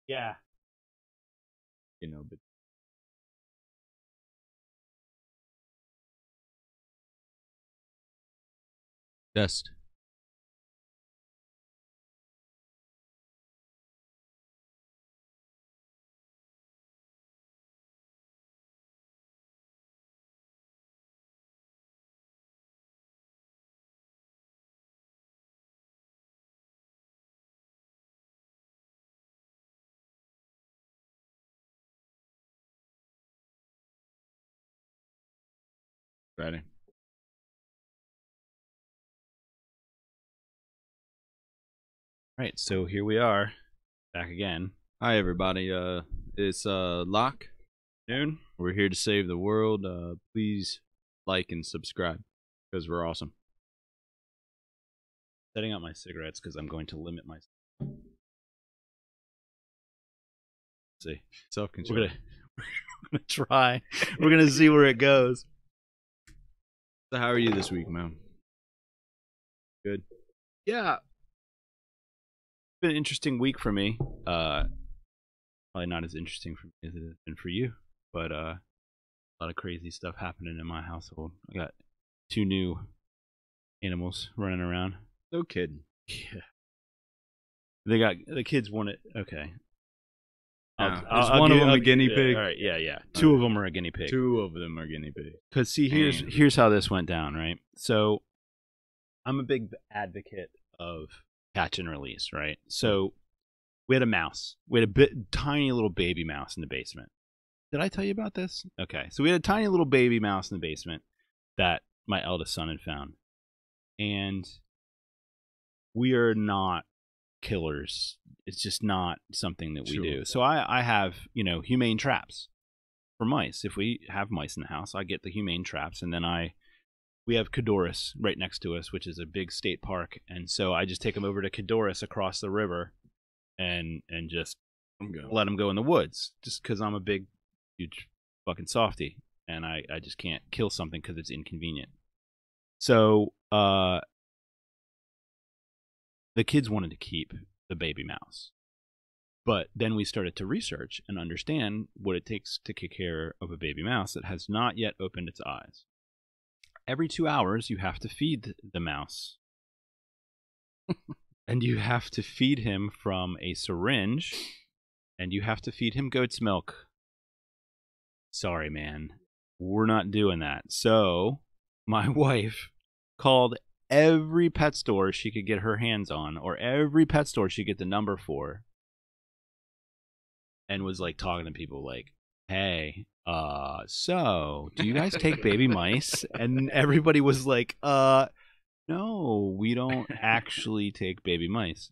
Yeah. But dust. Ready. Right, so here we are, back again. Hi everybody. It's Locke. Noon. We're here to save the world. Please like and subscribe because we're awesome. Setting up my cigarettes because I'm going to limit my. See, self-control. We're gonna try. We're gonna see where it goes. So how are you this week, man? Good. Yeah. It's been an interesting week for me. Probably not as interesting for me as it has been for you, but a lot of crazy stuff happening in my household. I got 2 new animals running around. No kidding. Yeah. The kids want it. Okay. Is one of them a guinea pig? All right, yeah. 2 of them are a guinea pig. 2 of them are guinea pig. Because see, here's how this went down, right? So, I'm a big advocate of catch and release, right? So, we had a mouse. We had a tiny little baby mouse in the basement. Did I tell you about this? Okay, so we had a tiny little baby mouse in the basement that my eldest son had found, and we are not killers. It's just not something that we do. So I have, humane traps for mice. If we have mice in the house, I get the humane traps, and then we have Cadorus right next to us, which is a big state park, and so I just take them over to Cadorus across the river, and just let them go in the woods, just because I'm a big, huge fucking softy, and I just can't kill something because it's inconvenient. So the kids wanted to keep the baby mouse. But then we started to research and understand what it takes to take care of a baby mouse that has not yet opened its eyes. Every 2 hours, you have to feed the mouse. And you have to feed him from a syringe, and you have to feed him goat's milk. Sorry, man. We're not doing that. So, my wife called every pet store she could get her hands on, or every pet store she could get the number for, and was like talking to people like, hey, so do you guys take baby mice? And everybody was like, no, we don't actually take baby mice.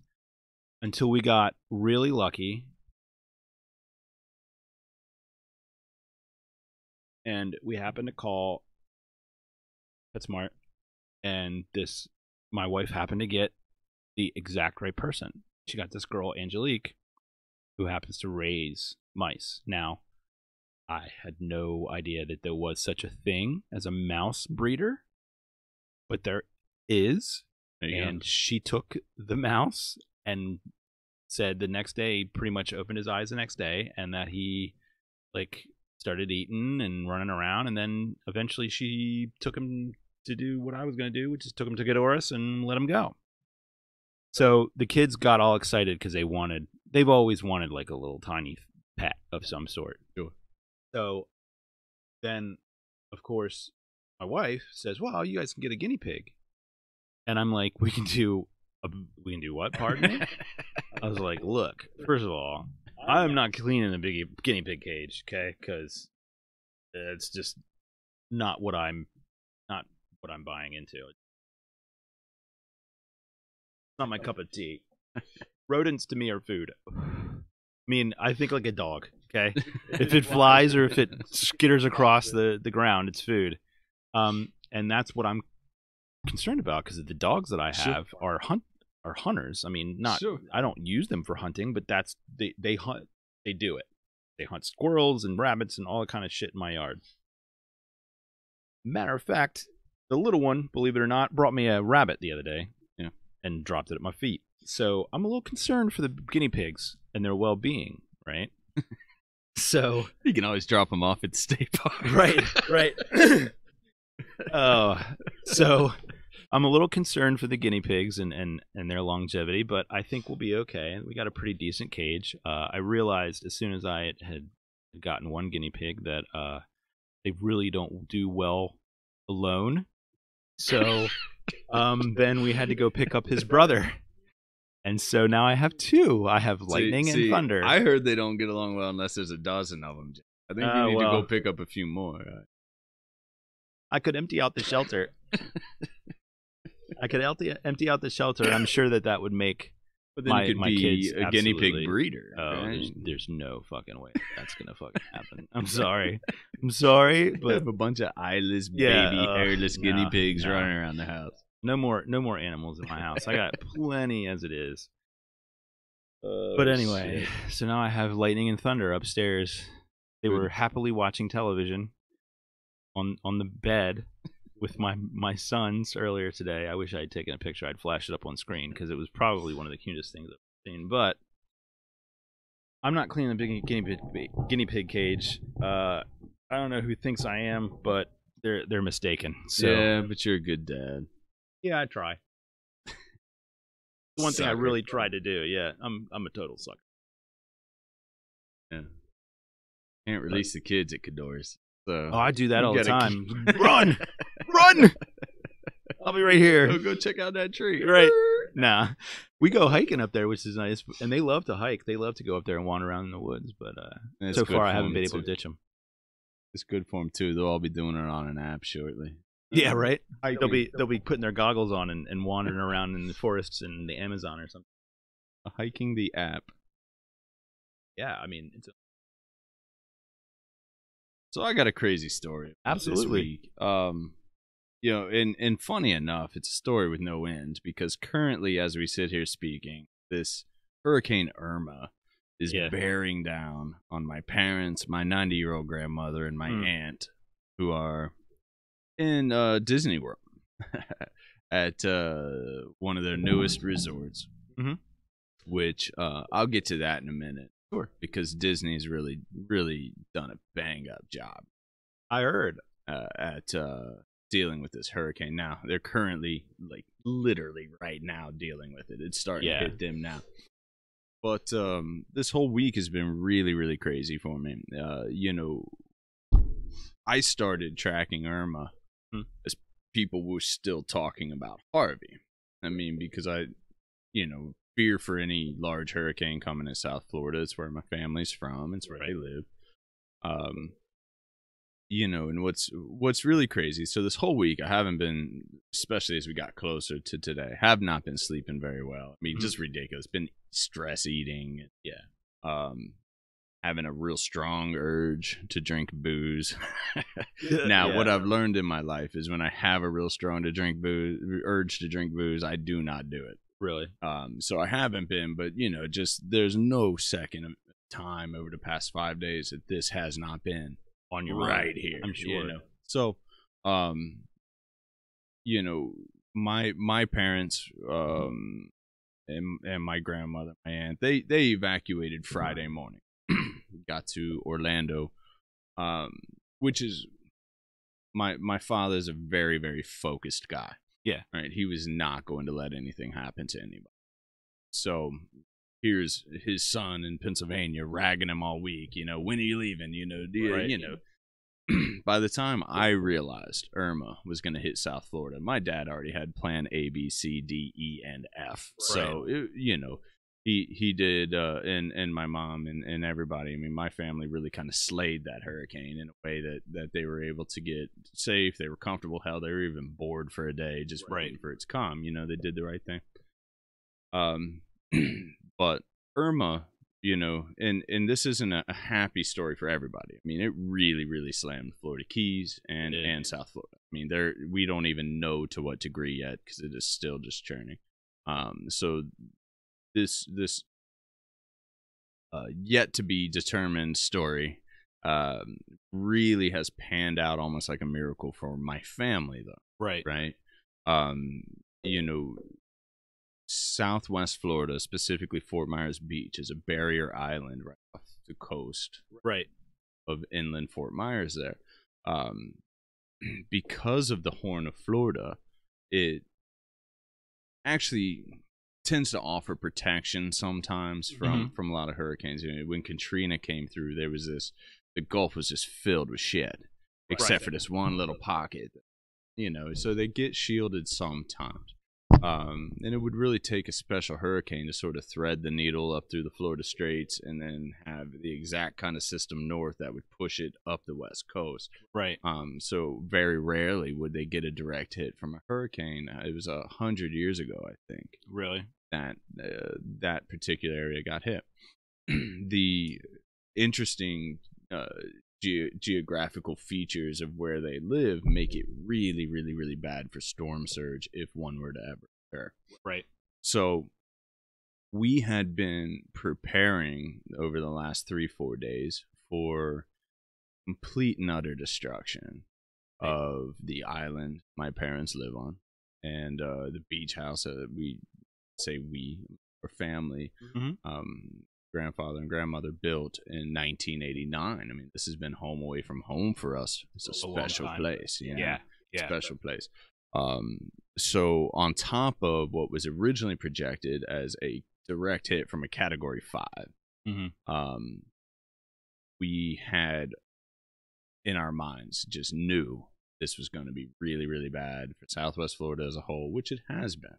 Until we got really lucky, and we happened to call PetSmart, and my wife happened to get the exact right person. She got this girl, Angelique, who happens to raise mice. Now, I had no idea that there was such a thing as a mouse breeder, but there is. And she took the mouse and said the next day, pretty much opened his eyes the next day, and that he started eating and running around, and then eventually she took him to do what I was going to do, which is took him to Ghidorah and let him go. So the kids got all excited because they've always wanted like a little tiny pet of some sort. Sure. So then, of course, my wife says, well, you guys can get a guinea pig. And I'm like, we can do what, pardon me? I was like, look, first of all, I'm not cleaning the big guinea pig cage, okay? Because it's just not what I'm buying into. It's not my cup of tea. Rodents to me are food. I mean, I think like a dog, okay? If it flies or if it skitters across the ground, it's food. And that's what I'm concerned about, because the dogs that I have are hunters. I mean, I don't use them for hunting, but they hunt. They do it. They hunt squirrels and rabbits and all that kind of shit in my yard. Matter of fact, the little one, believe it or not, brought me a rabbit the other day, and dropped it at my feet. So I'm a little concerned for the guinea pigs and their well-being. right? So you can always drop them off at the state park. Right. So I'm a little concerned for the guinea pigs and their longevity, but I think we'll be okay. We got a pretty decent cage. I realized as soon as I had gotten one guinea pig that they really don't do well alone. So then we had to go pick up his brother. And so now I have two. I have lightning and thunder. I heard they don't get along well unless there's a dozen of them. I think you need to go pick up a few more. I could empty out the shelter. I could empty out the shelter. I'm sure that would make my kids a guinea pig breeder. Oh, right? there's no fucking way that's gonna fucking happen. I'm sorry, but have a bunch of eyeless, baby, hairless guinea pigs running around the house. No more animals in my house. I got plenty as it is. But anyway, so now I have lightning and thunder upstairs. They were happily watching television on the bed with my sons earlier today. I wish I had taken a picture. I'd flash it up on screen because it was probably one of the cutest things I've seen. But I'm not cleaning the guinea pig cage. I don't know who thinks I am, but they're mistaken. So yeah, but you're a good dad. Yeah, I try. One thing I really tried to do. Yeah, I'm a total sucker. Yeah, can't release the kids at Cador's. So I do that all the time. Run! I'll be right here. Go check out that tree. Right? Nah, we go hiking up there, which is nice, and they love to hike. They love to go up there and wander around in the woods. But so far, I haven't been able to ditch them. It's good for them too. They'll all be doing it on an app shortly. Yeah, right. They'll be putting their goggles on and wandering around in the forests in the Amazon or something. Hiking the app. Yeah, I mean, so I got a crazy story. Absolutely. This week. And funny enough, it's a story with no end because currently, as we sit here speaking, this Hurricane Irma is bearing down on my parents, my 90-year-old grandmother, and my aunt, who are in Disney World at one of their newest resorts, which I'll get to that in a minute. Sure. Because Disney's really, really done a bang-up job. I heard. At dealing with this hurricane. Now, they're currently, literally right now dealing with it. It's starting to hit them now. But this whole week has been really, really crazy for me. I started tracking Irma as people were still talking about Harvey. I mean, because I fear for any large hurricane coming to South Florida. It's where my family's from. It's where I live. And what's really crazy. So this whole week, I haven't been, especially as we got closer to today, have not been sleeping very well. I mean, just ridiculous. Been stress eating. Yeah. Having a real strong urge to drink booze. Now, what I've learned in my life is when I have a real strong urge to drink booze, I do not do it. Really? So I haven't been, but just there's no second of time over the past 5 days that this has not been on your right mind. here. I'm sure. So, my parents, and my grandmother, my aunt, they evacuated Friday morning. Got to Orlando, which is my father's a very, very focused guy. Yeah. Right. He was not going to let anything happen to anybody. So here's his son in Pennsylvania ragging him all week. When are you leaving? By the time I realized Irma was going to hit South Florida, my dad already had plan A, B, C, D, E, and F. So, he did, and my mom and everybody. I mean, my family really kind of slayed that hurricane in a way that they were able to get safe. They were comfortable. Hell, they were even bored for a day just waiting for it to come. They did the right thing. But Irma, and this isn't a happy story for everybody. I mean, it really, really slammed Florida Keys and South Florida. I mean, we don't even know to what degree yet because it is still just churning. So this yet to be determined story really has panned out almost like a miracle for my family, though. Right. Southwest Florida, specifically Fort Myers Beach, is a barrier island right off to coast right of inland Fort Myers there. Because of the Horn of Florida, it actually tends to offer protection sometimes from a lot of hurricanes. When Katrina came through, there was the Gulf was just filled with shit, except for this one little pocket, so they get shielded sometimes. And it would really take a special hurricane to sort of thread the needle up through the Florida Straits and then have the exact kind of system north that would push it up the West Coast. Right. So very rarely would they get a direct hit from a hurricane. It was 100 years ago, I think. Really? That particular area got hit. The interesting geographical features of where they live make it really, really, really bad for storm surge if one were to ever occur. Right. So we had been preparing over the last 3-4 days for complete and utter destruction of the island my parents live on and the beach house. We say we, or family, grandfather and grandmother built in 1989. I mean, this has been home away from home for us. It's a special place. Yeah. Special place. So on top of what was originally projected as a direct hit from a Category 5, we had in our minds just knew this was going to be really, really bad for Southwest Florida as a whole, which it has been.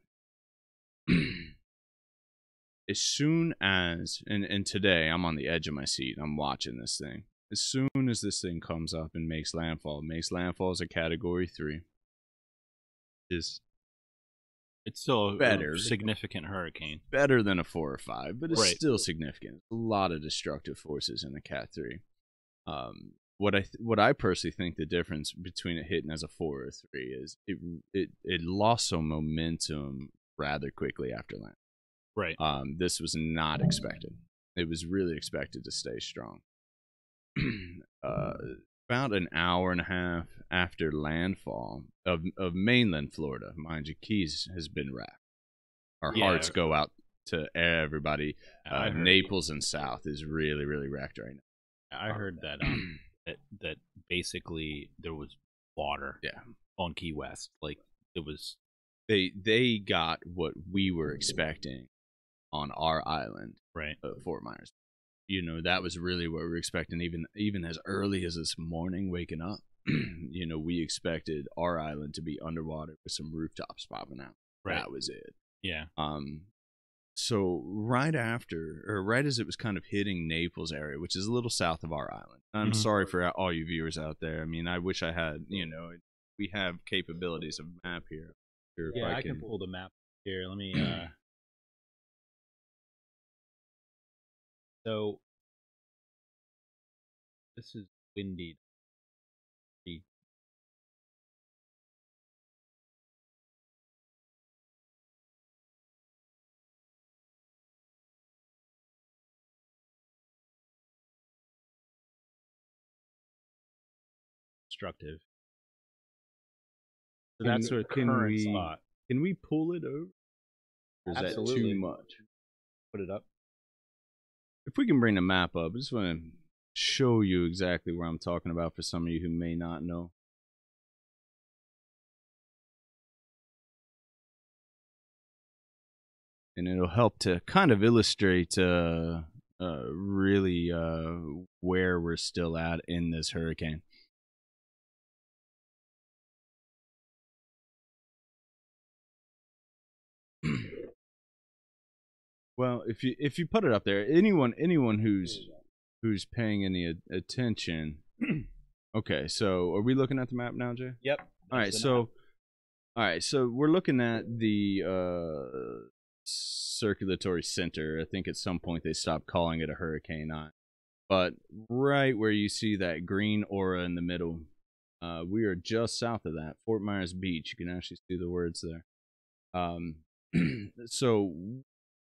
As soon as, and today I'm on the edge of my seat, I'm watching this thing. As soon as this thing comes up and makes landfall as a Category 3. It's still better, a significant hurricane. Better than a 4 or 5, but it's still significant. A lot of destructive forces in the Cat 3. What I personally think the difference between it hitting as a 4 or 3 is it lost some momentum rather quickly after land. Right. This was not expected. It was really expected to stay strong. About an hour and a half after landfall of mainland Florida, mind you, Keys has been wrecked. Our hearts go out to everybody. Naples and South is really, really wrecked right now. I heard that that basically there was water on Key West. Like it was. They got what we were expecting on our island, right? Fort Myers. That was really what we were expecting. Even as early as this morning, waking up, we expected our island to be underwater with some rooftops popping out. Right. That was it. Yeah. So right as it was kind of hitting Naples area, which is a little south of our island. I'm sorry for all you viewers out there. I mean, I wish I had. We have capabilities of map here. I can pull the map here. Let me. So this is windy. Destructive. So that's our current spot. Can we pull it over? Or is that too much? Put it up. If we can bring the map up, I just want to show you exactly where I'm talking about for some of you who may not know. And it'll help to kind of illustrate really where we're still at in this hurricane. Well, if you put it up there, anyone who's paying any attention. Okay, so are we looking at the map now, Jay? Yep. All right, so we're looking at the circulatory center. I think at some point they stopped calling it a hurricane eye, but right where you see that green aura in the middle, we are just south of that, Fort Myers Beach. You can actually see the words there. So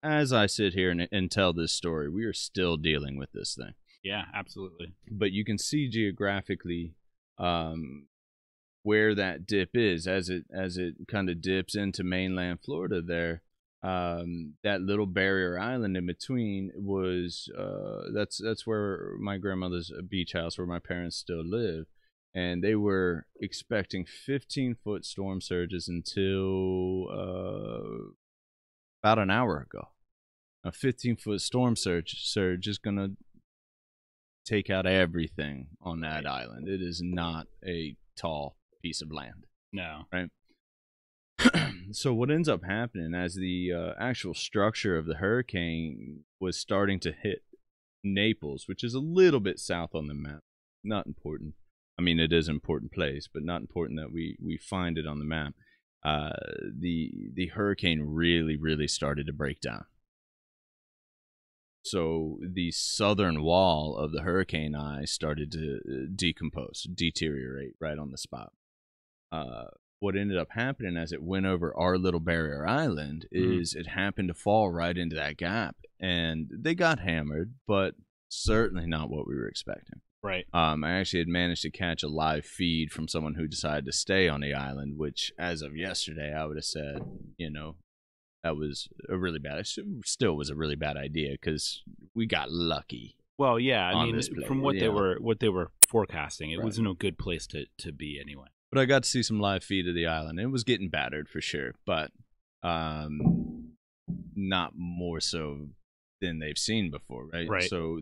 as I sit here and tell this story, we are still dealing with this thing. Yeah, absolutely. But you can see geographically where that dip is as it kind of dips into mainland Florida there. that little barrier island in between was that's where my grandmother's beach house, where my parents still live, and they were expecting 15-foot storm surges until about an hour ago. A 15-foot storm surge is gonna take out everything on that island. It is not a tall piece of land. No. Right? So what ends up happening as the actual structure of the hurricane was starting to hit Naples, which is a little bit south on the map. Not important. I mean, it is an important place, but not important that we find it on the map. The hurricane really started to break down. So the southern wall of the hurricane eye started to decompose, deteriorate right on the spot. What ended up happening as it went over our little barrier island is it happened to fall right into that gap, and they got hammered, but certainly not what we were expecting. Right. I actually had managed to catch a live feed from someone who decided to stay on the island, which as of yesterday, I would have said, that was a really bad, still was a really bad idea because we got lucky. Well, yeah, I mean, from what they were forecasting, it wasn't a good place to be anyway. But I got to see some live feed of the island. It was getting battered for sure, but not more so than they've seen before, right? Right. So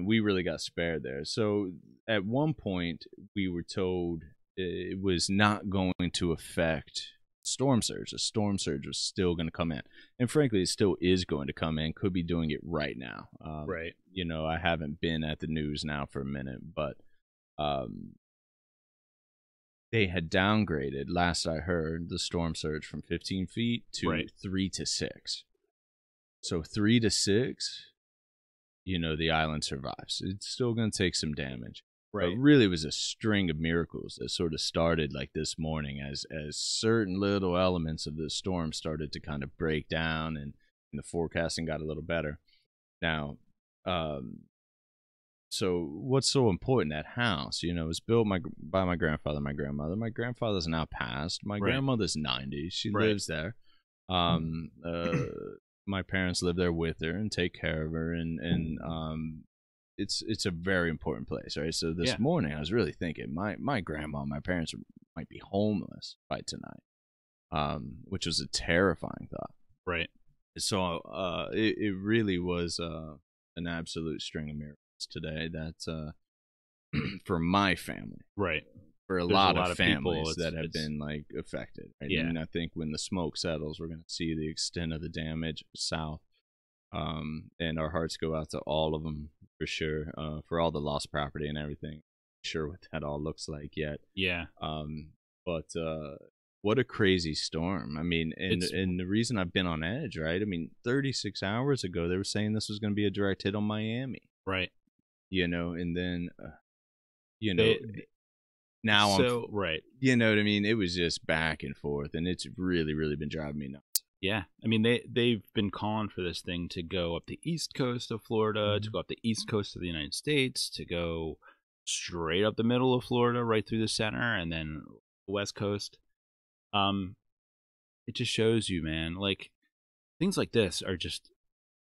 we really got spared there. So at one point, we were told it was not going to affect storm surge. A storm surge was still going to come in, and frankly, it still is going to come in. Could be doing it right now. Right. I haven't been at the news now for a minute, but they had downgraded, last I heard, the storm surge from 15 feet to 3 to 6. So 3 to 6, the island survives. It's still going to take some damage. Right. But really, it was a string of miracles that sort of started like this morning as certain little elements of the storm started to kind of break down and the forecasting got a little better. Now, so what's so important? That house, was built by my grandfather and my grandmother. My grandfather's now passed. My grandmother's 90. She lives there. My parents live there with her and take care of her, and it's a very important place, right? So this morning I was really thinking my grandma, my parents might be homeless by tonight, which was a terrifying thought. Right. So it really was an absolute string of miracles today that for my family, right, for a lot of families that have been like affected, right? Yeah. And I think when the smoke settles, we're going to see the extent of the damage south, and our hearts go out to all of them for sure, for all the lost property and everything. Not sure what that all looks like yet. Yeah. But what a crazy storm. I mean, and the reason I've been on edge, right? I mean, 36 hours ago, they were saying this was going to be a direct hit on Miami. Right. And then, now right. You know what I mean? It was just back and forth, and it's really been driving me nuts. Yeah. I mean, they've been calling for this thing to go up the east coast of Florida, to go up the east coast of the United States, to go straight up the middle of Florida, right through the center, and then the west coast. It just shows you, man, like, things like this are just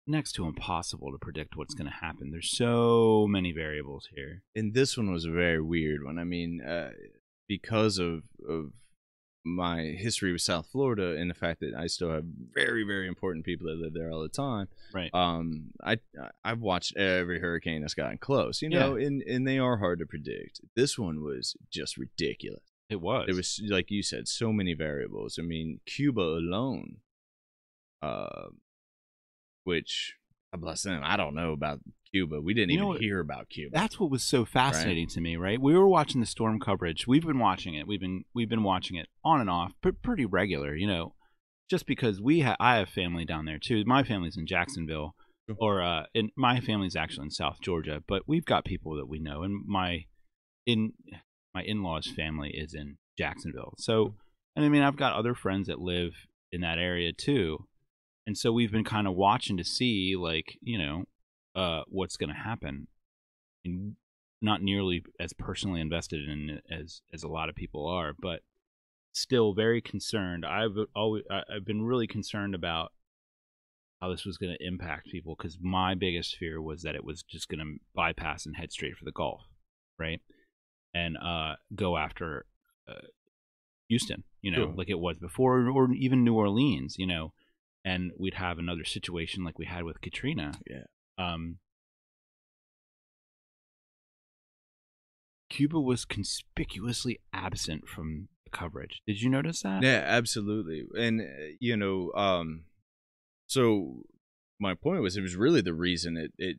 next to impossible to predict what's going to happen. There's so many variables here. And this one was a very weird one. I mean, because of my history with South Florida and the fact that I still have very important people that live there all the time. Right. I've watched every hurricane that's gotten close, and they are hard to predict. This one was just ridiculous. It was. It was, like you said, so many variables. I mean, Cuba alone, which, God bless them, I don't know about Cuba. We didn't even hear about Cuba. That's what was so fascinating to me, right? We were watching the storm coverage. We've been watching it. We've been watching it on and off, pretty regular, just because I have family down there too. My family's in Jacksonville, and my family's actually in South Georgia, but we've got people that we know, and my in-laws' family is in Jacksonville. So, and I mean, I've got other friends that live in that area too. And so we've been kind of watching to see, like, what's going to happen. And not nearly as personally invested in it as a lot of people are, but still very concerned. I've been really concerned about how this was going to impact people, because my biggest fear was that it was just going to bypass and head straight for the Gulf, right? And go after Houston, Sure. like it was before, or even New Orleans, and we'd have another situation like we had with Katrina. Yeah. Cuba was conspicuously absent from the coverage. Did you notice that? Yeah, absolutely. And so my point was, it was really the reason it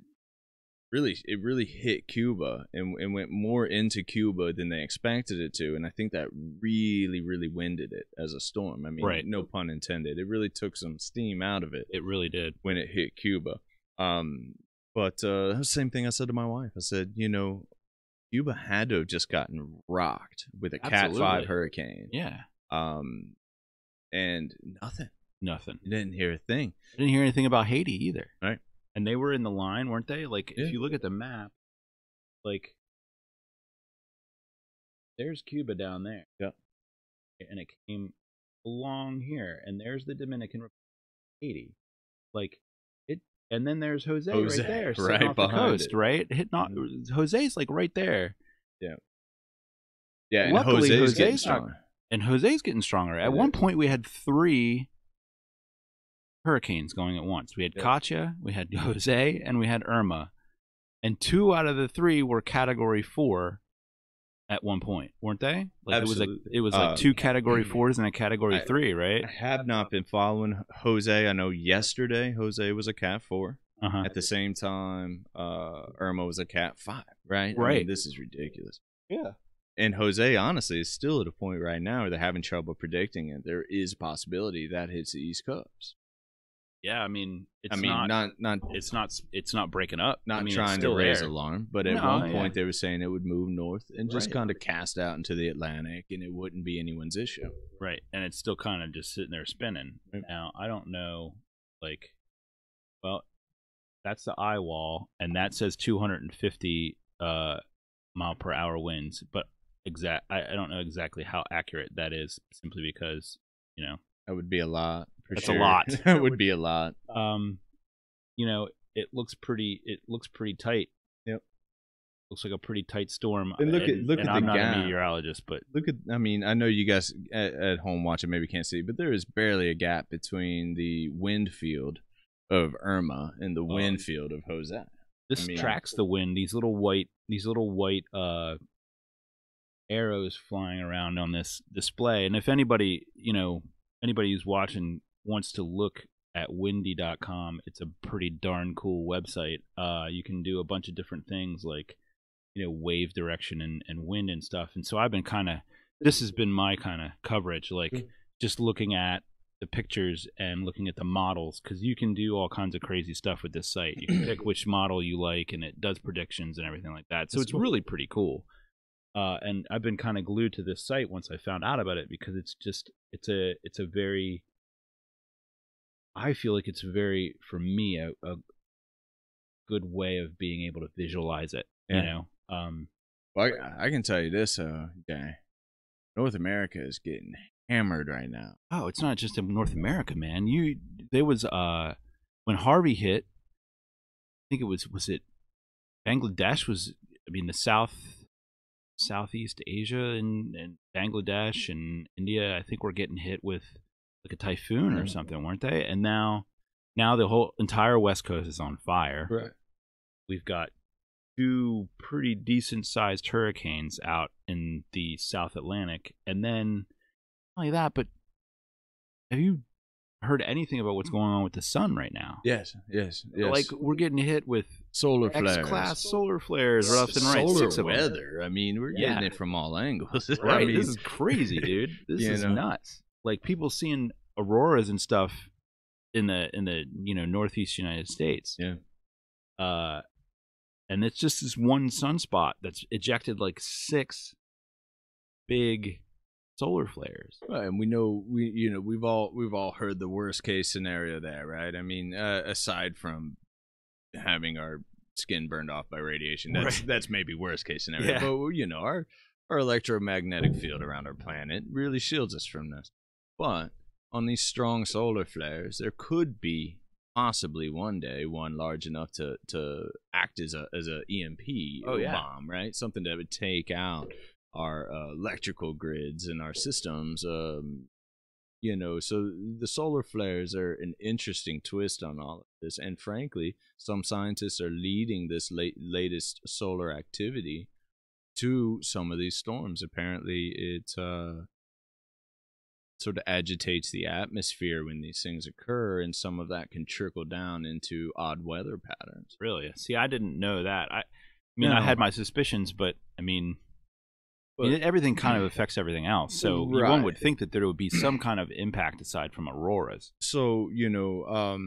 really hit Cuba and went more into Cuba than they expected it to, and I think that really winded it as a storm. I mean, Right. No pun intended. It really took some steam out of it. It really did when it hit Cuba. But the same thing I said to my wife. I said, Cuba had to have just gotten rocked with a Cat 5 hurricane. Yeah. And nothing. Nothing. You didn't hear a thing. I didn't hear anything about Haiti either. Right. And they were in the line, weren't they? Like, Yeah. if you look at the map, like, there's Cuba down there. Yeah. And it came along here, and there's the Dominican Republic, Haiti. Like, it, and then there's Jose right there, sitting right off the behind coast, it. right? Jose's like right there. Yeah. Yeah, and Luckily, Jose's getting Jose's stronger. And Jose's getting stronger. At one point, we had 3 hurricanes going at once. We had Katia, we had Jose, and we had Irma. And 2 out of the 3 were Category 4 at one point, weren't they? Like, absolutely. It was like 2 Category 4s and a Category 3, right? I have not been following Jose. I know yesterday Jose was a Cat 4. At the same time, Irma was a Cat 5, right? Right. I mean, this is ridiculous. Yeah. And Jose, honestly, is still at a point right now where they're having trouble predicting it. There is a possibility that hits the East Coast. Yeah, I mean, it's not breaking up. Not trying to raise alarm, but at one point they were saying it would move north and just kind of cast out into the Atlantic, and it wouldn't be anyone's issue. Right, and it's still kind of just sitting there spinning. Right. Now, I don't know, that's the eye wall, and that says 250 mile per hour winds, but I don't know exactly how accurate that is, simply because that would be a lot. That's a lot. That would be a lot. It looks pretty tight. Yep. Looks like a pretty tight storm. And look at the I'm not gap. a meteorologist, but I know you guys at home watching maybe can't see, but there is barely a gap between the wind field of Irma and the wind field of Jose. This tracks the wind. These little white arrows flying around on this display. And if anybody who's watching wants to look at windy.com, it's a pretty darn cool website. You can do a bunch of different things like wave direction and wind and stuff. And so this has been my kind of coverage, like just looking at the pictures and looking at the models, because you can do all kinds of crazy stuff with this site. You can pick which model you like, and it does predictions and everything like that. So it's really pretty cool. And I've been kind of glued to this site once I found out about it, because I feel like it's very, for me, a good way of being able to visualize it. Well, I can tell you this, guy. North America is getting hammered right now. Oh, it's not just in North America, man. There was when Harvey hit, I think it was it Bangladesh the Southeast Asia and Bangladesh and India, I think, were getting hit with like a typhoon or something, weren't they? And now the whole entire West Coast is on fire. Right. We've got 2 pretty decent sized hurricanes out in the South Atlantic, and then not only that, but have you heard anything about what's going on with the sun right now? Yes. Like, we're getting hit with solar flares, X-class solar flares left and right. Solar weather. I mean, we're getting it from all angles. Right. I mean, this is crazy, dude. This is nuts. Like, people seeing auroras and stuff in the northeast United States. Yeah. And it's just this one sunspot that's ejected like 6 big solar flares. Right, and we've all heard the worst case scenario there, right? I mean, aside from having our skin burned off by radiation, that's maybe worst case scenario. Yeah. But our electromagnetic field around our planet really shields us from this. But on these strong solar flares, there could be possibly one day one large enough to act as a EMP bomb, right? Something that would take out our electrical grids and our systems. You know, so the solar flares are an interesting twist on all of this, and frankly, some scientists are leading this latest solar activity to some of these storms. Apparently, it sort of agitates the atmosphere when these things occur, and some of that can trickle down into odd weather patterns. Really? See, I didn't know that. I mean, I had my suspicions, but I mean, everything kind of affects everything else. So one would think that there would be some kind of impact aside from auroras. So, you know,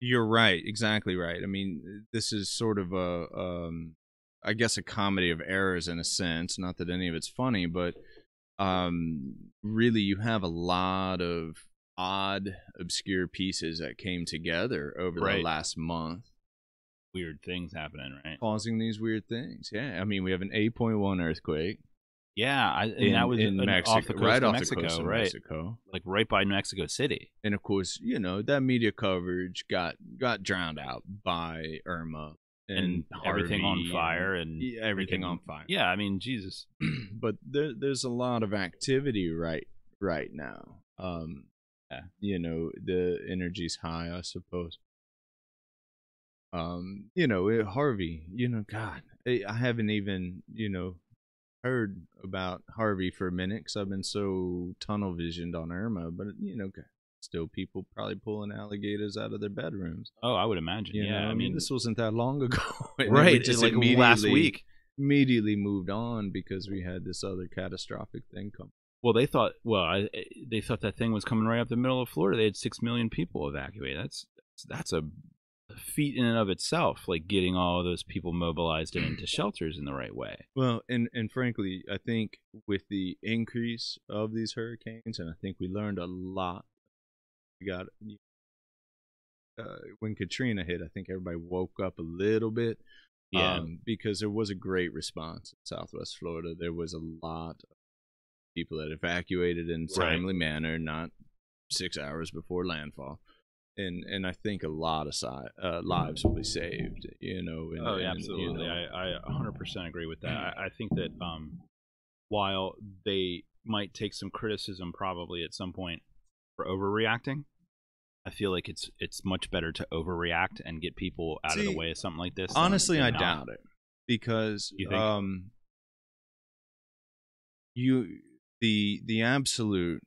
you're right, exactly right. I mean, this is sort of I guess a comedy of errors in a sense. Not that any of it's funny, but really you have a lot of odd, obscure pieces that came together over the last month. Weird things happening, right? Causing these weird things. Yeah, I mean, we have an 8.1 earthquake. Yeah, and that was in Mexico, off the coast right of off Mexico, the coast of right? Mexico, like right by Mexico City. And of course, you know, that media coverage got drowned out by Irma and everything on fire and everything on fire. Yeah, I mean, Jesus. But there's a lot of activity right now. You know, the energy's high, I suppose. You know, Harvey, you know, God, I haven't even, you know, heard about Harvey for a minute because I've been so tunnel visioned on Irma, but, you know, still people probably pulling alligators out of their bedrooms. Oh, I would imagine. You yeah, know? I mean, this wasn't that long ago. Right, just like last week. Immediately moved on because we had this other catastrophic thing come. Well, they thought that thing was coming right up the middle of Florida. They had 6 million people evacuated. That's a feat in and of itself, like getting all of those people mobilized and into shelters in the right way. Well, and frankly, I think with the increase of these hurricanes, and I think we learned a lot. We got when Katrina hit, I think everybody woke up a little bit. Yeah, because there was a great response in Southwest Florida. There was a lot of people that evacuated in a timely manner, not 6 hours before landfall. And I think a lot of lives will be saved, you know. Absolutely. You know, I 100% agree with that. I think that while they might take some criticism probably at some point for overreacting, I feel like it's much better to overreact and get people out of the way of something like this. Honestly, I doubt it, because you think? The absolute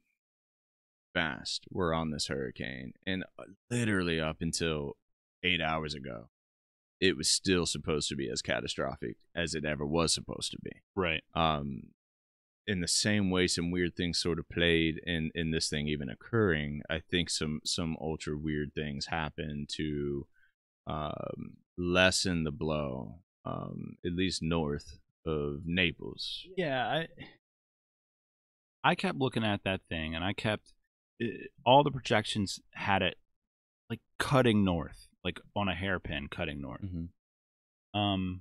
fast were on this hurricane, and literally up until 8 hours ago, it was still supposed to be as catastrophic as it ever was supposed to be. Right. In the same way, some weird things sort of played in this thing even occurring. I think some ultra weird things happened to lessen the blow, at least north of Naples. Yeah, I kept looking at that thing, and all the projections had it like cutting north, like on a hairpin cutting north. Mm-hmm.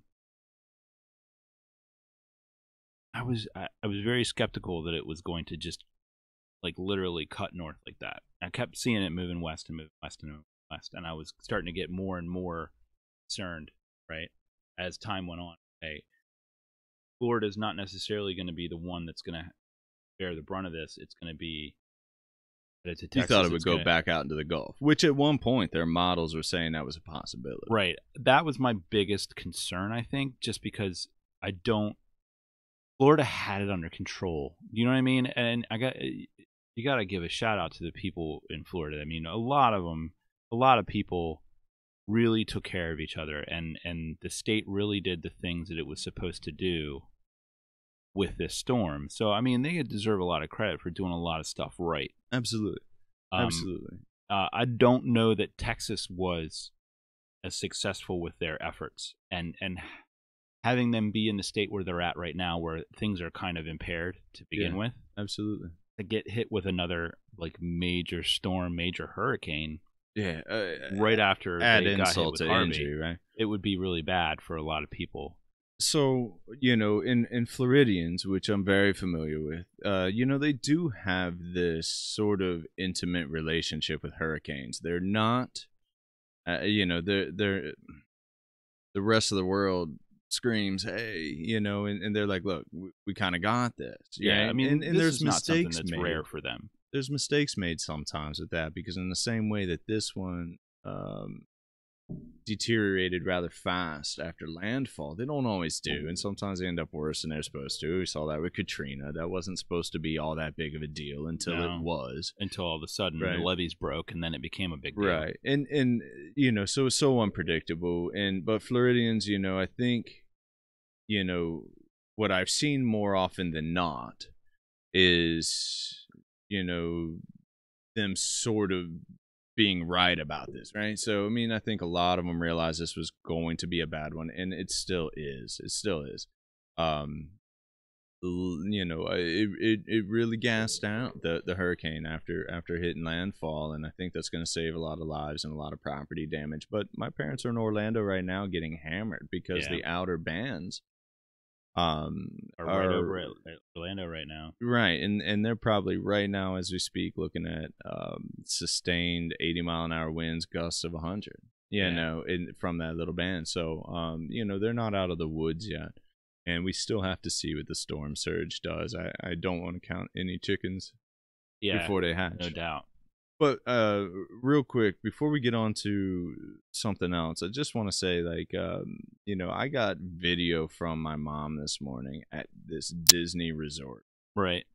I was very skeptical that it was going to just like literally cut north like that. I kept seeing it moving west and moving west and moving west, and I was starting to get more and more concerned, right, as time went on. Hey, Florida's not necessarily going to be the one that's going to bear the brunt of this. It's going to be to Texas. You thought it would go back out into the Gulf, which at one point their models were saying that was a possibility. Right. That was my biggest concern, I think, just because Florida had it under control. You know what I mean? And you got to give a shout out to the people in Florida. I mean, a lot of people really took care of each other, and the state really did the things that it was supposed to do with this storm. So, I mean, they deserve a lot of credit for doing a lot of stuff right. Absolutely. Absolutely. I don't know that Texas was as successful with their efforts, and having them be in the state where they're at right now, where things are kind of impaired to begin with. Absolutely. To get hit with another like major storm, major hurricane. Yeah. Right after add they got hit insult with to Harvey, injury, right? It would be really bad for a lot of people. So, in Floridians, which I'm very familiar with, they do have this sort of intimate relationship with hurricanes. They're not, they're the rest of the world screams, "Hey," and they're like, "Look, we kind of got this." Yeah, I mean, and this there's is not something mistakes that's made. rare for them. There's mistakes made sometimes with that, because in the same way that this one deteriorated rather fast after landfall, they don't always do, and sometimes they end up worse than they're supposed to. We saw that with Katrina. That wasn't supposed to be all that big of a deal until it was. Until all of a sudden Right. the levees broke, and then it became a big deal. Right. And so it's so unpredictable. But Floridians, I think, what I've seen more often than not is, them sort of being right about this, right? So, I mean, I think a lot of them realized this was going to be a bad one, and it still is. It still is. It really gassed out the hurricane after hitting landfall, and I think that's going to save a lot of lives and a lot of property damage. But my parents are in Orlando right now getting hammered because the outer bands are right over at Orlando right now. Right, and they're probably right now as we speak looking at sustained 80-mile-an-hour winds, gusts of 100. From that little band. So they're not out of the woods yet, and we still have to see what the storm surge does. I don't want to count any chickens before they hatch. No doubt. But real quick, before we get on to something else, I just want to say, I got video from my mom this morning at this Disney resort. Right.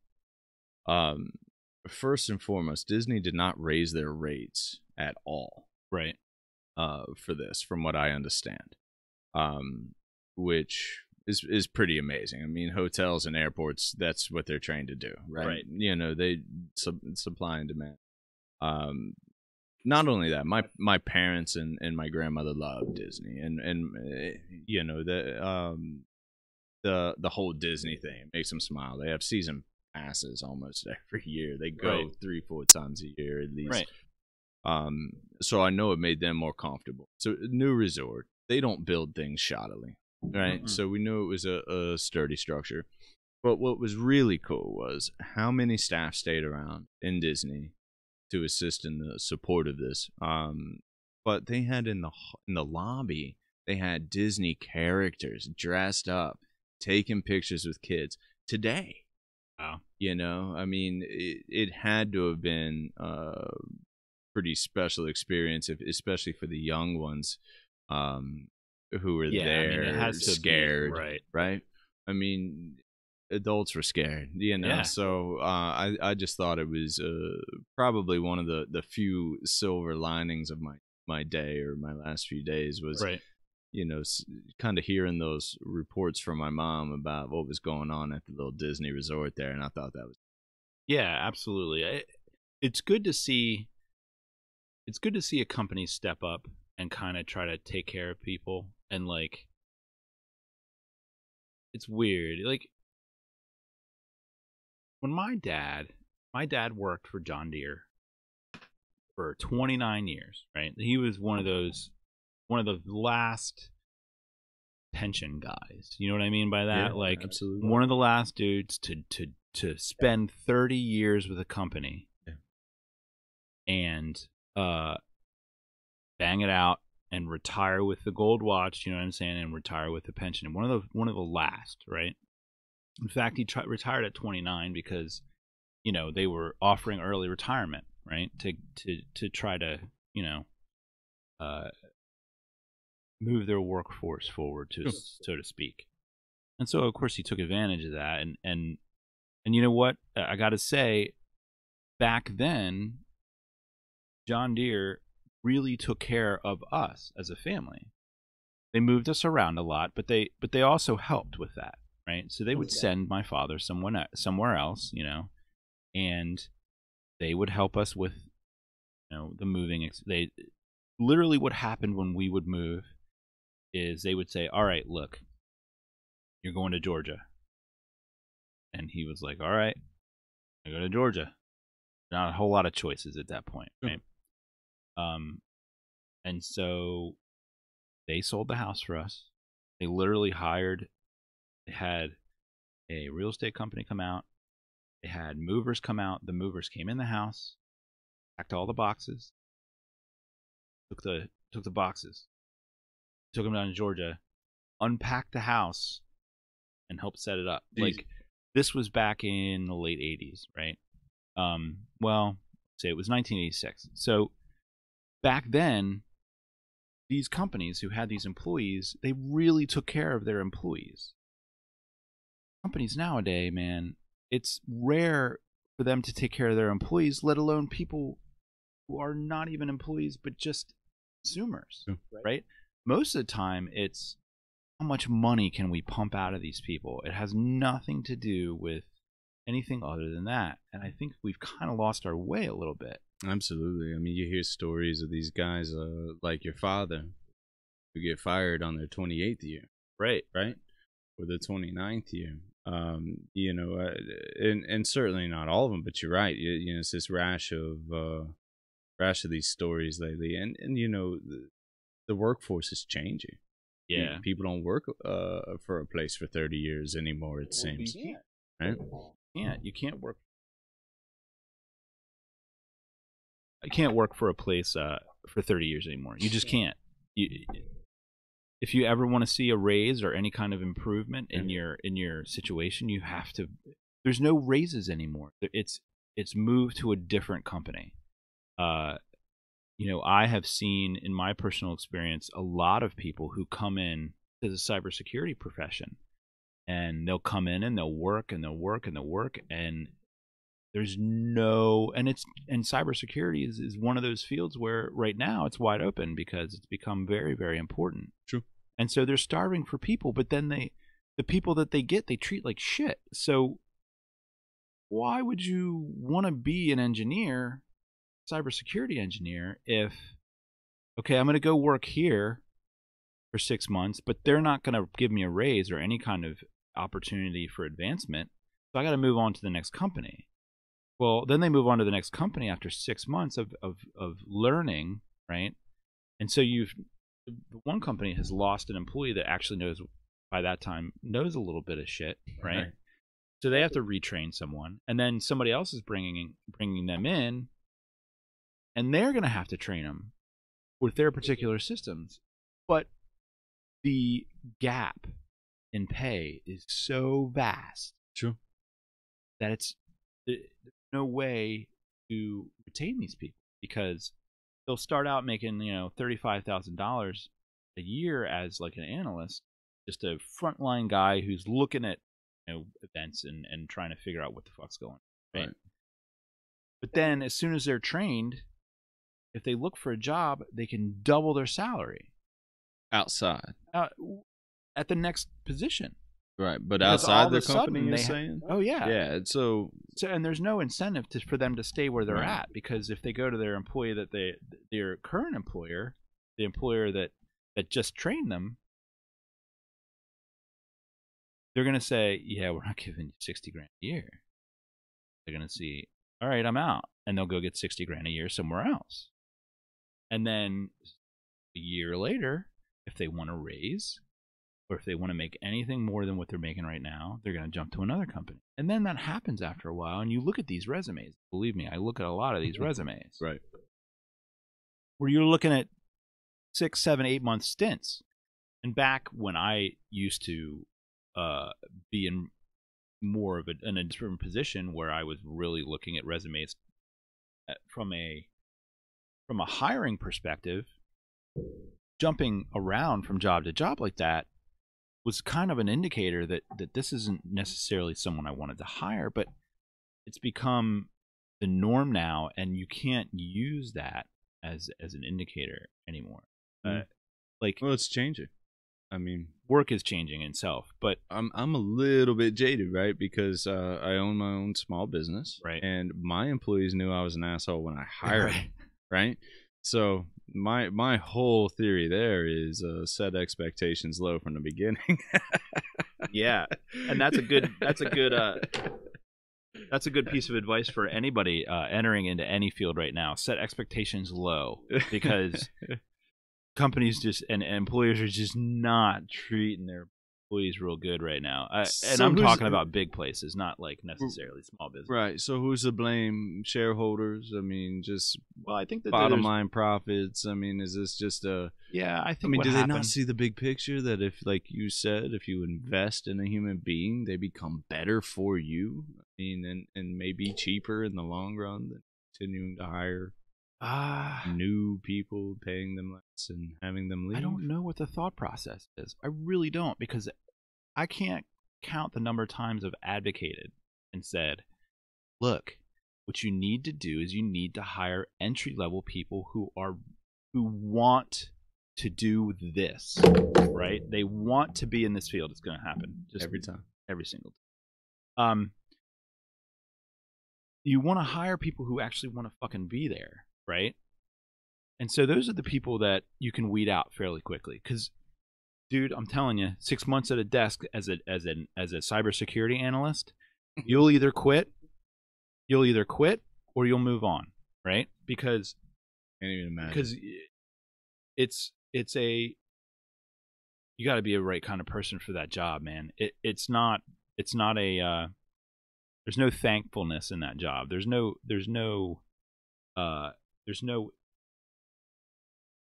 First and foremost, Disney did not raise their rates at all. Right. For this, from what I understand, which is pretty amazing. I mean, hotels and airports, that's what they're trained to do, right? They supply and demand. Not only that, my parents and my grandmother loved Disney, and the whole Disney thing makes them smile. They have season passes almost every year. They go 3-4 times a year at least. Right. So I know it made them more comfortable. So new resort, they don't build things shoddily, right? Mm-hmm. So we knew it was a sturdy structure. But what was really cool was how many staff stayed around in Disney to assist in the support of this. But they had in the lobby, they had Disney characters dressed up, taking pictures with kids today. Wow. I mean, it had to have been a pretty special experience, especially for the young ones who were there, I mean, it has scared, to be, right? I mean, adults were scared, so I just thought it was probably one of the few silver linings of my day, or my last few days, was kind of hearing those reports from my mom about what was going on at the little Disney resort there, and I thought that was absolutely. It's good to see a company step up and kind of try to take care of people, and it's weird, when my dad worked for John Deere for 29 years, right? He was one of the last pension guys. You know what I mean by that? Yeah, absolutely. One of the last dudes to spend 30 years with a company and bang it out and retire with the gold watch, you know what I'm saying, and retire with the pension. And one of the last, right? In fact, he retired at 29 because, they were offering early retirement, right? To try to, move their workforce forward, so to speak. And so, of course, he took advantage of that. And you know what? I got to say, back then, John Deere really took care of us as a family. They moved us around a lot, but they also helped with that. Right, so they would send my father somewhere else, and they would help us with, the moving. They literally, what happened when we would move is they would say, "All right, look, you're going to Georgia," and he was like, "All right, I go to Georgia." Not a whole lot of choices at that point, right? And so they sold the house for us. They literally hired They had a real estate company come out. They had movers come out. The movers came in the house, packed all the boxes, took the boxes, took them down to Georgia, unpacked the house, and helped set it up. Jeez. Like, this was back in the late 80s, right? Well, say it was 1986. So back then, these companies who had these employees, they really took care of their employees. Companies nowadays, man, it's rare for them to take care of their employees, let alone people who are not even employees but just consumers, right? Most of the time, it's how much money can we pump out of these people. It has nothing to do with anything other than that. And I think we've kind of lost our way a little bit. Absolutely. I mean, you hear stories of these guys like your father who get fired on their 28th year. Right. Or the 29th year. You know, and certainly not all of them, but you're right. You know, it's this rash of these stories lately. And you know, the workforce is changing. Yeah. People don't work for a place for 30 years anymore, it seems. Right? Yeah, you can't work. I can't work for a place for 30 years anymore. You just can't. If you ever want to see a raise or any kind of improvement in your situation, you have to. There's no raises anymore. It's moved to a different company. You know, I have seen in my personal experience a lot of people who come in to the cybersecurity profession, and they'll come in and they'll work and they'll work and they'll work, and there's no, and cybersecurity is one of those fields where right now it's wide open because it's become very, very important. True. And so they're starving for people, but then the people that they get, they treat like shit. So why would you want to be an engineer, cybersecurity engineer, if, okay, I'm going to go work here for 6 months, but they're not going to give me a raise or any kind of opportunity for advancement, so I got to move on to the next company. Well, then they move on to the next company after 6 months of learning, right? And so one company has lost an employee that actually knows, by that time, knows a little bit of shit, right? So they have to retrain someone, and then somebody else is bringing them in, and they're going to have to train them with their particular systems. But the gap in pay is so vast, true, that there's no way to retain these people, because they'll start out making, you know, $35,000 a year as like an analyst, just a frontline guy who's looking at, you know, events and trying to figure out what the fuck's going on, right? But then as soon as they're trained, if they look for a job, they can double their salary outside at the next position. Right, but because outside the company, you're saying? Oh, yeah. Yeah, so and there's no incentive for them to stay where they're at, because if they go to their employee their current employer, the employer that just trained them, they're going to say, yeah, we're not giving you 60 grand a year. They're going to see, all right, I'm out. And they'll go get 60 grand a year somewhere else. And then a year later, if they want to raise, or if they want to make anything more than what they're making right now, they're going to jump to another company. And then that happens after a while, and you look at these resumes. Believe me, I look at a lot of these resumes. Right. Where you're looking at 6, 7, 8 month stints. And back when I used to be in more of a different position, where I was really looking at resumes from a hiring perspective, jumping around from job to job like that was kind of an indicator that this isn't necessarily someone I wanted to hire, but it's become the norm now, and you can't use that as an indicator anymore. Well, it's changing. I mean, work is changing itself, but I'm a little bit jaded, right? Because I own my own small business, right? And my employees knew I was an asshole when I hired them, right? So my whole theory there is set expectations low from the beginning. Yeah, and that's a good piece of advice for anybody entering into any field right now. Set expectations low, because companies and employers are just not treating their employees real good right now. And So I'm who's- talking about big places, not like necessarily small business. Right. So who's to blame? Shareholders? I mean, just Well, I think that bottom there's- line profits. I mean, is this just a? Yeah, I I think. mean, what do they happened, not see the big picture that if, like you said, if you invest in a human being, they become better for you? I mean, and maybe cheaper in the long run than continuing to hire new people, paying them less and having them leave. I don't know what the thought process is. I really don't, because I can't count the number of times I've advocated and said, look, what you need to do is you need to hire entry-level people who want to do this, right? They want to be in this field. It's going to happen just Every time. every single time. You want to hire people who actually want to fucking be there, right? And so those are the people that you can weed out fairly quickly. Because, dude, I'm telling you, 6 months at a desk as a cybersecurity analyst, you'll either quit, or you'll move on, right? Because Can't even imagine. because it's a, you got to be a right kind of person for that job, man. It's not a there's no thankfulness in that job. There's no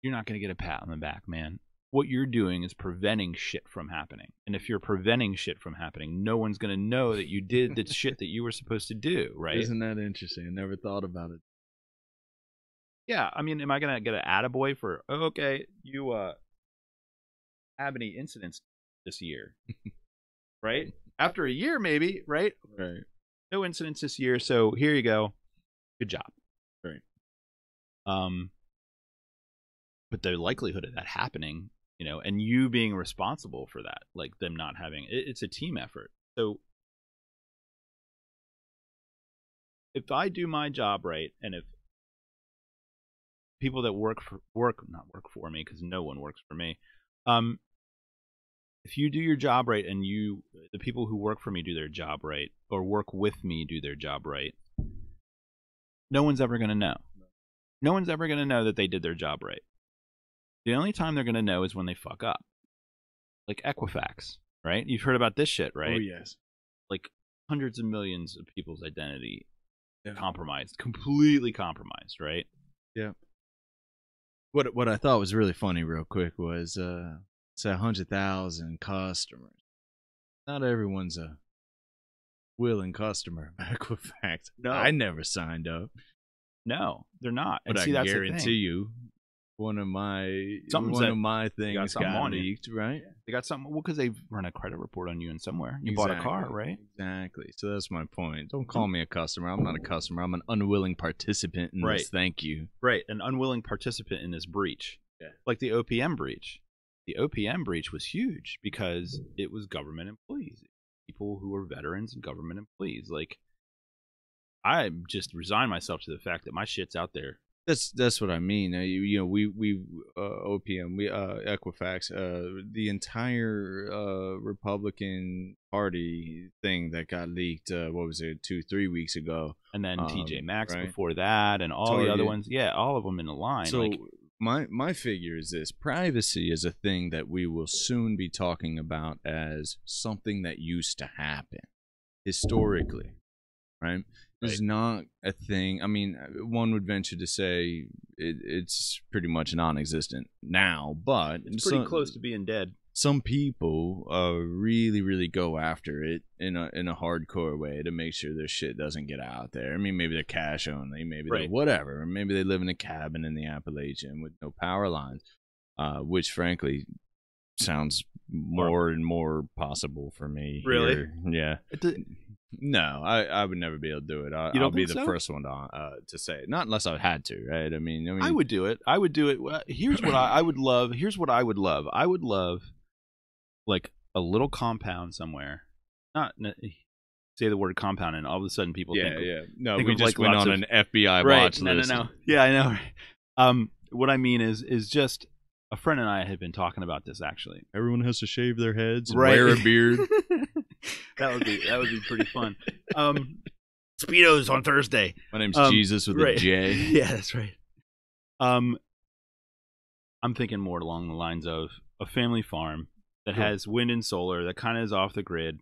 you're not going to get a pat on the back, man. What you're doing is preventing shit from happening. And if you're preventing shit from happening, no one's going to know that you did the shit that you were supposed to do, right? Isn't that interesting? I never thought about it. Yeah, I mean, am I going to get an attaboy for, oh, okay, you have any incidents this year? Right? After a year, maybe, right? Right. No incidents this year, so here you go. Good job. Right. But the likelihood of that happening, you know, and you being responsible for that, like them not having, it's a team effort. So if I do my job right, and if people that work for me, because no one works for me, if you do your job right, and the people who work for me do their job right, or work with me do their job right, no one's ever going to know. No one's ever going to know that they did their job right. The only time they're going to know is when they fuck up. Like Equifax, right? You've heard about this shit, right? Oh, yes. Like hundreds of millions of people's identity compromised, completely compromised, right? Yeah. What I thought was really funny, real quick, was it's 100,000 customers. Not everyone's a willing customer of Equifax. No. I never signed up. No, they're not. But and I see, that's guarantee the thing. you, one of my things something got on you. leaked, right? They got something, well, because they've run a credit report on you in somewhere. You bought a car, right? Exactly. So that's my point. Don't call me a customer. I'm not a customer. I'm an unwilling participant in this. Thank you. Right, an unwilling participant in this breach. Yeah. Like the OPM breach. The OPM breach was huge because it was government employees, people who were veterans and government employees. Like, I just resigned myself to the fact that my shit's out there. That's what I mean. We OPM, Equifax, the entire Republican Party thing that got leaked. What was it, 2-3 weeks ago? And then TJ Maxx right? before that, and all the other ones. Yeah, all of them in a line. So like, my figure is this: privacy is a thing that we will soon be talking about as something that used to happen historically, right? It's not a thing. I mean, one would venture to say it's pretty much non-existent now, but it's pretty close to being dead. Some people really, really go after it in a hardcore way to make sure their shit doesn't get out there. I mean, maybe they're cash only, maybe they're whatever, or maybe they live in a cabin in the Appalachian with no power lines, which frankly sounds more and more possible for me. Really? Here. Yeah. No, I would never be able to do it. I'll be the first one to say it. Not unless I had to, right? I mean, I would do it. I would do it. Here's what I would love. Here's what I would love. I would love, like, a little compound somewhere. Not say the word compound, and all of a sudden people think. Yeah. No, think we of, just like, went on an FBI watch list. No. Yeah, I know. What I mean is just a friend and I had been talking about this actually. Everyone has to shave their heads and wear a beard. That would be pretty fun. Speedos on Thursday. My name's Jesus with a J. Yeah, that's right. I'm thinking more along the lines of a family farm, that has wind and solar, that kind of is off the grid,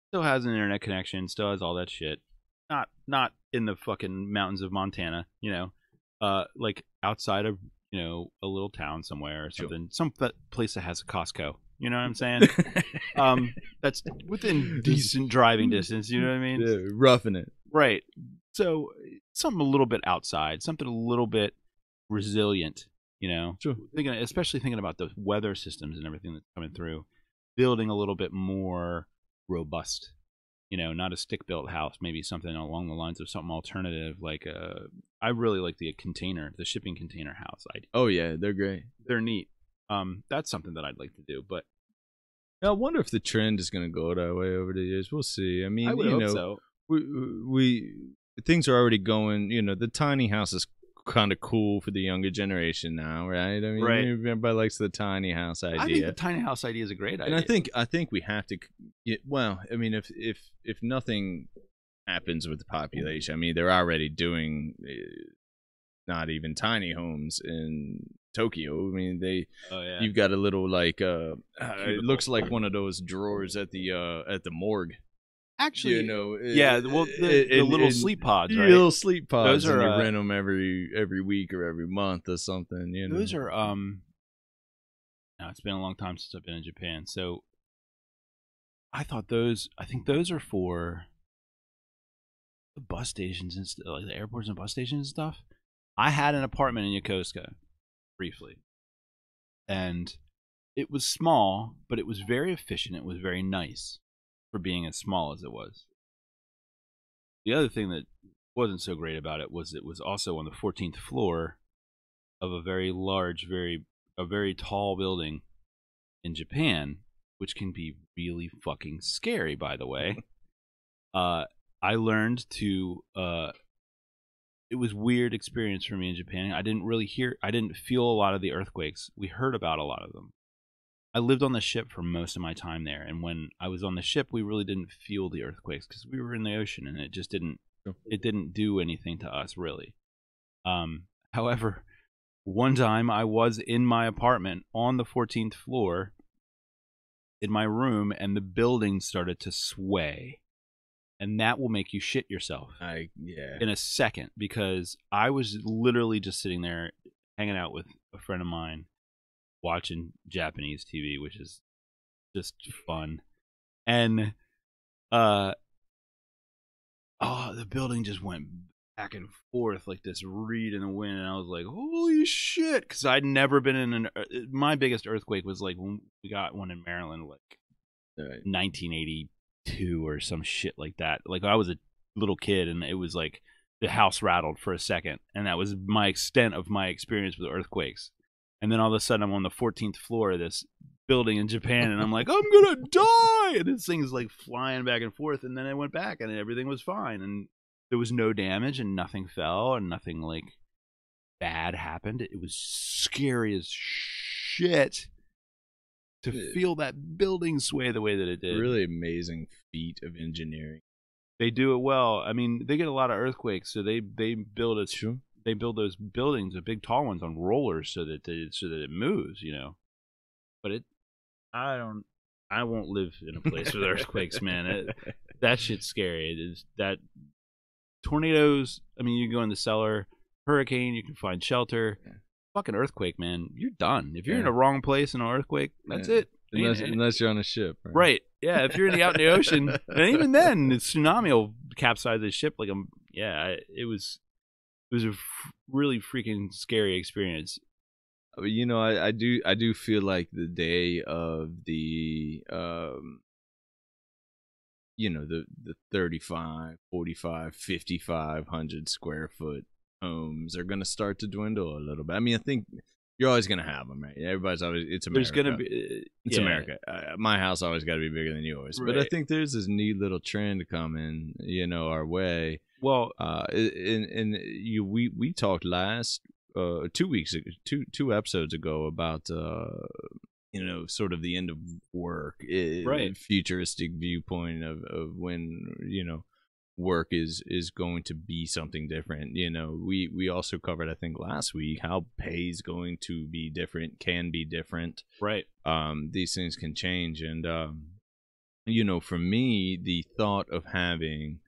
still has an internet connection, still has all that shit. Not in the fucking mountains of Montana, like outside of, a little town somewhere or something, some place that has a Costco. You know what I'm saying? That's within decent driving distance. You know what I mean? Yeah, roughing it. Right. So something a little bit outside, something a little bit resilient. Sure. Especially thinking about the weather systems and everything that's coming through, building a little bit more robust. Not a stick-built house, maybe something along the lines of something alternative. Like I really like the shipping container house idea. Oh yeah, they're great. They're neat. That's something that I'd like to do. But I wonder if the trend is going to go that way over the years. We'll see. I mean, I would hope so. We things are already going. The tiny house is kind of cool for the younger generation now, right? I mean, right. Everybody likes the tiny house idea. I think the tiny house idea is a great idea. And I think we have to. Well, I mean, if nothing happens with the population, I mean, they're already doing not even tiny homes in Tokyo. I mean, you've got a little like it looks like one of those drawers at the morgue. Actually, the little sleep pods, right? Little sleep pods. Those are you rent them every week or every month or something. Those are Now it's been a long time since I've been in Japan, so I think those are for the bus stations and like the airports and bus stations and stuff. I had an apartment in Yokosuka briefly, and it was small, but it was very efficient. It was very nice for being as small as it was. The other thing that wasn't so great about it was also on the 14th floor of a very large, a very tall building in Japan, which can be really fucking scary, by the way. I learned to it was weird experience for me in Japan. I didn't feel a lot of the earthquakes. We heard about a lot of them. I lived on the ship for most of my time there, and when I was on the ship, we really didn't feel the earthquakes because we were in the ocean, and it just didn't do anything to us really. However, one time I was in my apartment on the 14th floor in my room, and the building started to sway, and that will make you shit yourself in a second, because I was literally just sitting there hanging out with a friend of mine, watching Japanese TV, which is just fun. And the building just went back and forth like this reed in the wind, and I was like, holy shit, because I'd never been in my biggest earthquake was like when we got one in Maryland, like 1982 or some shit like that. Like I was a little kid, and it was like the house rattled for a second, and that was my extent of my experience with earthquakes. And then all of a sudden, I'm on the 14th floor of this building in Japan, and I'm like, I'm gonna die! And this thing's like flying back and forth, and then I went back, and everything was fine, and there was no damage, and nothing fell, and nothing like bad happened. It was scary as shit to feel that building sway the way that it did. Really amazing feat of engineering. They do it well. I mean, they get a lot of earthquakes, so they build it. Sure. They build those buildings, the big tall ones, on rollers so that it moves, But I won't live in a place with earthquakes, man. That shit's scary. It is that tornadoes. I mean, you go in the cellar. Hurricane, you can find shelter. Yeah. Fucking earthquake, man. You're done. If you're in the wrong place in an earthquake, that's it. Unless you're on a ship, right? Right. Yeah. If you're out in the ocean, and even then, the tsunami will capsize the ship. It was a really freaking scary experience. I do feel like the day of the the 35, 45, 5,500 square foot homes are going to start to dwindle a little bit. I mean, I think you're always going to have them, right? Everybody's always, it's America. There's going to be, it's America. My house always got to be bigger than yours. Right. But I think there's this neat little trend coming, our way. Well, we talked last 2 weeks ago, two episodes ago about sort of the end of work, right? Futuristic viewpoint of when work is going to be something different. You know, we also covered, I think last week, how pay is going to be different, can be different. Right. These things can change, and you know, for me, the thought of having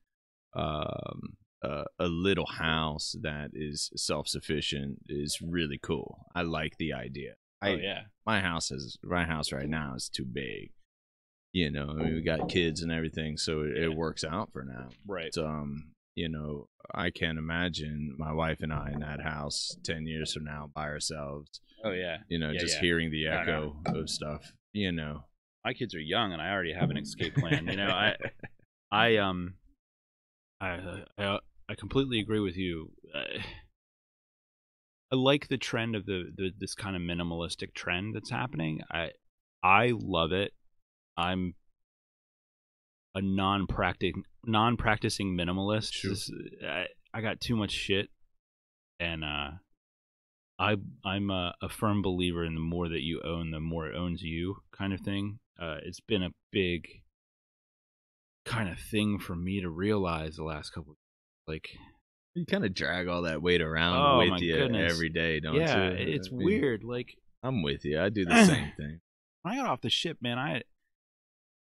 a little house that is self-sufficient is really cool. I like the idea. My house right now is too big. You know, I mean, we got kids and everything, so it works out for now. Right. You know, I can't imagine my wife and I in that house 10 years from now by ourselves. Oh yeah. You know, just hearing the echo of stuff. You know, my kids are young, and I already have an escape plan. You know, I completely agree with you. I like the trend of this kind of minimalistic trend that's happening. I love it. I'm a non-practicing minimalist. Sure. I got too much shit, and I'm a firm believer in the more that you own, the more it owns you kind of thing. It's been a big kind of thing for me to realize the last couple of years. Like, you kind of drag all that weight around with you every day, don't you? Yeah, it's weird. Like, I'm with you. I do the same thing. When I got off the ship, man,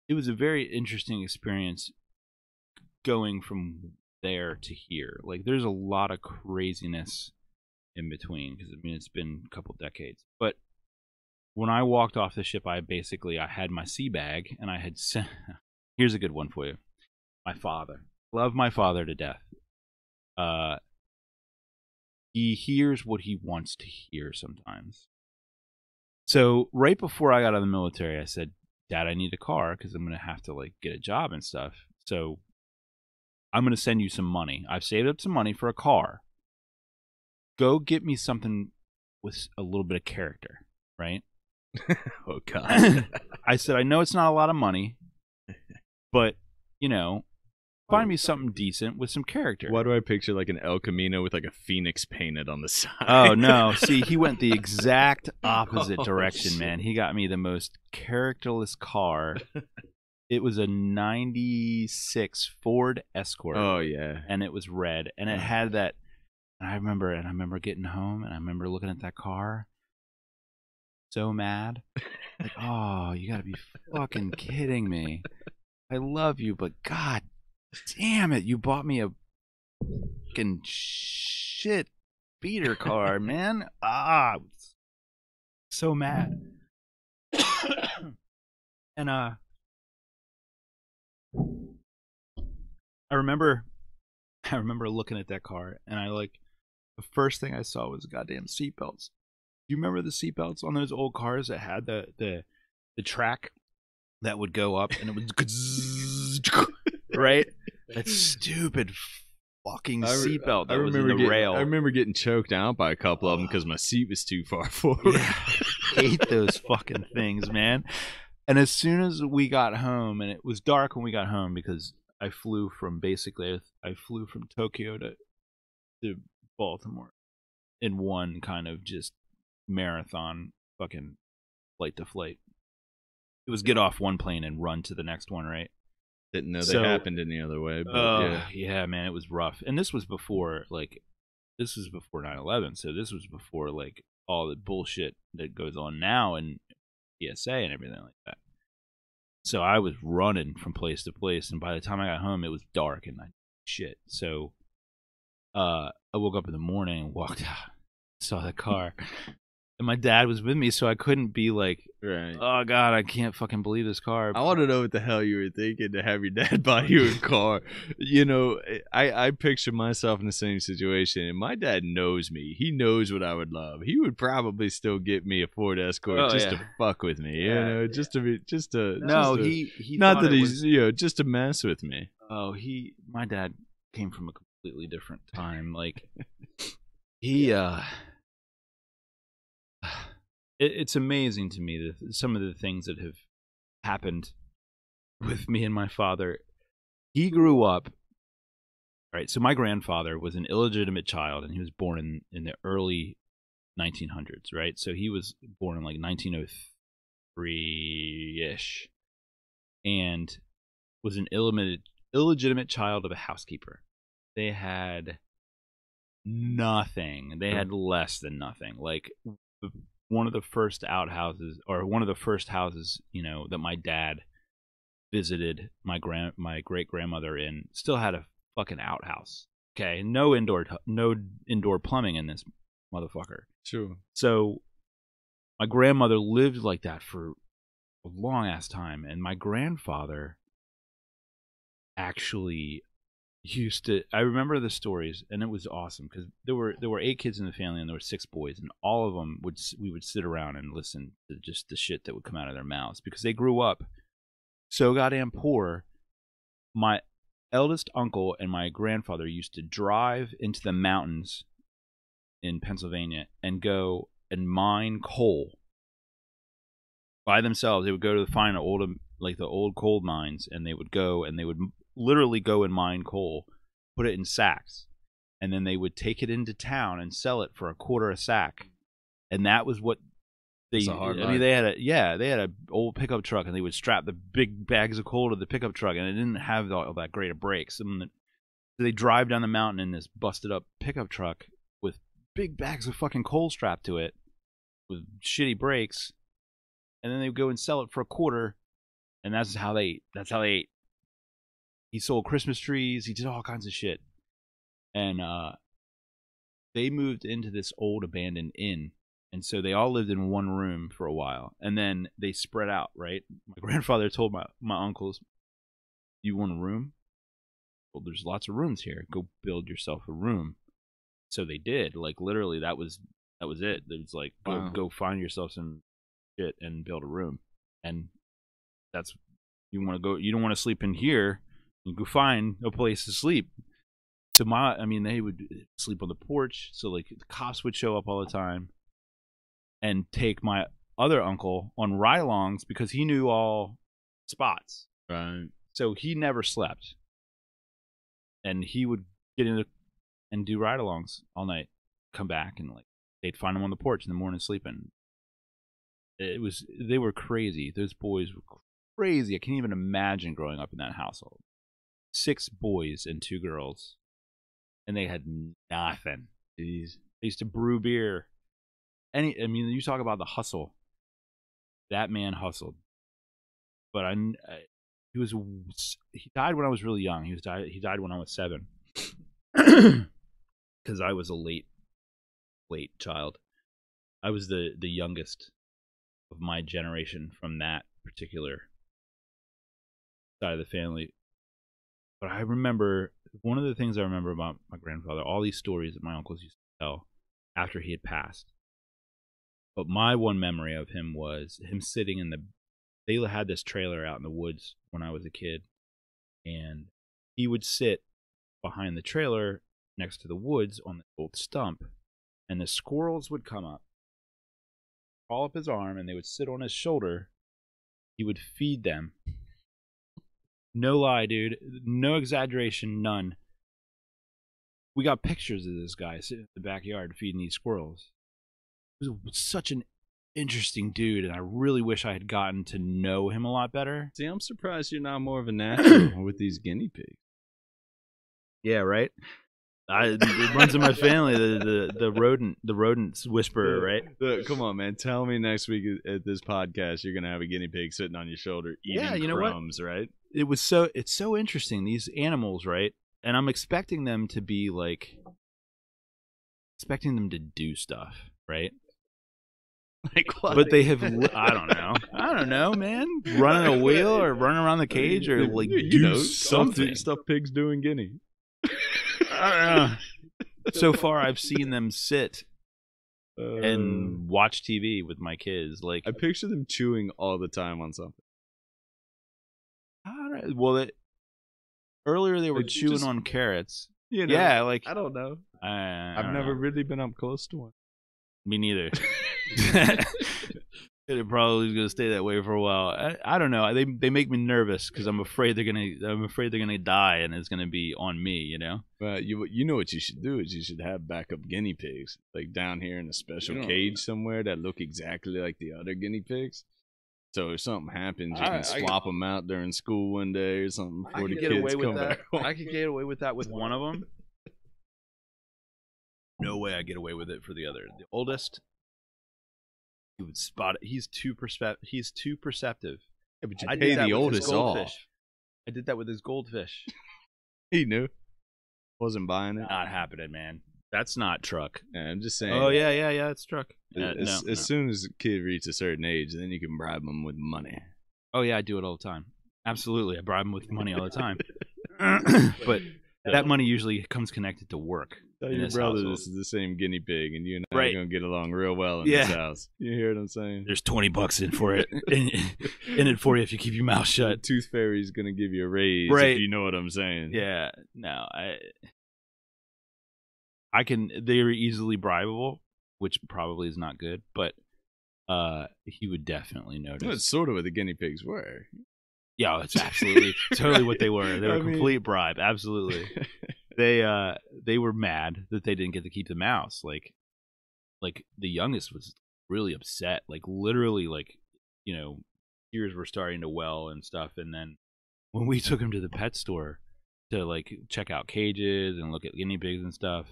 it was a very interesting experience going from there to here. Like, there's a lot of craziness in between, because I mean, it's been a couple decades. But when I walked off the ship, I had my sea bag, and I had sent. Here's a good one for you. My father, love my father to death. He hears what he wants to hear sometimes. So right before I got out of the military, I said, Dad, I need a car because I'm going to have to like get a job and stuff. So I'm going to send you some money. I've saved up some money for a car. Go get me something with a little bit of character, right? Oh, God. I said, I know it's not a lot of money, but, you know, find me something decent with some character. Why do I picture like an El Camino with like a phoenix painted on the side? Oh, no. See, he went the exact opposite direction, man. He got me the most characterless car. It was a 96 Ford Escort. Oh, yeah. And it was red. And it had that. And I remember getting home, and I remember looking at that car. So mad. Like, oh, you got to be fucking kidding me. I love you, but God damn it, you bought me a fucking shit beater car, man. So mad. And I remember looking at that car, and the first thing I saw was goddamn seatbelts. Do you remember the seatbelts on those old cars that had the track that would go up, and it would right? That stupid fucking seatbelt that was in the rail. I remember getting choked out by a couple of them because my seat was too far forward. Yeah. Hate those fucking things, man. And as soon as we got home, and it was dark when we got home because I flew from Tokyo to Baltimore in one kind of just marathon fucking flight to flight. It was get off one plane and run to the next one, right? Didn't know that happened any other way. But yeah, man, it was rough. And this was before 9/11, so this was before like all the bullshit that goes on now and PSA and everything like that. So I was running from place to place, and by the time I got home, it was dark and shit. So I woke up in the morning and walked out, saw the car. And my dad was with me, so I couldn't be like, right. Oh, God, I can't fucking believe this car. I want to know what the hell you were thinking to have your dad buy you a car. You know, I picture myself in the same situation, and my dad knows me. He knows what I would love. He would probably still get me a Ford Escort to fuck with me, you know, just to mess with me. Oh, my dad came from a completely different time. Like, it's amazing to me that some of the things that have happened with me and my father. He grew up, right? So my grandfather was an illegitimate child, and he was born in the early 1900s, right? So he was born in like 1903-ish, and was an illegitimate child of a housekeeper. They had nothing. They had less than nothing. Like one of the first outhouses, or one of the first houses, you know, that my dad visited my great grandmother in, still had a fucking outhouse. Okay, no indoor plumbing in this motherfucker. True. So my grandmother lived like that for a long ass time, and my grandfather actually used to. I remember the stories, and it was awesome because there were 8 kids in the family, and there were 6 boys, and all of them we would sit around and listen to just the shit that would come out of their mouths because they grew up so goddamn poor. My eldest uncle and my grandfather used to drive into the mountains in Pennsylvania and go and mine coal by themselves. They would go to find the old coal mines, and they would go and they would literally go and mine coal, put it in sacks, and then they would take it into town and sell it for $0.25 a sack. And that was what they they had a old pickup truck, and they would strap the big bags of coal to the pickup truck, and it didn't have all that great of brakes. So they drive down the mountain in this busted up pickup truck with big bags of fucking coal strapped to it with shitty brakes, and then they would go and sell it for $0.25, and that's how they ate. He sold Christmas trees. He did all kinds of shit. And they moved into this old abandoned inn. And so they all lived in one room for a while. And then they spread out, right? My grandfather told my uncles, "You want a room? Well, there's lots of rooms here. Go build yourself a room." So they did. Like, literally, that was it. It was like, go find yourself some shit and build a room. And that's, you don't want to sleep in here. You go find a place to sleep. So they would sleep on the porch. So like the cops would show up all the time and take my other uncle on ride-alongs because he knew all spots. Right. So he never slept, and he would get in and do ride-alongs all night. Come back and like they'd find him on the porch in the morning sleeping. They were crazy. Those boys were crazy. I can't even imagine growing up in that household. 6 boys and 2 girls, and they had nothing. Jeez. They used to brew beer. You talk about the hustle. That man hustled. But he died when I was really young. He died when I was 7, because I was a late child. I was the youngest of my generation from that particular side of the family. But I remember, one of the things I remember about my grandfather, all these stories that my uncles used to tell after he had passed. But my one memory of him was him sitting they had this trailer out in the woods when I was a kid. And he would sit behind the trailer next to the woods on the old stump. And the squirrels would come up, crawl up his arm, and they would sit on his shoulder. He would feed them. No lie, dude. No exaggeration, none. We got pictures of this guy sitting in the backyard feeding these squirrels. He was such an interesting dude, and I really wish I had gotten to know him a lot better. See, I'm surprised you're not more of a natural with these guinea pigs. Yeah, right? It runs in my family, the rodent whisperer, right? Come on, man. Tell me next week at this podcast you're going to have a guinea pig sitting on your shoulder eating crumbs, right? It's so interesting, these animals, right? And I'm expecting them to do stuff, right? Like what? But they have, I don't know, man. Running a wheel or running around the cage or like do something. Stuff pigs do in Guinea. I don't know. So far, I've seen them sit and watch TV with my kids. Like, I picture them chewing all the time on something. Well, earlier they were chewing on carrots. Yeah, like I don't know. I've never really been up close to one. Me neither. It probably is gonna stay that way for a while. I don't know. They make me nervous because I'm afraid they're gonna die and it's gonna be on me. You know. But you know what you should do is you should have backup guinea pigs like down here in a special cage somewhere that look exactly like the other guinea pigs. So if something happens, you can swap them out during school one day or something before the get kids away with come that. back home. I could get away with that with one of them. No way I get away with it for the other. The oldest, he would spot it. He's too perceptive. Yeah, but you I pay did that the with oldest his off. goldfish. I did that with his goldfish. He knew. Wasn't buying it. Not happening, man. That's not truck. Yeah, I'm just saying. Oh yeah, it's truck. As soon as a kid reaches a certain age, then you can bribe them with money. Oh yeah, I do it all the time. Absolutely, I bribe them with money all the time. But that money usually comes connected to work. Tell your brother this is the same guinea pig, and you and I are gonna get along real well in Yeah. this house. You hear what I'm saying? There's $20 in for it, in it for you if you keep your mouth shut. Tooth Fairy's gonna give you a raise Right. if you know what I'm saying. Yeah, no, I can. They're easily bribable, which probably is not good, but he would definitely notice. That's sort of what the guinea pigs were. Yeah, it's absolutely totally what they were. They were I a complete bribe. Absolutely. They were mad that they didn't get to keep the mouse. Like the youngest was really upset. Like literally, like, you know, tears were starting to well and stuff. And then when we took him to the pet store to like check out cages and look at guinea pigs and stuff,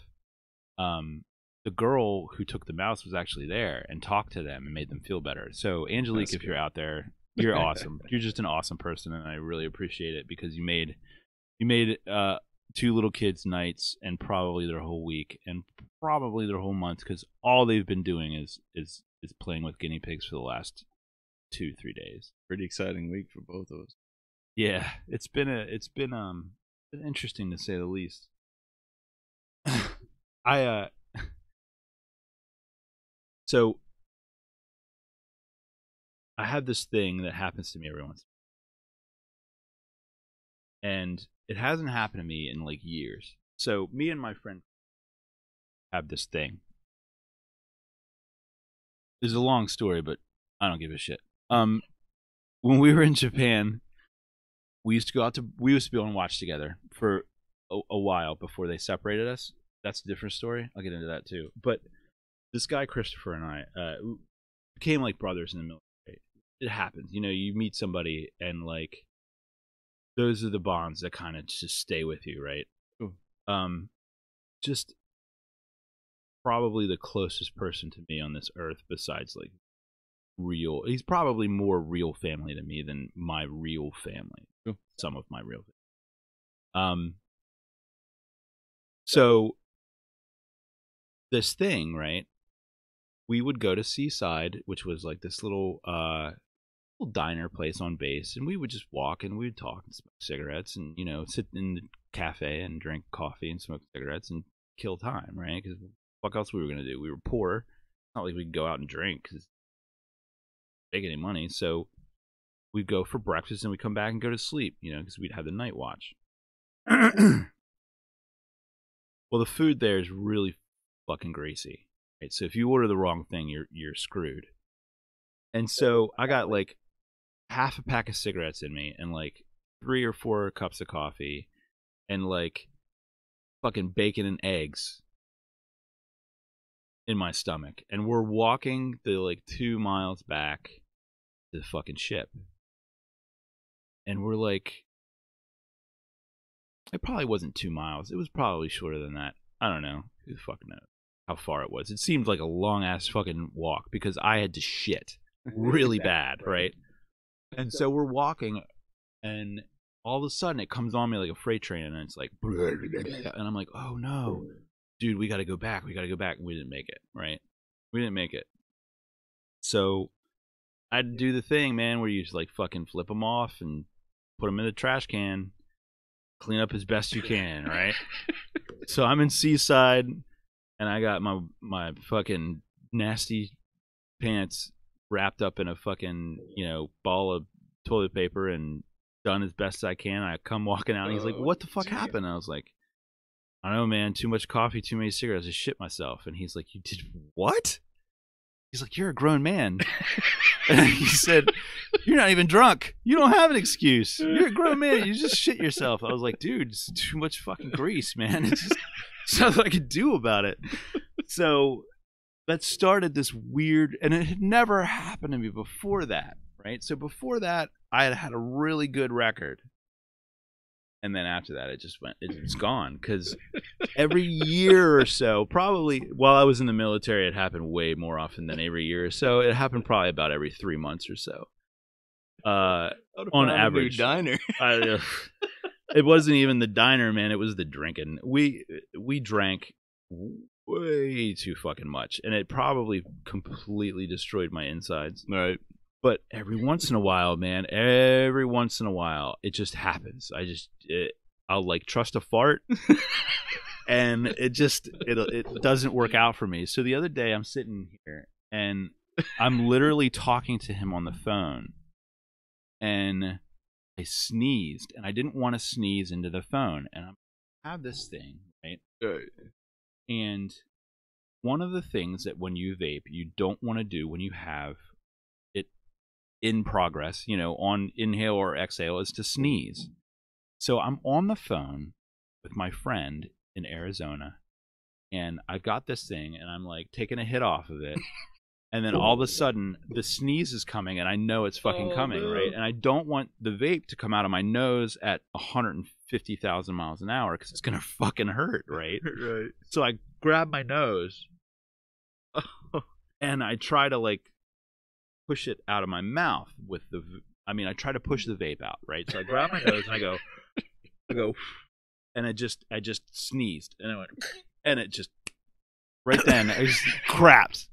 the girl who took the mouse was actually there and talked to them and made them feel better. So Angelique, if you're out there, you're awesome. You're just an awesome person, and I really appreciate it because you made two little kids' nights and probably their whole week and probably their whole month, because all they've been doing is playing with guinea pigs for the last 2-3 days. Pretty exciting week for both of us. Yeah, it's been interesting to say the least. So I have this thing that happens to me every once in a while. And it hasn't happened to me in like years. So me and my friend have this thing. It's a long story, but I don't give a shit. When we were in Japan, we used to be on watch together for a while before they separated us. That's a different story. I'll get into that too. But this guy Christopher and I became like brothers in the military. It happens, you know. You meet somebody and like those are the bonds that kind of just stay with you, right? Ooh. Just probably the closest person to me on this earth besides like real. He's probably more real family to me than my real family. Ooh. Some of my real family. So this thing, right? We would go to Seaside, which was like this little diner place on base, and we would just walk and we'd talk and smoke cigarettes and, you know, sit in the cafe and drink coffee and smoke cigarettes and kill time, right? Because what else we were going to do? We were poor. It's not like we could go out and drink because make any money. So we'd go for breakfast and we'd come back and go to sleep, you know, because we'd have the night watch. Well, the food there is really fucking greasy, right? So if you order the wrong thing, you're screwed. And so I got like half a pack of cigarettes in me and like 3 or 4 cups of coffee and like fucking bacon and eggs in my stomach. And we're walking the like 2 miles back to the fucking ship. And we're like, it probably wasn't 2 miles. It was probably shorter than that. I don't know. Who the fuck knows how far it was? It seemed like a long ass fucking walk because I had to shit really bad, right? And so we're walking, and all of a sudden it comes on me like a freight train, and it's like, and I'm like, oh no, dude, we got to go back. We got to go back. And we didn't make it, right? We didn't make it. So I had to do the thing, man, where you just like fucking flip them off and put them in the trash can, clean up as best you can, right? So I'm in Seaside, and I got my fucking nasty pants wrapped up in a fucking, you know, ball of toilet paper and done as best as I can. I come walking out, and he's like, what the fuck happened? And I was like, I don't know, man, too much coffee, too many cigarettes, I shit myself. And he's like, you did what? He's like, you're a grown man. And he said, you're not even drunk. You don't have an excuse. You're a grown man. You just shit yourself. I was like, dude, it's too much fucking grease, man. It's just nothing I could do about it. So that started this weird, and it had never happened to me before that, right? So before that, I had a really good record. And then after that, it's gone. Because every year or so, probably while I was in the military, it happened way more often than every year or so. It happened probably about every 3 months or so. On average. A new diner. It wasn't even the diner, man. It was the drinking. We drank way too fucking much. And it probably completely destroyed my insides. Right. But every once in a while, man, it just happens. I'll like trust a fart, and it doesn't work out for me. So the other day, I'm sitting here, and I'm literally talking to him on the phone, and I sneezed, and I didn't want to sneeze into the phone, and I have this thing, right? And one of the things that when you vape, you don't want to do when you have in progress, on inhale or exhale, is to sneeze. So I'm on the phone with my friend in Arizona, and I've got this thing, and I'm like taking a hit off of it, and then all of a sudden the sneeze is coming, and I know it's fucking coming, right? And I don't want the vape to come out of my nose at 150,000 miles an hour because it's gonna fucking hurt, right? Right. So I grab my nose, and I try to like push it out of my mouth with I try to push the vape out, right? So I grab my nose and I go, and I just sneezed, and I went, and it just, right then, I just craps.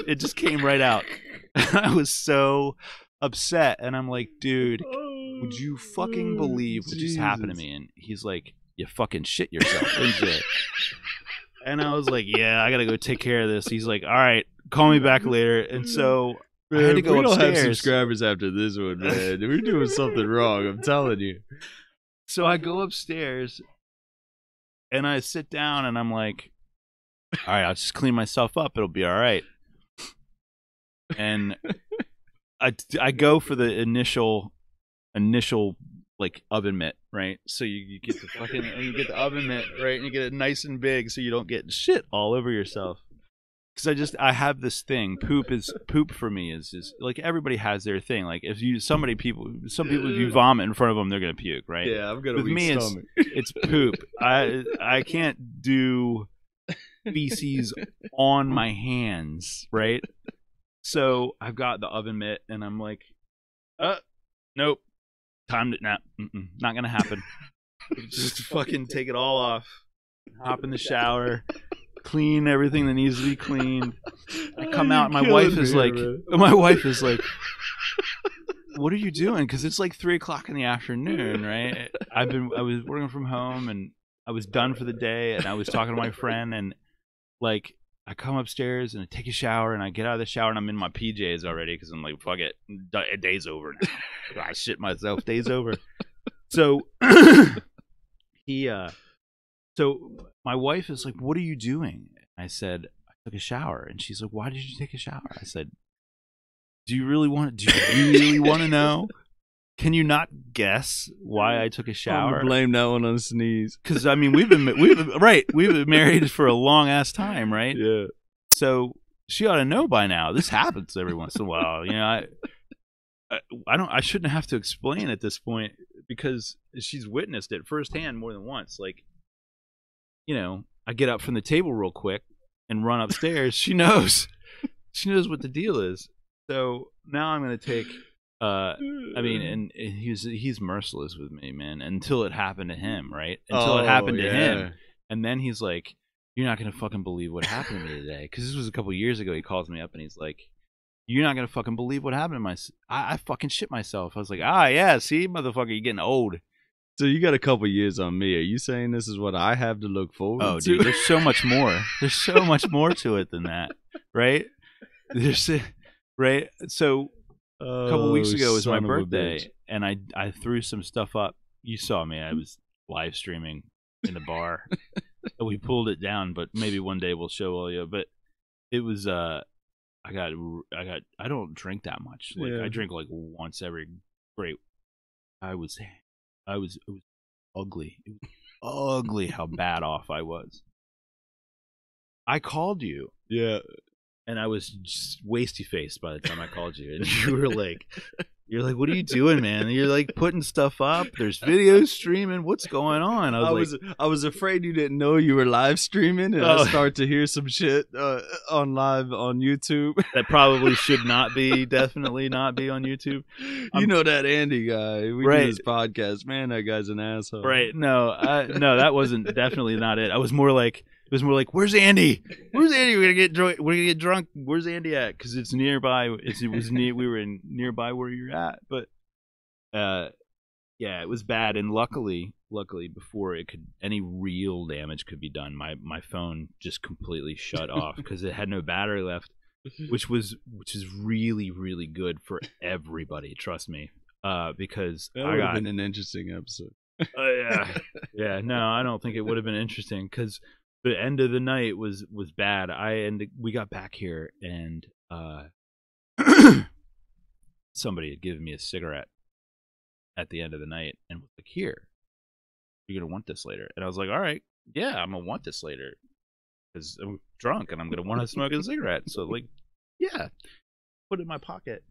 It just came right out. I was so upset, and I'm like, dude, would you fucking believe what just happened to me? And he's like, you fucking shit yourself, didn't you? And I was like, yeah, I gotta go take care of this. He's like, all right, call me back later. And so Man, I had to go upstairs. We don't have subscribers after this one, man. We're doing something wrong, I'm telling you. So I go upstairs, and I sit down, and I'm like, all right, I'll just clean myself up. It'll be all right. And I go for the initial like oven mitt, right? So you get the oven mitt, right? And you get it nice and big so you don't get shit all over yourself. Because I have this thing. Poop for me is like everybody has their thing. Like if some people if you vomit in front of them, they're gonna puke, right? Yeah, I've got a With weak me, stomach. it's poop. I can't do feces on my hands, right? So I've got the oven mitt, and I'm like, nope, not gonna happen. Just fucking take it all off. Hop in the shower. Clean everything that needs to be cleaned. I come out, and my wife is like, "What are you doing?" Because it's like 3:00 in the afternoon, right? I was working from home, and I was done for the day, and I was talking to my friend, and like I come upstairs and I take a shower, and I get out of the shower, and I'm in my PJs already because I'm like, "Fuck it, day's over now." I shit myself, day's over. So So my wife is like, "What are you doing?" I said, "I took a shower." And she's like, "Why did you take a shower?" I said, Do you really want to know? Can you not guess why I took a shower? I'm blame that one on sneeze. Because we've been married for a long ass time, right? Yeah. So she ought to know by now. This happens every once in a while. I shouldn't have to explain at this point because she's witnessed it firsthand more than once. Like, I get up from the table real quick and run upstairs. She knows what the deal is. So now I'm going to take, and he's merciless with me, man, until it happened to him, right? Until it happened to him. And then he's like, "You're not going to fucking believe what happened to me today." Because this was a couple years ago. He calls me up and he's like, "You're not going to fucking believe what happened to I fucking shit myself." I was like, yeah, see, motherfucker, you're getting old. So you got a couple years on me. Are you saying this is what I have to look forward to? Oh, dude, there's so much more. There's so much more to it than that, right? Right? So a couple weeks ago was my birthday, and I threw some stuff up. You saw me. I was live streaming in the bar. We pulled it down, but maybe one day we'll show all you. But it was I don't drink that much. Like I drink like once every break. It was ugly. It was ugly how bad off I was. I called you. Yeah. and I was just wasty faced by the time I called you, and you were like. You're like, what are you doing, man? And you're like putting stuff up. There's videos streaming. What's going on? I was afraid you didn't know you were live streaming, and I start to hear some shit on live on YouTube. That probably should not be, definitely not be on YouTube. You know that Andy guy. We do this podcast. Man, that guy's an asshole. Right? No, that wasn't definitely not it. It was more like, where's Andy? Where's Andy? We're gonna get drunk. Where's Andy at? Because it's nearby. It was near. We were in nearby where you're at. But yeah, it was bad. And luckily, before any real damage could be done, my phone just completely shut off because it had no battery left, which is really, really good for everybody. Trust me. Because that would have been an interesting episode. Yeah. No, I don't think it would have been interesting because. The end of the night was bad. We got back here and somebody had given me a cigarette at the end of the night and was like, "Here, you're gonna want this later." And I was like, "All right, yeah, I'm gonna want this later because I'm drunk and I'm gonna want to smoke a cigarette." So like, yeah, put it in my pocket.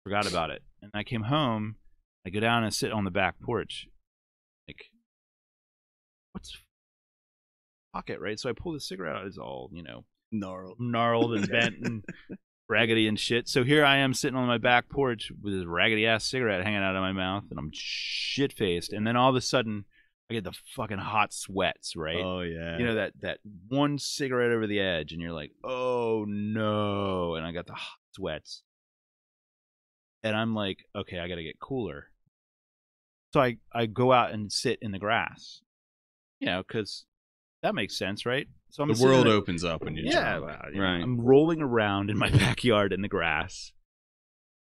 Forgot about it, and I came home. I go down and sit on the back porch, like, what's pocket, right? So I pull the cigarette out. It's all, gnarled and bent and raggedy and shit. So here I am sitting on my back porch with this raggedy ass cigarette hanging out of my mouth, and I'm shit faced. And then all of a sudden, I get the fucking hot sweats, right? Oh yeah. You know that one cigarette over the edge, and you're like, oh no! And I got the hot sweats, and I'm like, okay, I got to get cooler. So I go out and sit in the grass, because. That makes sense, right? So the world opens up when you're drunk. Right. I'm rolling around in my backyard in the grass,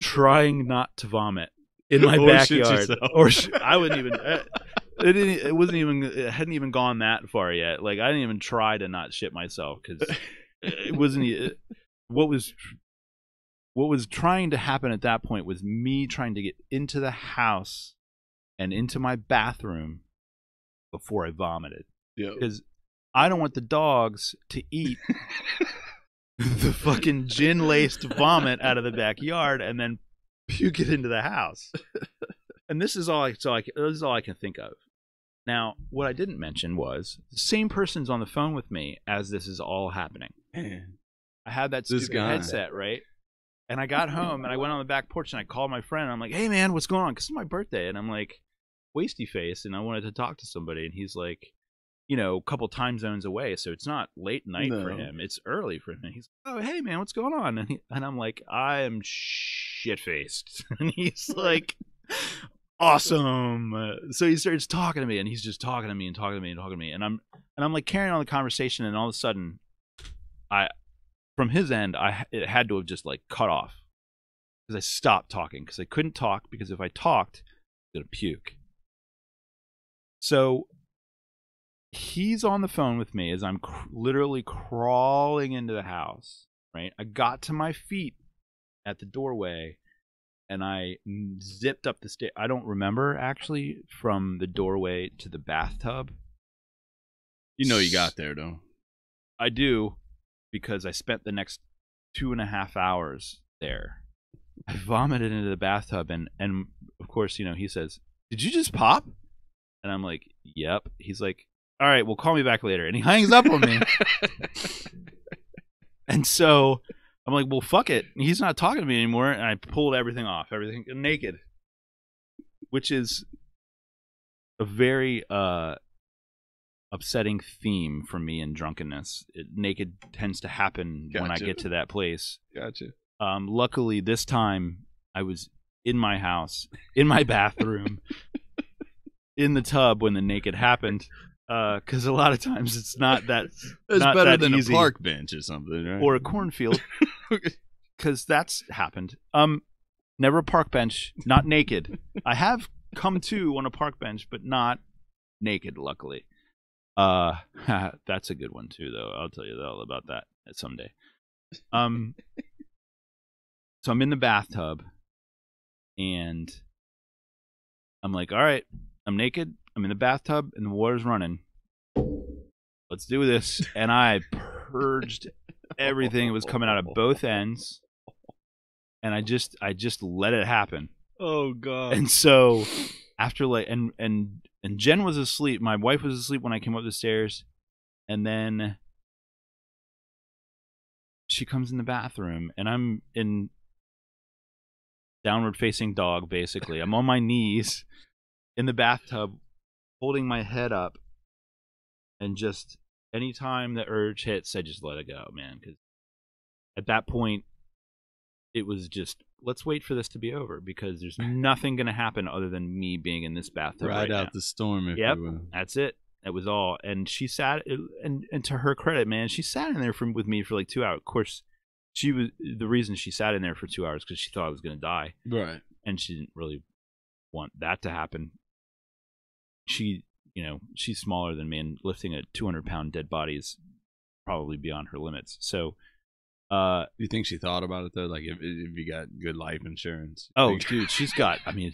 trying not to vomit in my backyard. I wouldn't even. It hadn't even gone that far yet. Like I didn't even try to not shit myself because it wasn't. What was trying to happen at that point was me trying to get into the house and into my bathroom before I vomited. Yeah. Because I don't want the dogs to eat the fucking gin-laced vomit out of the backyard and then puke it into the house. And this is all I can think of. Now, what I didn't mention was the same person's on the phone with me as this is all happening. Man, I had that stupid headset, right? And I got home and I went on the back porch and I called my friend and I'm like, "Hey man, what's going on?" Because it's my birthday and I'm like wasty face and I wanted to talk to somebody and he's like, a couple time zones away, so it's not late night for him. It's early for him. And he's like, "Oh, hey, man, what's going on?" And I'm like, "I am shit-faced." And he's like, "Awesome." So he starts talking to me, and he's just talking to me and talking to me and talking to me. And I'm like carrying on the conversation, and all of a sudden, from his end, it had to have just like cut off because I stopped talking because I couldn't talk because if I talked, I'm gonna puke. So. He's on the phone with me as I'm literally crawling into the house, right? I got to my feet at the doorway and I zipped up the stairs. I don't remember actually from the doorway to the bathtub. You got there, though. I do because I spent the next 2.5 hours there. I vomited into the bathtub and of course, he says, "Did you just pop?" And I'm like, "Yep." He's like, "All right, well, call me back later." And he hangs up on me. And so I'm like, well, fuck it. He's not talking to me anymore. And I pulled everything off, everything naked, which is a very upsetting theme for me in drunkenness. Naked tends to happen when I get to that place. Gotcha. Luckily, this time I was in my house, in my bathroom, in the tub when the naked happened. Because a lot of times it's not that it's not better that than easy. A park bench or something, right? Or a cornfield, because that's happened. Never a park bench, not naked. I have come to on a park bench, but not naked. Luckily, that's a good one too, though. I'll tell you all about that someday. So I'm in the bathtub, and I'm like, all right, I'm naked. I'm in the bathtub and the water's running. Let's do this. And I purged everything was coming out of both ends, and I just let it happen. Oh God! And so after like and Jen was asleep. My wife was asleep when I came up the stairs, and then she comes in the bathroom, and I'm in downward facing dog. Basically, I'm on my knees in the bathtub, holding my head up, and just anytime the urge hits, I just let it go, man. Because at that point, it was just, let's wait for this to be over, because there's nothing going to happen other than me being in this bathtub Ride out now. the storm, if Yep, you will. that's it. That was all. And she sat, and to her credit, man, she sat in there with me for like 2 hours. Of course, the reason she sat in there for 2 hours because she thought I was going to die. Right. And she didn't really want that to happen. She's smaller than me, and lifting a 200-pound dead body is probably beyond her limits. So, do you think she thought about it though? Like, if you got good life insurance? Dude, she's got. I mean,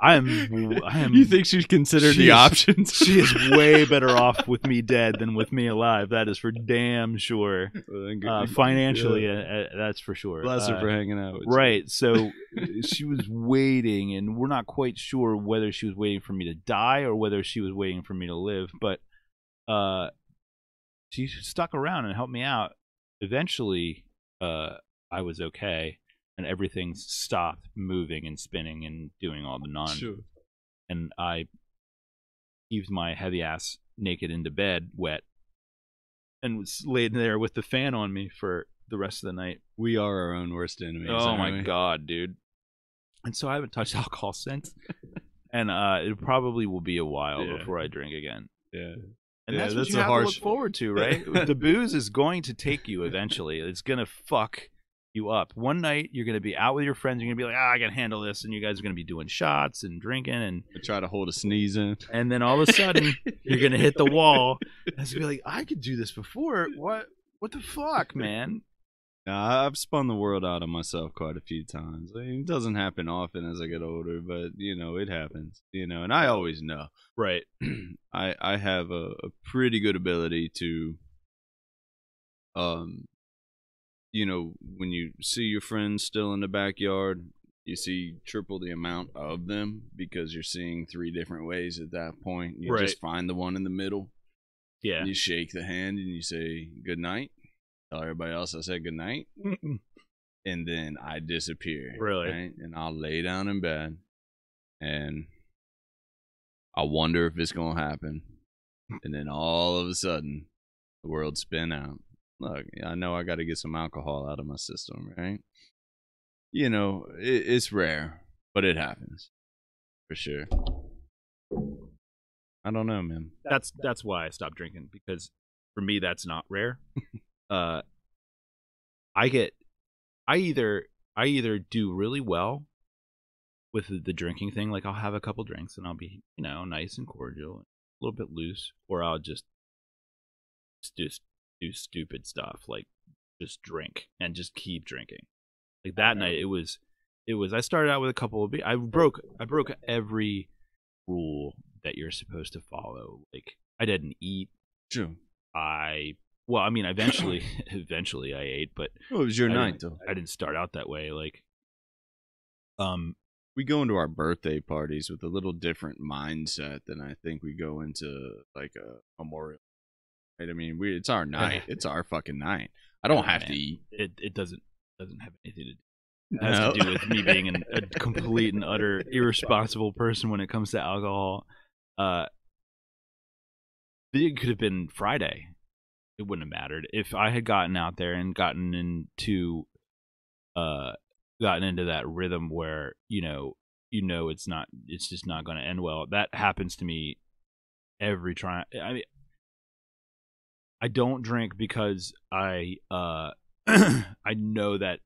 I am. You think she considered the options? She is way better off with me dead than with me alive. That is for damn sure. Financially, that's for sure. Bless her for hanging out with right. So she was waiting, and we're not quite sure whether she was waiting for me to die or whether she was waiting for me to live. But she stuck around and helped me out. Eventually, I was okay, and everything stopped moving and spinning and doing all the Sure. And I heaved my heavy ass naked into bed, wet, and was laid there with the fan on me for the rest of the night. We are our own worst enemies. Oh my God, dude! And so I haven't touched alcohol since, and it probably will be a while before I drink again. Yeah. And that's what you have to look forward to, right? The booze is going to take you eventually. It's going to fuck you up. One night, you're going to be out with your friends. You're going to be like, I can handle this. And you guys are going to be doing shots and drinking. And try to hold a sneeze in. And then all of a sudden, you're going to hit the wall. And it's going to be like, I could do this before. What the fuck, man? Nah, I've spun the world out of myself quite a few times. I mean, it doesn't happen often as I get older, but, it happens. And I always know. Right. I have a pretty good ability to, when you see your friends still in the backyard, you see triple the amount of them because you're seeing 3 different ways at that point. You just find the one in the middle. Yeah. You shake the hand and you say, good night. Tell everybody else I said good night. And then I disappear. Really? Right? And I'll lay down in bed and I wonder if it's going to happen. And then all of a sudden, the world spin out. Look, I know I got to get some alcohol out of my system, right? It's rare, but it happens. For sure. I don't know, man. That's why I stopped drinking, because for me, that's not rare. I either do really well with the drinking thing, like I'll have a couple drinks and I'll be, nice and cordial, a little bit loose, or I'll just do stupid stuff, like just drink and just keep drinking. Like that night, it was. I started out with a couple of. I broke every rule that you're supposed to follow. Like I didn't eat. Sure. Eventually I ate, but it was your night though. I didn't start out that way. Like, we go into our birthday parties with a little different mindset than I think we go into like a memorial. Right? I mean, it's our night. It's our fucking night. I don't have to eat. It doesn't have anything to do. It has to do with me being a complete and utter irresponsible person when it comes to alcohol. It could have been Friday. It wouldn't have mattered if I had gotten out there and gotten into that rhythm where it's just not going to end well. That happens to me every time. I mean, I don't drink because I I know that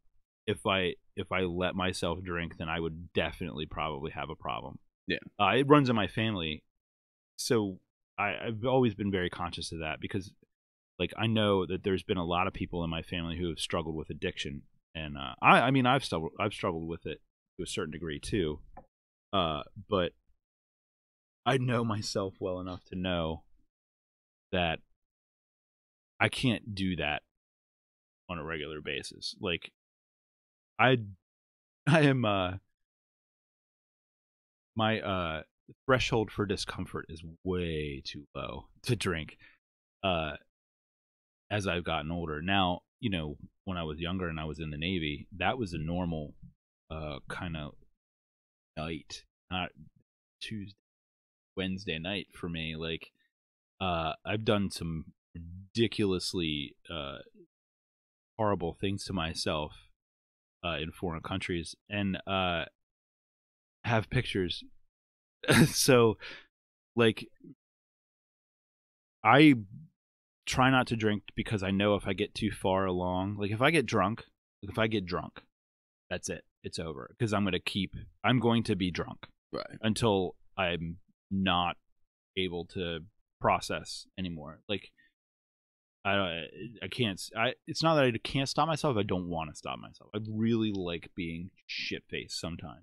if I let myself drink, then I would definitely probably have a problem. Yeah, it runs in my family, so I've always been very conscious of that, because like I know that there's been a lot of people in my family who have struggled with addiction, and I've struggled with it to a certain degree too, but I know myself well enough to know that I can't do that on a regular basis. Like, I am my threshold for discomfort is way too low to drink as I've gotten older. Now, you know, when I was younger and I was in the Navy, that was a normal kind of night, not Tuesday, Wednesday night for me. Like, I've done some ridiculously horrible things to myself in foreign countries, and have pictures. So, like, I try not to drink because I know if I get too far along, like if I get drunk, that's it. It's over, because I'm going to be drunk until I'm not able to process anymore. Like, I can't. It's not that I can't stop myself. I don't want to stop myself. I really like being shit faced sometimes.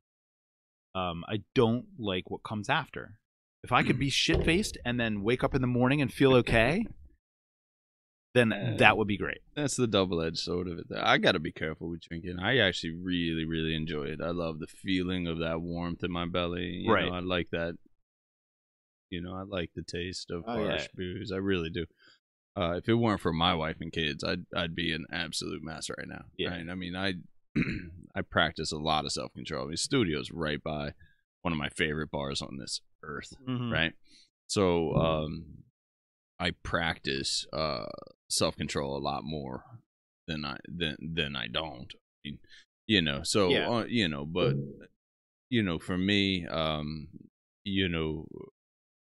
I don't like what comes after. If I could be shit faced and then wake up in the morning and feel okay, then that would be great. That's the double-edged sword of it. I got to be careful with drinking. I actually really, really enjoy it. I love the feeling of that warmth in my belly. You know, I like that. You know, I like the taste of harsh booze. I really do. If it weren't for my wife and kids, I'd be an absolute mess right now. Yeah. Right? I mean, I practice a lot of self-control. I mean, studio's right by one of my favorite bars on this earth, right? So I practice self-control a lot more than I don't. I mean, you know, so you know, but you know, for me, you know,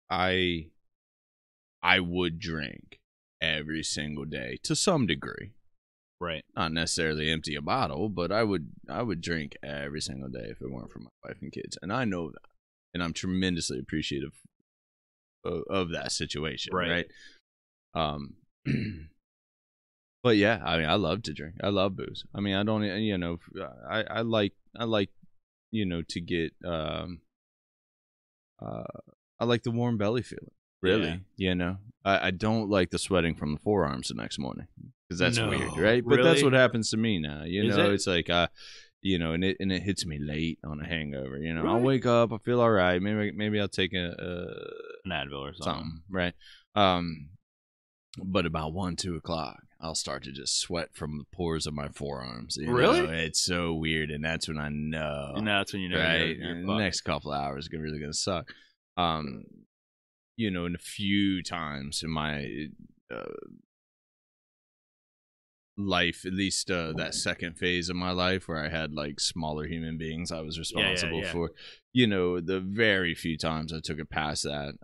I would drink every single day to some degree. Right. Not necessarily empty a bottle, but I would drink every single day if it weren't for my wife and kids. And I know that. And I'm tremendously appreciative of that situation. Right. But yeah, I mean, I love to drink. I love booze. I mean, I don't, you know, I like, you know, to get, I like the warm belly feeling. Really, you know, I don't like the sweating from the forearms the next morning, because that's weird, right? But that's what happens to me now. You know, it's like, you know, and it hits me late on a hangover. You know, I'll wake up, I feel all right. Maybe I'll take an Advil or something, right? But about 1-2 o'clock, I'll start to just sweat from the pores of my forearms. You know? It's so weird, and that's when I know. And that's when you know, right? The next couple of hours are really gonna suck. You know, and a few times in my life, at least that second phase of my life where I had like smaller human beings I was responsible for, you know, the very few times I took it past that,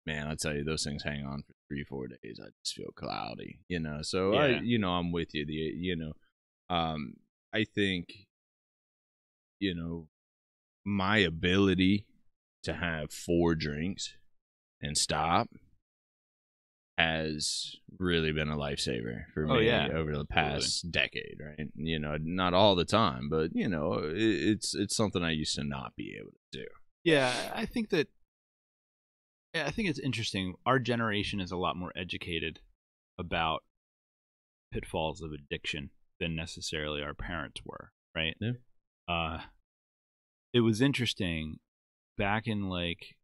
man, I tell you, those things hang on for 3-4 days. I just feel cloudy, you know. So you know, I'm with you. You know, I think, you know, my ability to have 4 drinks and stop has really been a lifesaver for me over the past decade, right? You know, not all the time, but you know, it's something I used to not be able to do. Yeah, I think that. Yeah, I think it's interesting. Our generation is a lot more educated about pitfalls of addiction than necessarily our parents were, right? Yeah. It was interesting back in, like,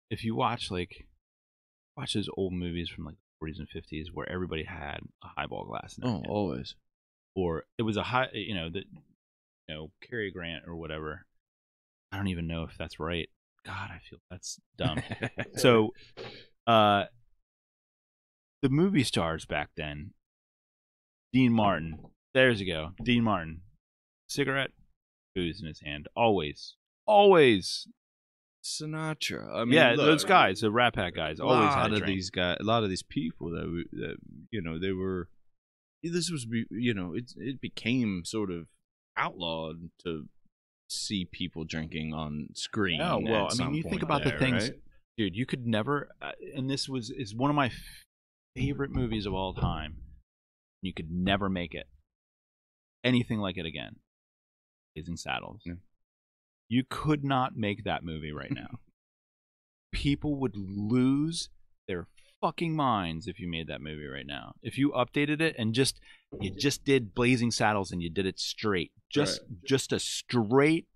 if you watch those old movies from like the 40s and 50s where everybody had a highball glass in their hand. Always. Or it was a high, you know, Cary Grant or whatever. I don't even know if that's right. God, I feel that's dumb. So, the movie stars back then, Dean Martin. There's you go. Dean Martin. Cigarette, booze in his hand. Always. Sinatra. I mean, look, those guys, the Rat Pack guys, always had a drink. A lot of these people that you know, they were. This was, you know, it became sort of outlawed to see people drinking on screen. Oh well, I mean, you think about the things, right? Dude. You could never, and this is one of my favorite movies of all time. You could never make it anything like it again. Blazing Saddles. Yeah. You could not make that movie right now. People would lose their fucking minds if you made that movie right now. If you updated it and you just did Blazing Saddles and you did it straight, just a straight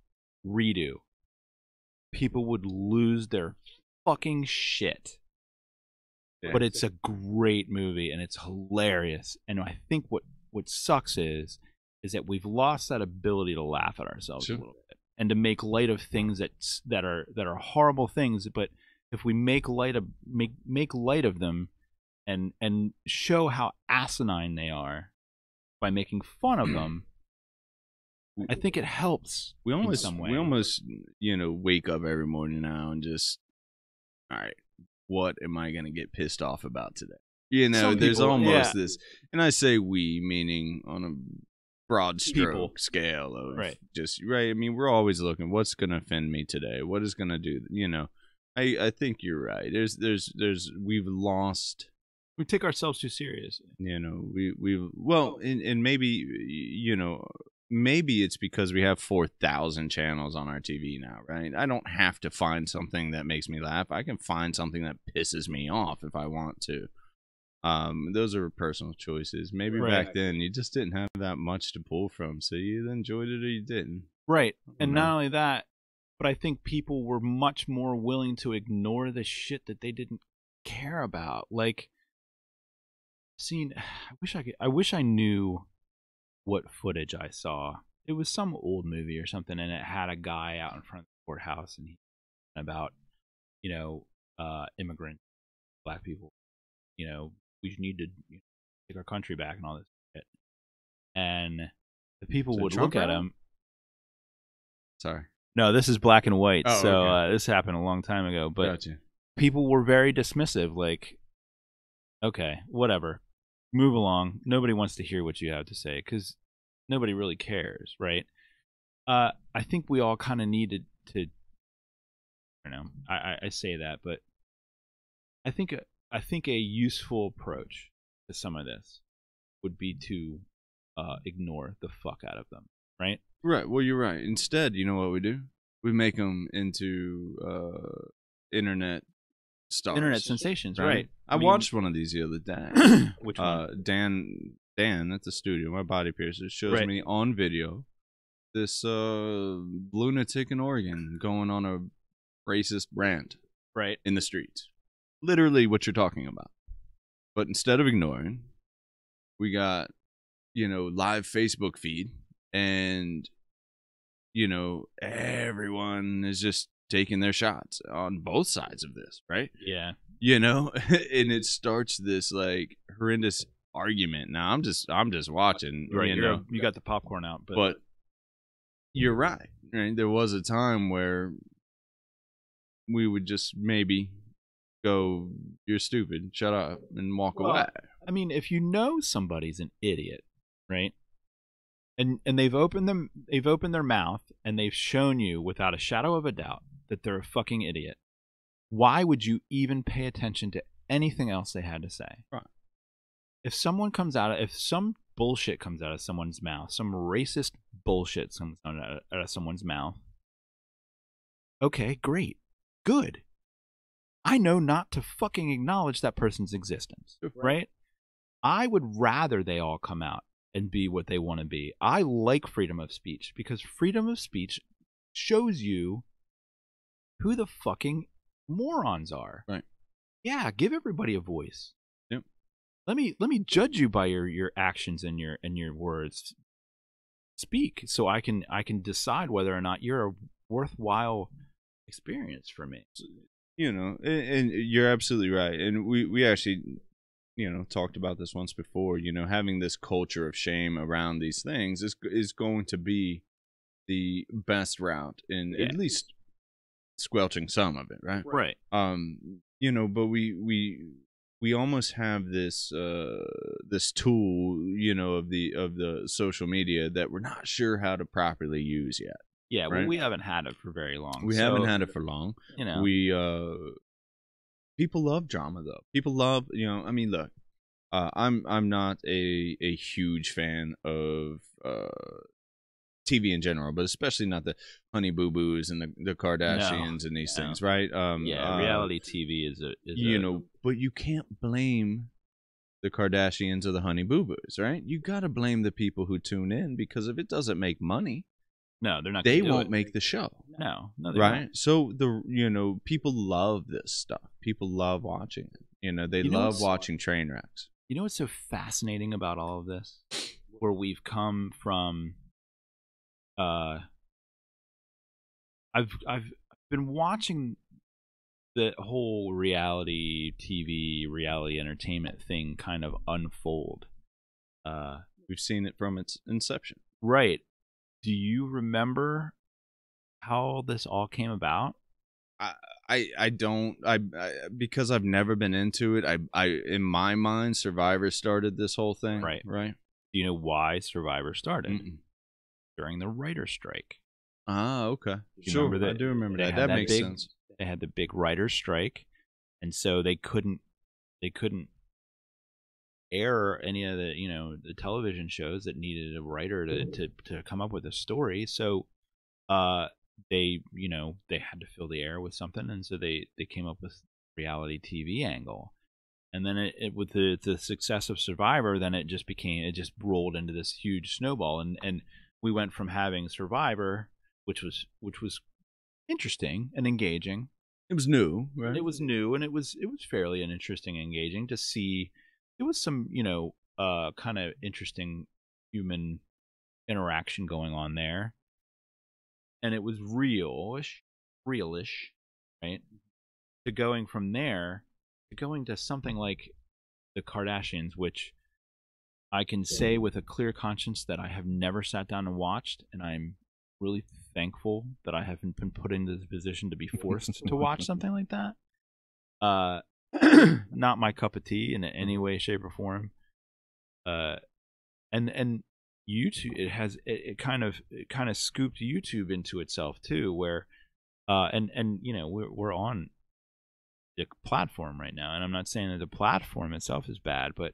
redo, people would lose their fucking shit. Yeah. But it's a great movie and it's hilarious. And I think what sucks is that we've lost that ability to laugh at ourselves a little bit and to make light of things that are horrible things. But if we make light of them and show how asinine they are by making fun of them, I think it helps. We almost, in some way. We almost, wake up every morning now and just, all right, what am I going to get pissed off about today? There's almost this, and I say we, meaning on a broad stroke scale of just, right? I mean, we're always looking, what's going to offend me today? What is going to do, I think you're right. We've lost. We take ourselves too seriously. And maybe it's because we have 4,000 channels on our TV now, right? I don't have to find something that makes me laugh. I can find something that pisses me off if I want to. Those are personal choices. Maybe back then you just didn't have that much to pull from, so you either enjoyed it or you didn't. Right. And not only that, but I think people were much more willing to ignore the shit that they didn't care about. Like, I wish I knew what footage I saw. It was some old movie or something, and it had a guy out in front of the courthouse and he about immigrant black people. We need to take our country back and all this shit. And the people would look at him. Sorry. No, this is black and white. Oh, so okay. This happened a long time ago. But Gotcha. People were very dismissive. Like, okay, whatever. Move along. Nobody wants to hear what you have to say because nobody really cares, right? I think we all kind of needed to. I don't know. I say that, but I think a useful approach to some of this would be to ignore the fuck out of them, right? Right. Well, you're right. Instead, you know what we do? We make them into internet stars. Internet sensations, right? I watched one of these the other day. Which one? Dan at the studio, my body piercer, shows me on video this lunatic in Oregon going on a racist rant in the streets. Literally what you're talking about. But instead of ignoring, we got, live Facebook feed and, everyone is just taking their shots on both sides of this, right? Yeah. And it starts this like horrendous argument. Now I'm just watching, right? You got the popcorn out, but you're right. There was a time where we would just maybe go, "You're stupid, shut up," and walk away. I mean, if somebody's an idiot, right? And they've opened their mouth and they've shown you without a shadow of a doubt that they're a fucking idiot. Why would you even pay attention to anything else they had to say? Right. If some bullshit comes out of someone's mouth, some racist bullshit comes out of someone's mouth, okay, great, good. I know not to fucking acknowledge that person's existence, right? I would rather they all come out and be what they want to be. I like freedom of speech because freedom of speech shows you who the fucking morons are. Right. Yeah, give everybody a voice. Yep. Let me judge you by your actions and your words. Speak so I can decide whether or not you're a worthwhile experience for me. And you're absolutely right. And we actually, talked about this once before. Having this culture of shame around these things is going to be the best route in at least squelching some of it, right? Right. But we almost have this this tool, of the social media that we're not sure how to properly use yet. Yeah, right? Well, we haven't had it for very long. We haven't had it for long. We people love drama though. People love, I mean, look, I'm not a huge fan of TV in general, but especially not the Honey Boo Boos and the Kardashians and these things, right? Reality TV is but you can't blame the Kardashians or the Honey Boo Boos, right? You got to blame the people who tune in, because if it doesn't make money, no, they're not. They won't make the show. No, right? Won't. So people love this stuff. People love watching it. They love watching train wrecks. You know what's so fascinating about all of this? Where we've come from. I've been watching the whole reality TV, reality entertainment thing kind of unfold. We've seen it from its inception. Right. Do you remember how this all came about? I don't. Because I've never been into it. I in my mind, Survivor started this whole thing. Right. Right. Do you know why Survivor started? During the writer's strike. Ah, okay. Sure, I do remember that. That makes sense. They had the big writer's strike, and so they couldn't air any of the the television shows that needed a writer to come up with a story. So they had to fill the air with something, and so they came up with reality TV angle. And then it with the success of Survivor, then it just rolled into this huge snowball, and we went from having Survivor, which was interesting and engaging. It was new, right? It was new, and it was fairly interesting and engaging to see. It was some kind of interesting human interaction going on there, and it was realish, right? To going from there to going to something like the Kardashians, which I can say with a clear conscience that I have never sat down and watched, and I'm really thankful that I haven't been put into the position to be forced to watch something like that. Not my cup of tea in any way, shape, or form. And YouTube, it kind of scooped YouTube into itself too, where we're on the platform right now, and I'm not saying that the platform itself is bad, but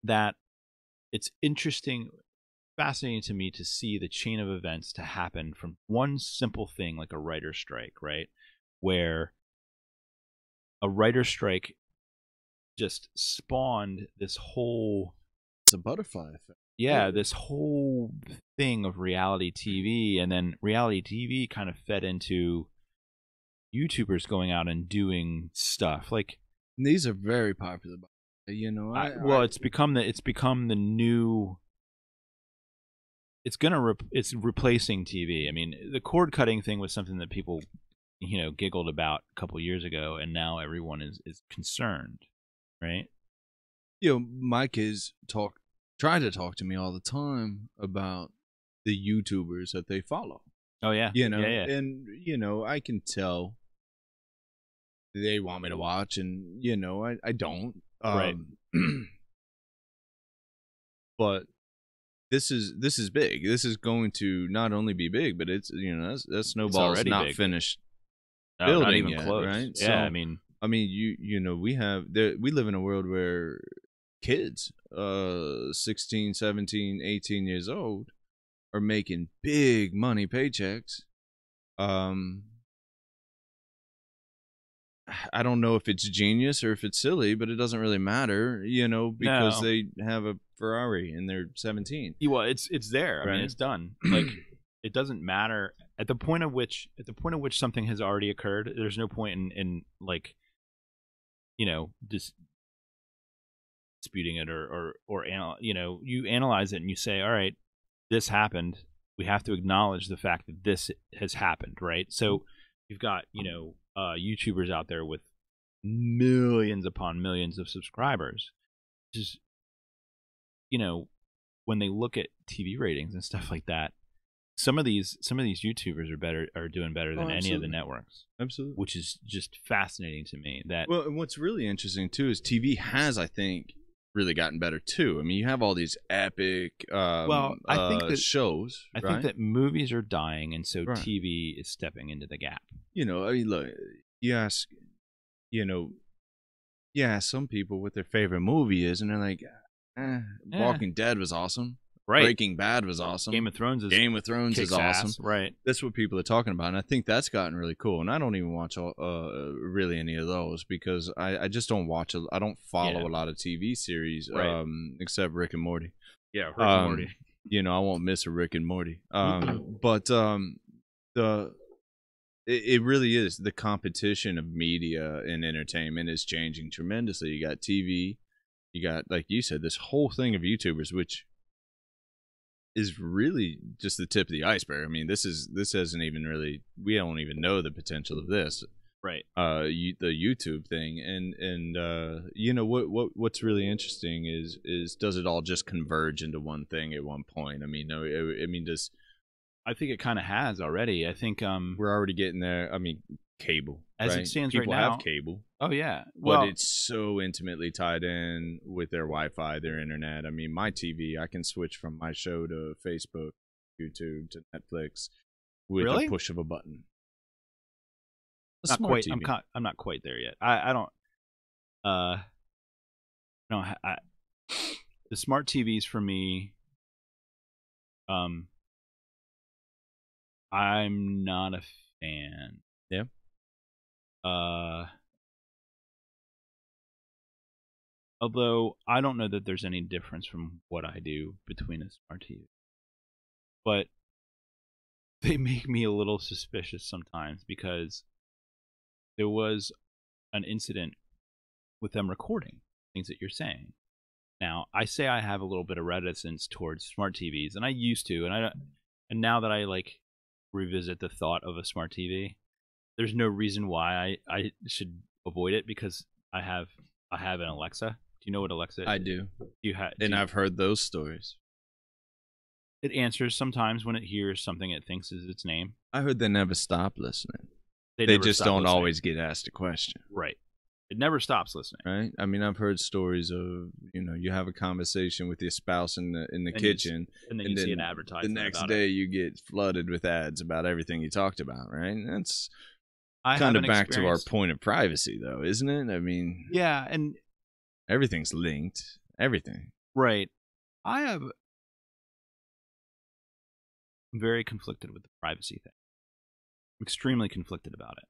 that it's fascinating to me to see the chain of events to happen from one simple thing like a writer's strike, right? Where a writer's strike just spawned this whole... It's a butterfly effect. Yeah, this whole thing of reality TV, and then reality TV kind of fed into YouTubers going out and doing stuff. Like, these are very popular. It's become the new. It's replacing TV. I mean, the cord cutting thing was something that people, giggled about a couple years ago, and now everyone is concerned, right? My kids try to talk to me all the time about the YouTubers that they follow. Oh yeah, and I can tell they want me to watch, and I don't. Right. But this is big. This is going to not only be big, but it's that snowball's not big. Finished building not even yet, close. Right? Yeah, so, I mean, we live in a world where kids 16, 17, 18 years old are making big money paychecks. I don't know if it's genius or if it's silly, but it doesnn't really matter, because they have a Ferrari and they're 17. Well, it's there. Right? I mean, it's done. Like, it doesn't matter at the point at which something has already occurred. There's no point in like, just disputing it or you analyze it and you say, all right, this happened. We have to acknowledge the fact that this has happened, right? So you've got YouTubers out there with millions upon millions of subscribers. Just when they look at TV ratings and stuff like that, some of these YouTubers are doing better than any of the networks. Absolutely, which is just fascinating to me. Well, and what's really interesting too is TV has, I think, really gotten better too. I mean, you have all these epic I think that shows. I think that movies are dying, and so TV is stepping into the gap. I mean, look, you ask, some people what their favorite movie is, and they're like, Walking Dead was awesome. Right. Breaking Bad was awesome. Game of Thrones is awesome. ass. Right. That's what people are talking about, and I think that's gotten really cool. And I don't even watch really any of those because I just don't watch. I don't follow a lot of TV series, except Rick and Morty. Yeah, Rick and Morty. You know, I won't miss a Rick and Morty. But it really is, the competition of media and entertainment is changing tremendously. You got TV, you got, like you said, this whole thing of YouTubers, which is really just the tip of the iceberg. I mean, this hasn't even really, we don't even know the potential of this. Right. The YouTube thing, and you know what's really interesting is does it all just converge into one thing at one point? I mean, does I think it kind of has already. I think we're already getting there. I mean, cable as it stands right now. People have cable. Oh yeah, but it's so intimately tied in with their Wi-Fi, their internet. I mean, my TV, I can switch from my show to Facebook, YouTube to Netflix with a push of a button. Not quite. I'm not quite there yet. I don't. No. The smart TVs for me. I'm not a fan. Yeah. Although I don't know that there's any difference from what I do between a smart TV, but they make me a little suspicious sometimes because there was an incident with them recording things that you're saying. Now, I say I have a little bit of reticence towards smart TVs, and I used to, and now that I like revisit the thought of a smart TV, there's no reason why I should avoid it because I have an Alexa. Do you know what Alexa is? I do. And I've heard those stories. It answers sometimes when it hears something it thinks is its name. I heard they never stop listening. They just don't always get asked a question. Right. It never stops listening. Right. I mean, I've heard stories of, you have a conversation with your spouse in the kitchen, and then you see an advertisement. The next day, you get flooded with ads about everything you talked about. Right. And that's kind of back to our point of privacy, though, isn't it? I mean, yeah, and everything's linked. Everything. Right. I'm very conflicted with the privacy thing. I'm extremely conflicted about it.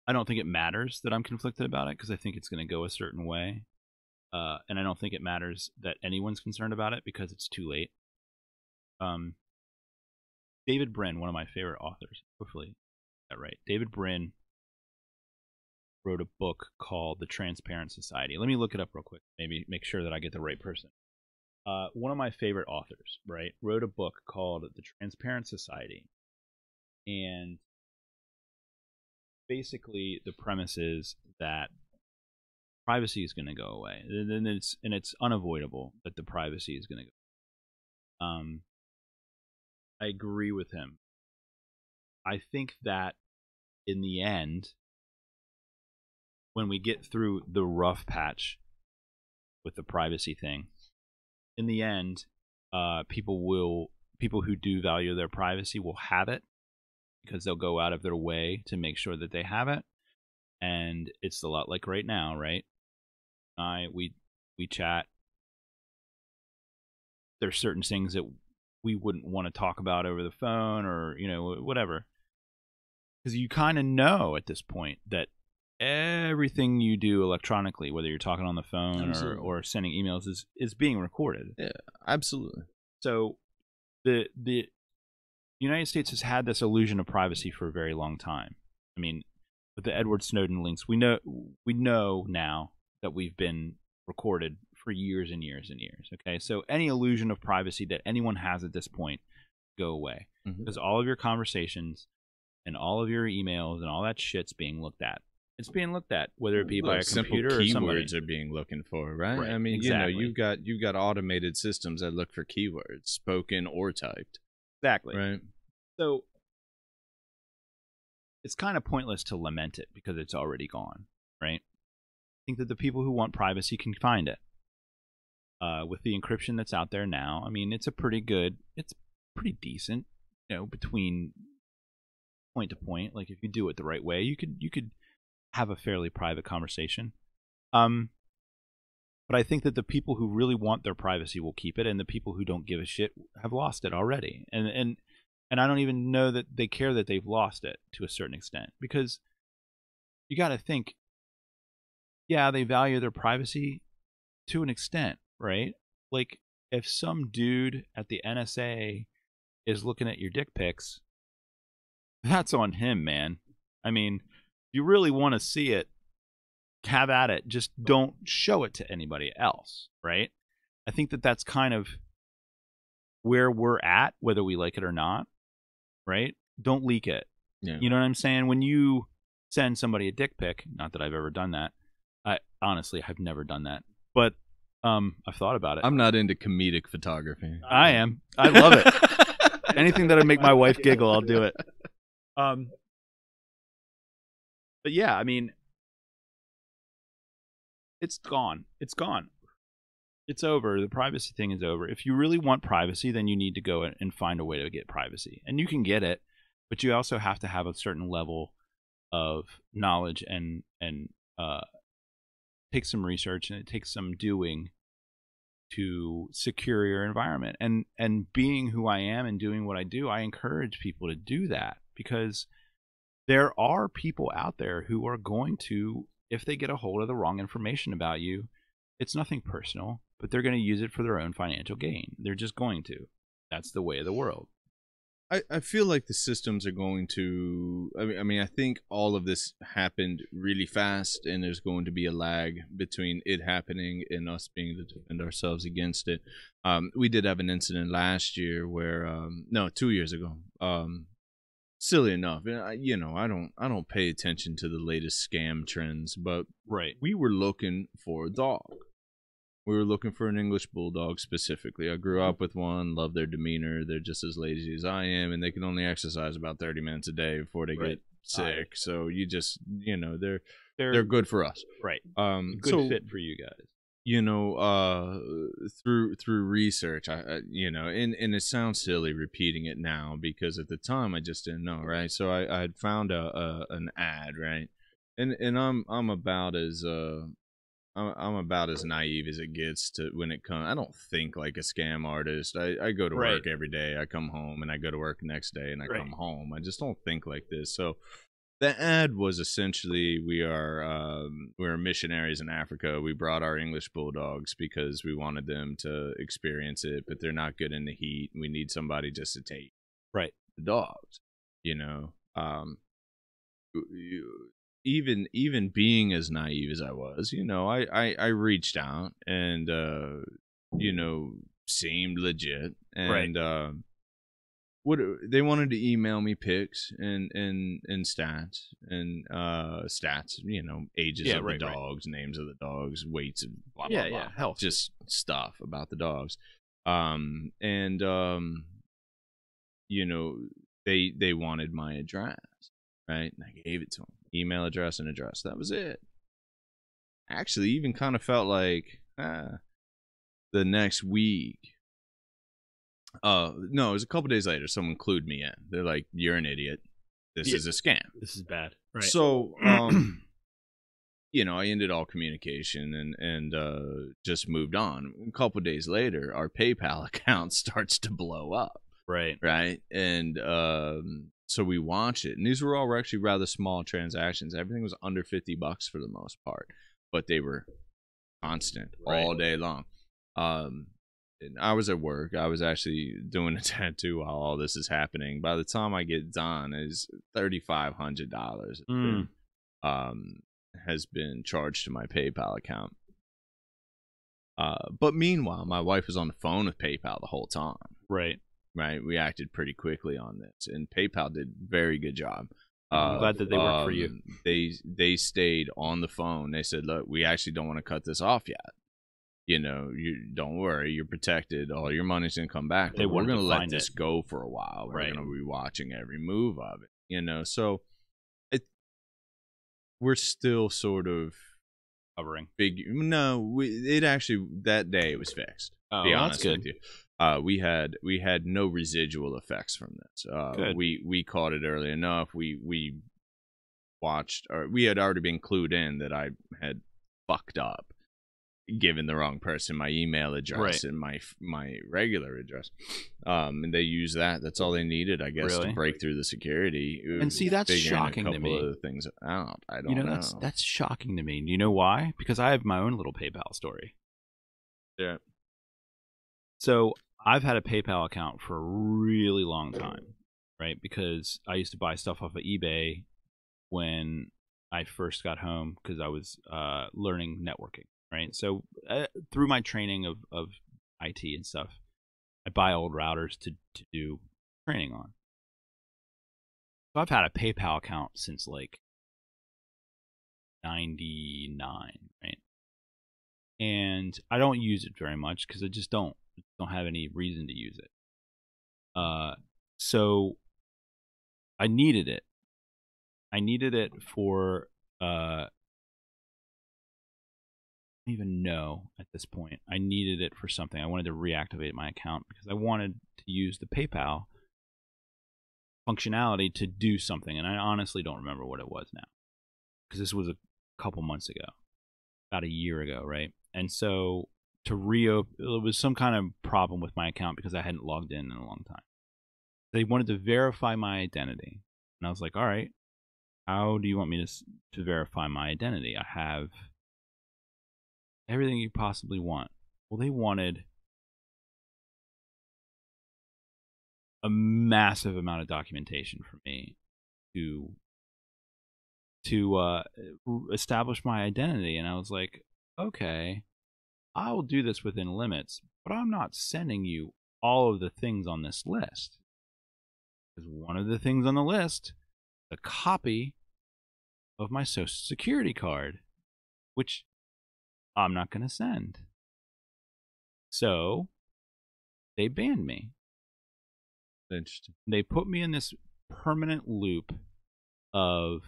I don't think it matters that I'm conflicted about it because I think it's going to go a certain way. And I don't think it matters that anyone's concerned about it because it's too late. David Brin, one of my favorite authors, hopefully that right. David Brin wrote a book called The Transparent Society. Let me look it up real quick, maybe make sure that I get the right person. One of my favorite authors, right, wrote a book called The Transparent Society. And basically the premise is that privacy is going to go away. And it's unavoidable that the privacy is going to go. I agree with him. I think that in the end, when we get through the rough patch with the privacy thing, in the end, people who do value their privacy will have it because they'll go out of their way to make sure that they have it. And it's a lot like right now, right? We chat. There's certain things that we wouldn't want to talk about over the phone or, whatever. Because you kind of know at this point that everything you do electronically, whether you're talking on the phone or sending emails, is being recorded. Yeah, absolutely. So the United States has had this illusion of privacy for a very long time. I mean, with the Edward Snowden links, we know now that we've been recorded for years and years and years. Okay, so any illusion of privacy that anyone has at this point go away because all of your conversations and all of your emails and all that shit's being looked at. It's being looked at, whether it be by a computer or somebody. Keywords are being looking for, right? I mean, exactly. you've got automated systems that look for keywords, spoken or typed. Exactly. Right. So it's kind of pointless to lament it because it's already gone, right? I think that the people who want privacy can find it. With the encryption that's out there now, I mean, it's pretty decent, between point to point. Like if you do it the right way, you could have a fairly private conversation. But I think that the people who really want their privacy will keep it, and the people who don't give a shit have lost it already. And I don't even know that they care that they've lost it to a certain extent, because you got to think, yeah, they value their privacy to an extent, right? Like, if some dude at the NSA is looking at your dick pics, that's on him, man. I mean, if you really want to see it, have at it. Just don't show it to anybody else, right? I think that that's kind of where we're at, whether we like it or not, right? Don't leak it. Yeah. You know what I'm saying? When you send somebody a dick pic, not that I've ever done that. Honestly, I've never done that. But I've thought about it. I'm not into comedic photography. I am. I love it. Anything that'll make my wife giggle, I'll do it. But yeah, I mean, it's gone. It's gone. It's over. The privacy thing is over. If you really want privacy, then you need to go and find a way to get privacy. And you can get it, but you also have to have a certain level of knowledge and take some research, and it takes some doing to secure your environment. And being who I am and doing what I do, I encourage people to do that, because there are people out there who are going to, if they get a hold of the wrong information about you, it's nothing personal, but they're going to use it for their own financial gain. They're just going to. That's the way of the world. I feel like the systems are going to, I mean, I think all of this happened really fast, and there's going to be a lag between it happening and us being able to defend ourselves against it. We did have an incident last year where, 2 years ago. Silly enough, you know, I don't pay attention to the latest scam trends, but right, we were looking for a dog. We were looking for an English bulldog specifically. I grew up with one, love their demeanor. They're just as lazy as I am, and they can only exercise about 30 minutes a day before they get sick. So you just, you know, they're good for us. Right. Good fit for you guys. You know, through research, I you know, and it sounds silly repeating it now, because at the time I just didn't know, right? So I had found an ad, right? And I'm about as I'm about as naive as it gets to when it comes. I don't think like a scam artist. I go to work every day. I come home, and I go to work the next day, and I come home. I just don't think like this. So the ad was essentially, we're missionaries in Africa. We brought our English bulldogs because we wanted them to experience it, but they're not good in the heat. We need somebody just to take the dogs. You know, even being as naive as I was, you know, I reached out and you know, seemed legit, and what they wanted to email me pics and stats and stats, you know, ages of the dogs, names of the dogs, weights, and blah blah blah, health, just stuff about the dogs, and you know, they wanted my address, right? And I gave it to them, email address and address. That was it. Actually, even kind of felt like the next week. No, it was a couple days later. Someone clued me in. They're like, "You're an idiot. This is a scam. This is bad." Right. So, you know, I ended all communication and just moved on. A couple days later, our PayPal account starts to blow up. Right. And so we watch it, and these were all actually rather small transactions. Everything was under $50 for the most part, but they were constant all day long. And I was at work. I was actually doing a tattoo while all this is happening. By the time I get done, is $3,500 has been charged to my PayPal account. But meanwhile, my wife was on the phone with PayPal the whole time. Right. We acted pretty quickly on this, and PayPal did a very good job. I'm glad that they worked for you. They stayed on the phone. They said, "Look, we actually don't want to cut this off yet. You know, you don't worry, you're protected. All your money's gonna come back. But we're gonna let this go for a while. We're gonna be watching every move of it. You know, so we're still sort of hovering. It actually, that day it was fixed. Oh, be honest that's good. With you. We had no residual effects from this. Good. We caught it early enough. We watched, or we had already been clued in that I had fucked up. given the wrong person my email address and my regular address. And they use that. That's all they needed, I guess, to break through the security. And see, that's shocking to me. Of things out. I don't know. That's shocking to me. Do you know why? Because I have my own little PayPal story. Yeah. So I've had a PayPal account for a really long time, right? Because I used to buy stuff off of eBay when I first got home because I was learning networking, right? So through my training of IT and stuff, I buy old routers to do training on. So I've had a PayPal account since like 99, right? And I don't use it very much because I just don't have any reason to use it. So I needed it. I needed it for I don't even know at this point. I needed it for something. I wanted to reactivate my account because I wanted to use the PayPal functionality to do something, and I honestly don't remember what it was now because this was a couple months ago, about a year ago, right? And so to reopen, it was some kind of problem with my account because I hadn't logged in a long time. They wanted to verify my identity, and I was like, all right, how do you want me to verify my identity? I have everything you possibly want. Well, they wanted a massive amount of documentation from me to establish my identity, and I was like, okay, I'll do this within limits, but I'm not sending you all of the things on this list. Because one of the things on the list, a copy of my Social Security card, which I'm not going to send. So they banned me. Interesting. They put me in this permanent loop of,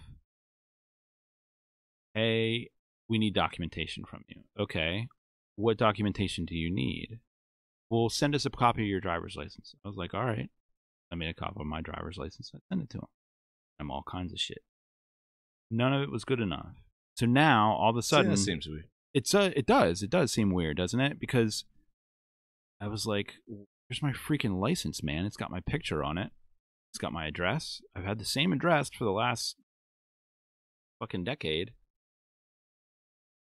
hey, we need documentation from you. Okay, what documentation do you need? Well, send us a copy of your driver's license. I was like, all right. I made a copy of my driver's license. I sent it to them. I'm all kinds of shit. None of it was good enough. So now, all of a sudden, that seems weird. It does seem weird, doesn't it? Because I was like, here's my freaking license, man. It's got my picture on it. It's got my address. I've had the same address for the last fucking decade.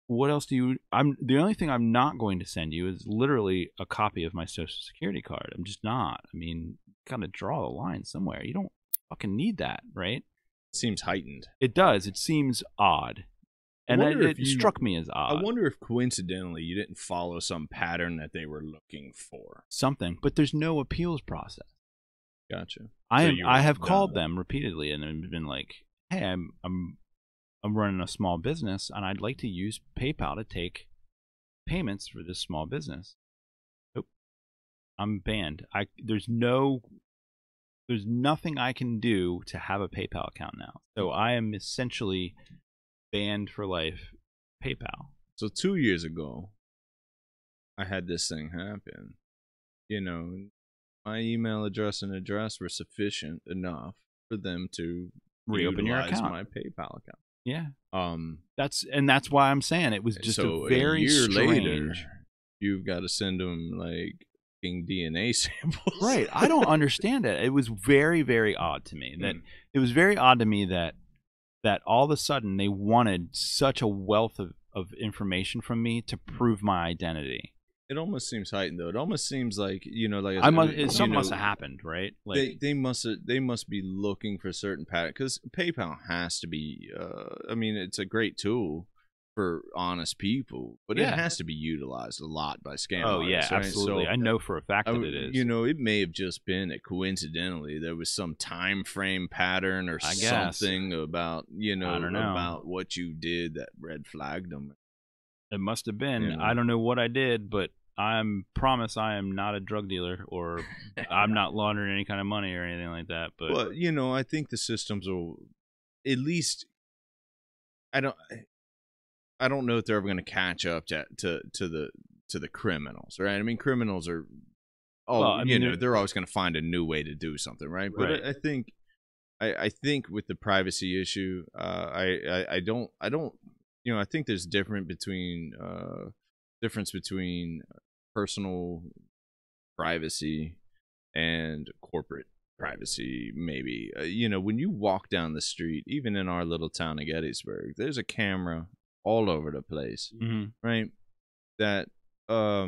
What else do you... the only thing I'm not going to send you is literally a copy of my Social Security card. I'm just not. I mean, gotta draw the line somewhere. You don't fucking need that, right? It seems heightened. It does. It seems odd. And it struck me as odd. I wonder if coincidentally you didn't follow some pattern that they were looking for. Something. But there's no appeals process. Gotcha. I have called them repeatedly and been like, hey, I'm running a small business and I'd like to use PayPal to take payments for this small business. Nope. I'm banned. There's nothing I can do to have a PayPal account now. So I am essentially banned for life PayPal. So 2 years ago, I had this thing happen. You know, my email address and address were sufficient enough for them to reopen your account. My PayPal account. Yeah. That's why I'm saying it was just a very year strange. Later, you've got to send them like DNA samples. Right. I don't understand it. It was very, very odd to me. It was very odd to me that all of a sudden they wanted such a wealth of information from me to prove my identity. It almost seems heightened, though. It almost seems like, something must have happened, right? Like they must be looking for certain patterns, because PayPal has to be. It's a great tool for honest people, but it has to be utilized a lot by scam artists, right? Absolutely. So I know for a fact that it is. It may have just been that coincidentally there was some time frame pattern or something about about what you did that red flagged them. It must have been. I don't know what I did, but I promise I am not a drug dealer, or I'm not laundering any kind of money or anything like that. But I think the systems will, at least, I don't know if they're ever going to catch up to the criminals, right? I mean, criminals are, they're always going to find a new way to do something, right? But I think with the privacy issue, I think there's difference between difference between personal privacy and corporate privacy, maybe. When you walk down the street, even in our little town of Gettysburg, there's a camera all over the place, right? That are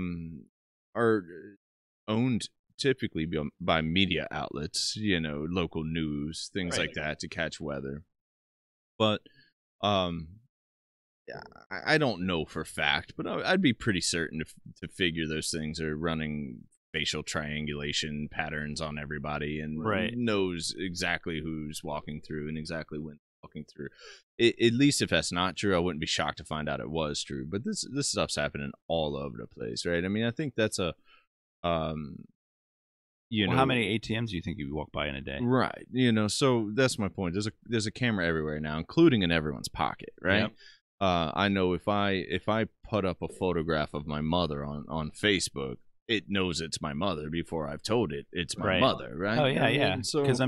owned typically by media outlets, local news, things like that, to catch weather. But I don't know for a fact, but I'd be pretty certain to figure those things are running facial triangulation patterns on everybody and knows exactly who's walking through and exactly when walking through. At least if that's not true, I wouldn't be shocked to find out it was true. But this stuff's happening all over the place, right? I mean, I think that's a how many ATMs do you think you walk by in a day? Right. So that's my point. There's a camera everywhere now, including in everyone's pocket, right? Yep. I know if I put up a photograph of my mother on Facebook, it knows it's my mother before I've told it it's my mother, right? Oh yeah, yeah. So because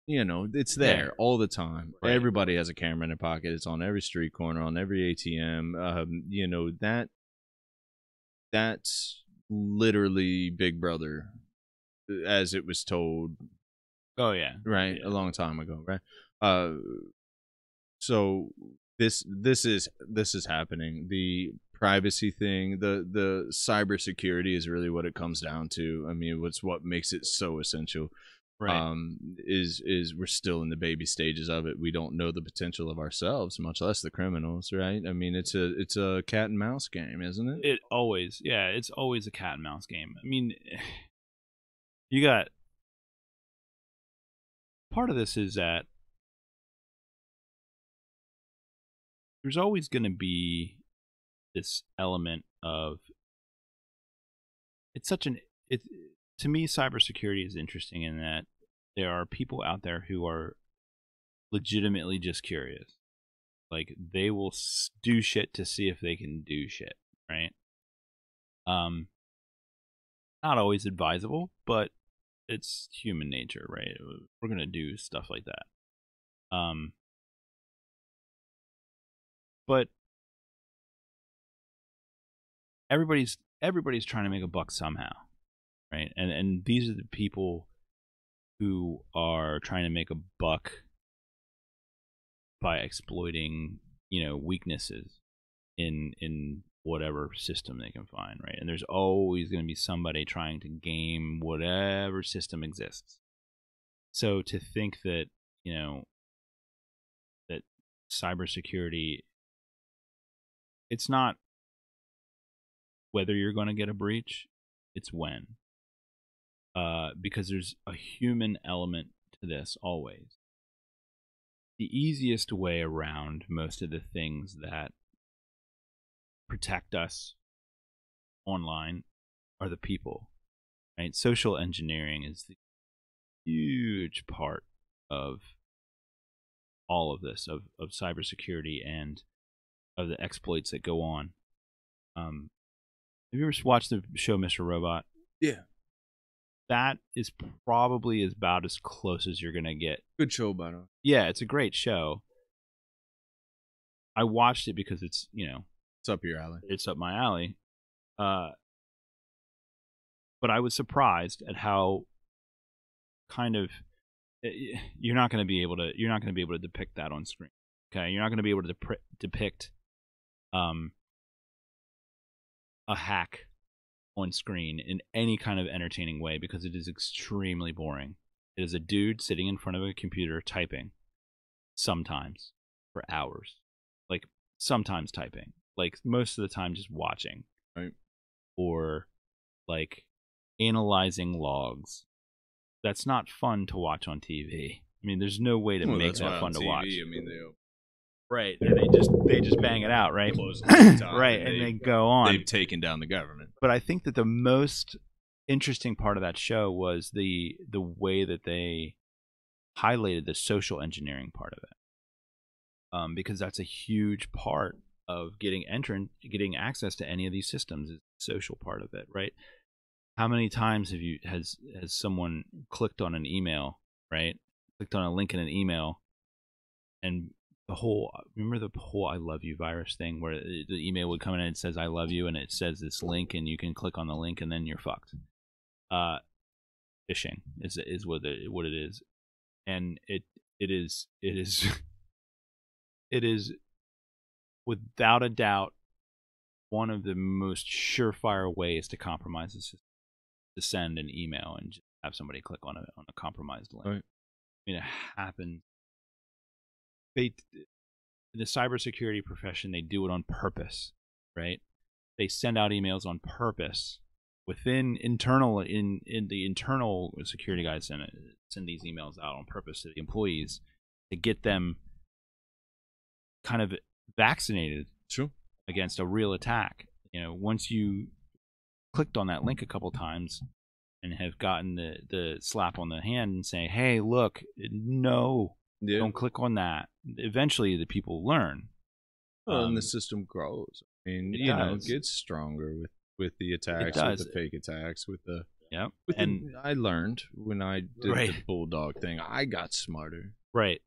it's there all the time. Right. Everybody has a camera in their pocket. It's on every street corner, on every ATM. That's literally Big Brother, as it was told. Oh yeah, right, a long time ago, right? So this is happening. The privacy thing, the cybersecurity is really what it comes down to. I mean, what makes it so essential. Right. Is we're still in the baby stages of it. We don't know the potential of ourselves, much less the criminals, right? I mean, it's a cat and mouse game, isn't it? It's always a cat and mouse game. I mean, you got part of this is that there's always going to be this element of to me, cybersecurity is interesting in that there are people out there who are legitimately just curious. Like, they will do shit to see if they can do shit, right? Not always advisable, but it's human nature, right? We're going to do stuff like that. But everybody's trying to make a buck somehow, right? And these are the people who are trying to make a buck by exploiting, weaknesses in whatever system they can find, right? And there's always going to be somebody trying to game whatever system exists. So to think that, that cybersecurity, it's not whether you're going to get a breach, it's when. Because there's a human element to this always. The easiest way around most of the things that protect us online are the people, right? Social engineering is the huge part of all of this, of cybersecurity and of the exploits that go on. Have you ever watched the show Mr. Robot? Yeah. That is probably about as close as you're going to get. Good show, by the way. Yeah, it's a great show. I watched it because it's, it's up your alley. It's up my alley. But I was surprised at how kind of you're not going to be able to depict that on screen. Okay, you're not going to be able to depict a hack on screen in any kind of entertaining way because it is extremely boring. It is a dude sitting in front of a computer typing, sometimes for hours, like sometimes typing, like most of the time just watching, right? Or like analyzing logs. That's not fun to watch on TV. I mean, there's no way to make that fun to watch. I mean, right, and they just bang it out, right? Right, and they go on. They've taken down the government. But I think that the most interesting part of that show was the way that they highlighted the social engineering part of it, because that's a huge part of getting access to any of these systems is the social part of it, right? How many times has someone clicked on an email, right? Clicked on a link in an email and remember the whole I love you virus thing where the email would come in and it says I love you and it says this link and you can click on the link and then you're fucked. Phishing is what it is, and it is it is without a doubt one of the most surefire ways to compromise the system, to send an email and just have somebody click on a compromised link. Right. I mean, it happens. In the cybersecurity profession, they do it on purpose, right? They send out emails on purpose within the internal security guys send these emails out on purpose to the employees to get them kind of vaccinated against a real attack. You know, once you clicked on that link a couple times and have gotten the slap on the hand and say, hey, look, no, don't click on that. Eventually the people learn. Well, and the system grows. I mean, it gets stronger with the attacks, with the fake attacks, with the... Yep. I learned when I did the bulldog thing. I got smarter. Right.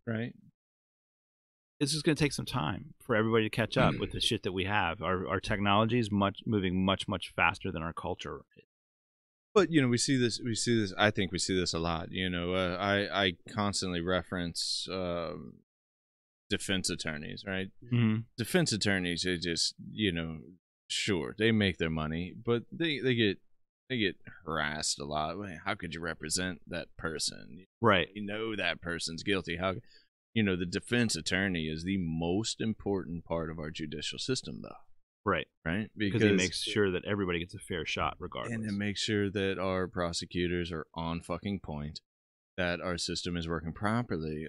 It's just going to take some time for everybody to catch up with the shit that we have. Our technology is moving much faster than our culture. But we see this. I think we see this a lot. I constantly reference defense attorneys, right? Mm-hmm. Defense attorneys are just, sure, they make their money, but they get harassed a lot. How could you represent that person? Right. That person's guilty. How? The defense attorney is the most important part of our judicial system, though. Right. Because it makes sure that everybody gets a fair shot regardless. And it makes sure that our prosecutors are on fucking point, that our system is working properly.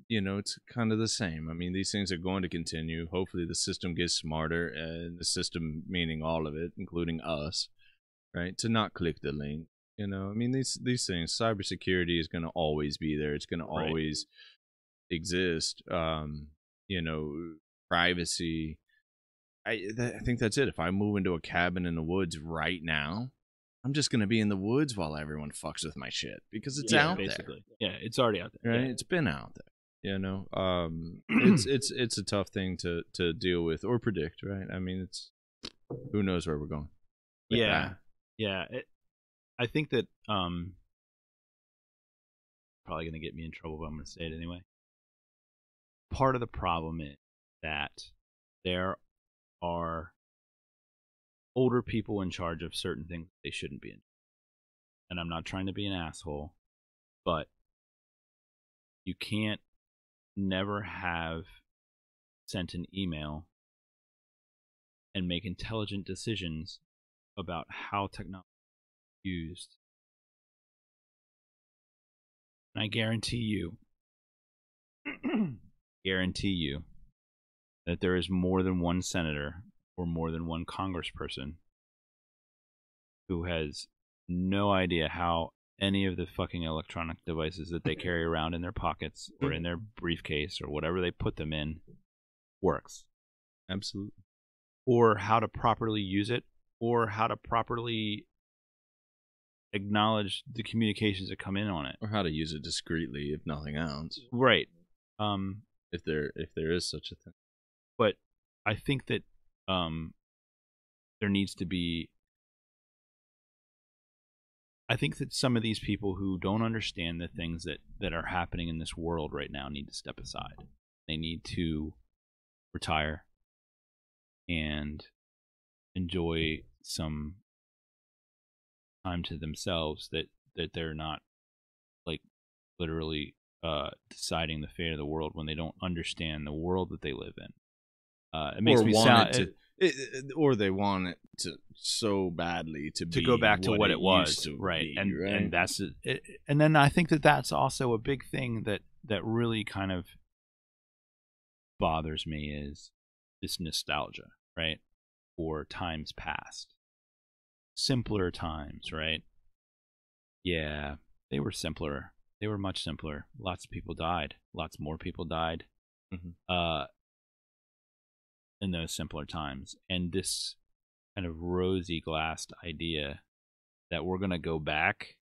It's kind of the same. I mean, these things are going to continue. Hopefully the system gets smarter, and the system meaning all of it, including us, right? To not click the link. I mean, these things, cybersecurity is going to always be there. It's going to always exist. Privacy. I think that's it. If I move into a cabin in the woods right now, I'm just going to be in the woods while everyone fucks with my shit because it's out basically. there. Yeah, it's already out there. Right? Yeah. It's been out there. It's a tough thing to deal with or predict, right? I mean, who knows where we're going. Yeah. I think that probably going to get me in trouble, but I'm going to say it anyway. Part of the problem is that there are older people in charge of certain things they shouldn't be in. And I'm not trying to be an asshole, but you can't never have sent an email and make intelligent decisions about how technology is used. And I guarantee you that there is more than one senator or more than one congressperson who has no idea how any of the fucking electronic devices that they carry around in their pockets or in their briefcase or whatever they put them in works. Absolutely. Or how to properly use it, or how to properly acknowledge the communications that come in on it. Or how to use it discreetly, if nothing else. Right. If there is such a thing. But I think that there needs to be... I think that some of these people who don't understand the things that are happening in this world right now need to step aside. They need to retire and enjoy some time to themselves, that they're not like literally deciding the fate of the world when they don't understand the world that they live in. It makes me sound... or they want it to so badly to go back to what it was, right? And that's it. And then I think that that's also a big thing that really kind of bothers me is this nostalgia, right? For times past, simpler times, right? Yeah, they were simpler. They were much simpler. Lots of people died. Lots more people died. Mm-hmm. In those simpler times, and this kind of rosy glassed idea that we're going to go back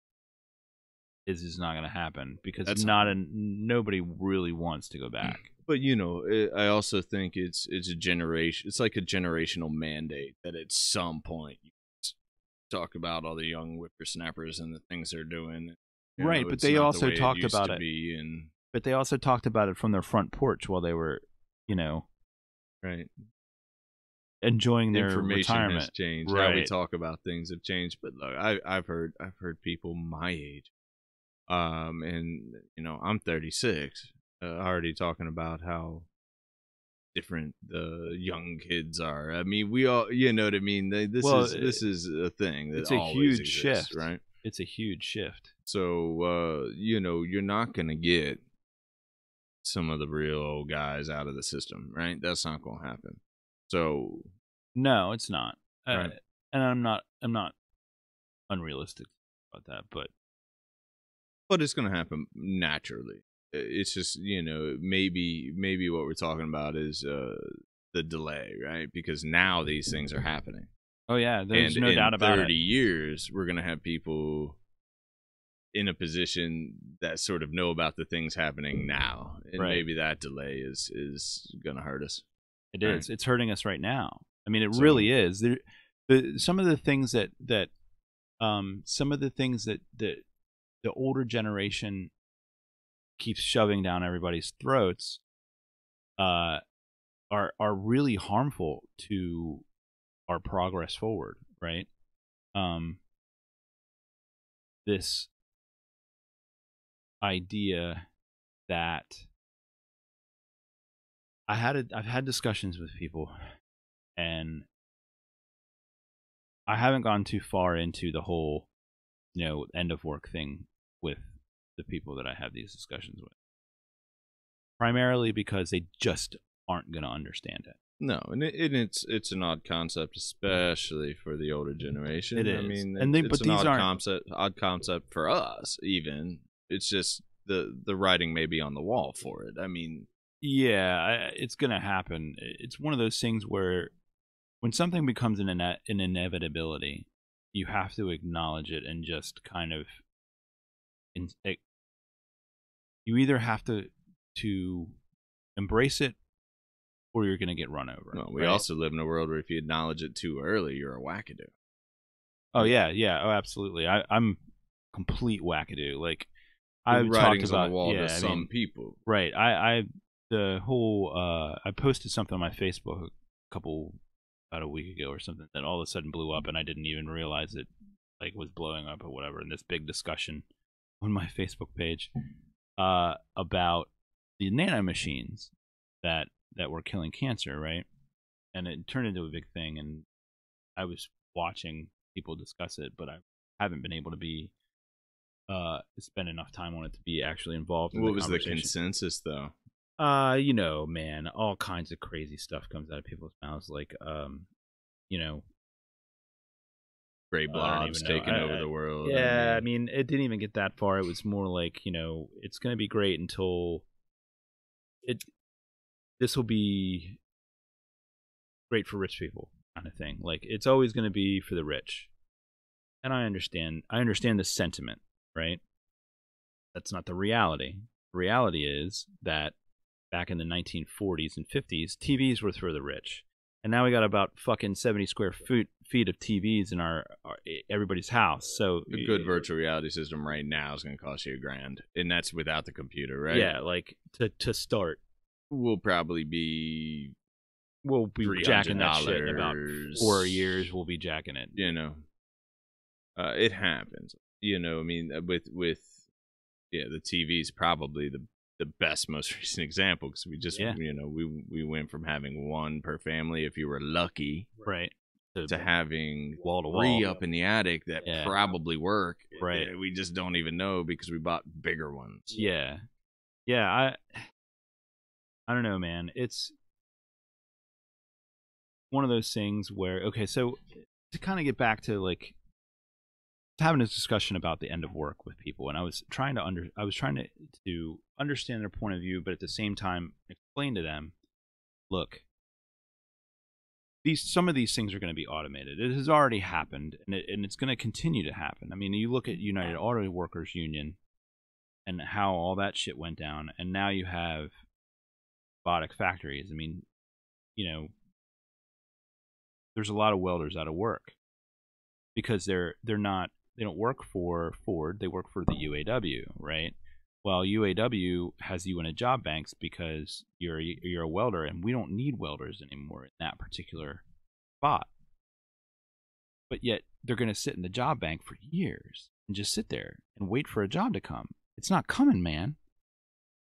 is not going to happen, because nobody really wants to go back. But I also think it's a generation. It's like a generational mandate that at some point you talk about all the young whippersnappers and the things they're doing. Right, but they also talked about it. But they also talked about it from their front porch while they were, right, enjoying their information retirement. has changed. Right. How we talk about things have changed. But look, I've heard people my age, and I'm 36, already talking about how different the young kids are. I mean, we all, you know what I mean. This is a thing that it's a always huge exists, shift, right? It's a huge shift. So you're not gonna get some of the real old guys out of the system, right? That's not gonna happen. So no, it's not. Right. And I'm not unrealistic about that, but it's gonna happen naturally. It's just maybe what we're talking about is the delay, right? Because now these things are happening. Oh yeah, there's no doubt about it. In 30 years, we're gonna have people in a position that sort of know about the things happening now, and right. maybe that delay is gonna hurt us. It is. It's hurting us right now. I mean, it really is. Some of the things that the older generation keeps shoving down everybody's throats are really harmful to our progress forward, right? This idea that I've had discussions with people, and I haven't gone too far into the whole end of work thing with the people that I have these discussions with, primarily because they just aren't going to understand it. No, and it's an odd concept, especially for the older generation. It is. I mean, but it's an these odd concept for us. Even it's just the writing may be on the wall for it. I mean, yeah, it's gonna happen. It's one of those things where when something becomes an inevitability, you have to acknowledge it and just kind of you either have to embrace it, or you're going to get run over. No, we also live in a world where if you acknowledge it too early, you're a wackadoo. Oh yeah, oh absolutely. I'm complete wackadoo. Like I've talked about on the wall to some people. Right. I posted something on my Facebook about a week ago or something that all of a sudden blew up, and I didn't even realize it was blowing up or whatever. In this big discussion on my Facebook page about the nanomachines that were killing cancer, right? And it turned into a big thing, and I was watching people discuss it, but I haven't been able to spend enough time on it to be actually involved in the conversation. What was the consensus, though? Man, all kinds of crazy stuff comes out of people's mouths, like, gray blobs taking over the world. Yeah, I mean, it didn't even get that far. It was more like, it's going to be great until this will be great for rich people, kind of thing. Like, it's always going to be for the rich. And I understand the sentiment, right? That's not the reality. The reality is that back in the 1940s and 50s, TVs were for the rich. And now we got about fucking 70 square feet of TVs in our everybody's house. So a good virtual reality system right now is going to cost you $1,000, and that's without the computer, right? Yeah, like to start, we'll be jacking that shit in about 4 years. We'll be jacking it. It happens. I mean, with the TV's probably the best, most recent example, because we just we went from having one per family if you were lucky, right, to having wall-to-wall 3 up in the attic that probably work, right. We just don't even know because we bought bigger ones. Yeah, I don't know, man. It's one of those things where, okay, so to kind of get back to having a discussion about the end of work with people, and I was trying to understand their point of view, but at the same time explain to them, look, some of these things are going to be automated. It has already happened, and it's going to continue to happen. I mean, you look at United Auto Workers Union and how all that shit went down, and now you have robotic factories. I mean, there's a lot of welders out of work because they don't work for Ford, they work for the UAW, right? Well, UAW has you in a job banks because you're a welder, and we don't need welders anymore in that particular spot. But yet they're going to sit in the job bank for years and just sit there and wait for a job to come. It's not coming, man.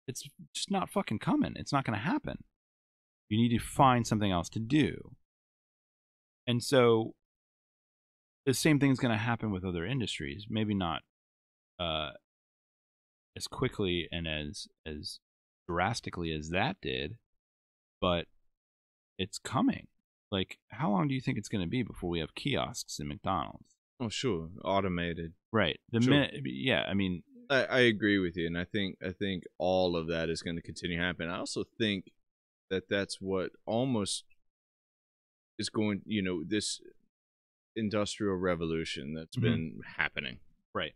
It's just not fucking coming. It's not going to happen. You need to find something else to do. And so the same thing's going to happen with other industries. Maybe not as quickly and as drastically as that did, but it's coming. Like, how long do you think it's going to be before we have kiosks in McDonald's? Oh, sure, automated. Right. I mean, I agree with you, and I think all of that is going to continue to happen. I also think that's what almost is going. This industrial revolution that's been happening. Right.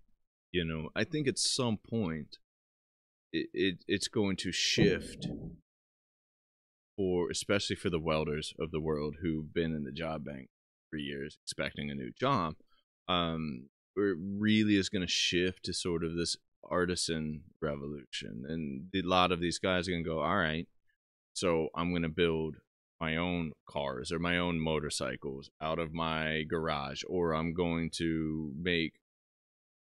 I think at some point it's going to shift especially for the welders of the world who've been in the job bank for years expecting a new job. It really is going to shift to sort of this artisan revolution, and a lot of these guys are going to go, all right, so I'm going to build my own cars or my own motorcycles out of my garage, or I'm going to make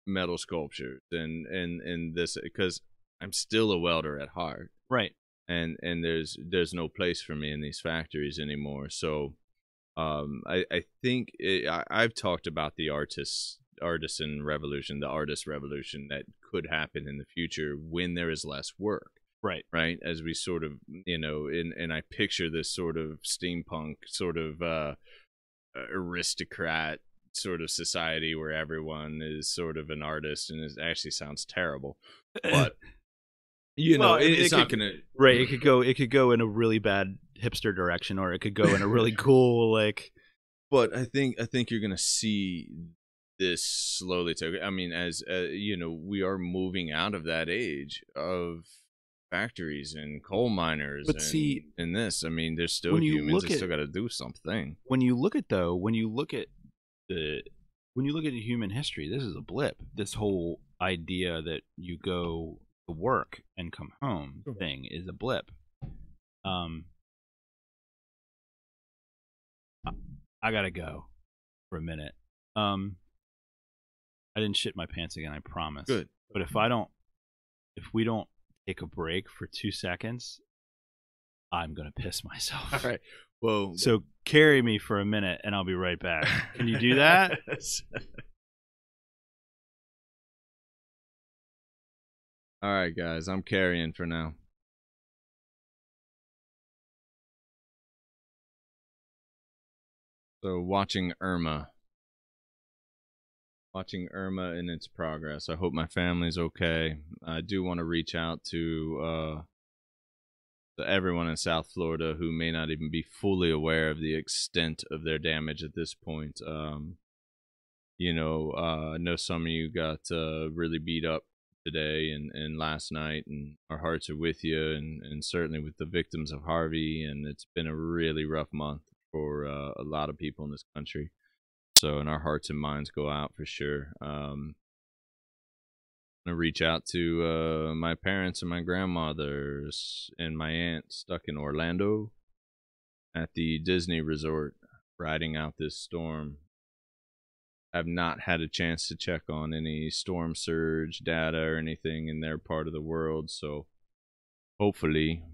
metal sculptures and this, because I'm still a welder at heart, right? And there's no place for me in these factories anymore. So I think I've talked about the artisan revolution, the artist revolution that could happen in the future when there is less work. Right, as we sort of, and I picture this sort of steampunk sort of aristocrat sort of society where everyone is sort of an artist, and it actually sounds terrible, but it's not gonna, right. It could go in a really bad hipster direction, or it could go in a really cool But I think you're gonna see this slowly take. I mean, as we are moving out of that age of factories and coal miners, but and this, I mean, there's still humans that still got to do something. When you look at human history, this is a blip. This whole idea that you go to work and come home thing is a blip. I gotta go for a minute. I didn't shit my pants again, I promise. Good. But if we don't take a break for 2 seconds, I'm gonna piss myself. All right. Well, so carry me for a minute, and I'll be right back. Can you do that? All right, guys. I'm carrying for now. So watching Irma in its progress. I hope my family's okay. I do want to reach out to everyone in South Florida who may not even be fully aware of the extent of their damage at this point. I know some of you got really beat up today and last night, and our hearts are with you, and certainly with the victims of Harvey, and it's been a really rough month for a lot of people in this country. So, and our hearts and minds go out for sure. I'm gonna reach out to my parents and my grandmothers and my aunt stuck in Orlando at the Disney resort riding out this storm. I've not had a chance to check on any storm surge data or anything in their part of the world, so hopefully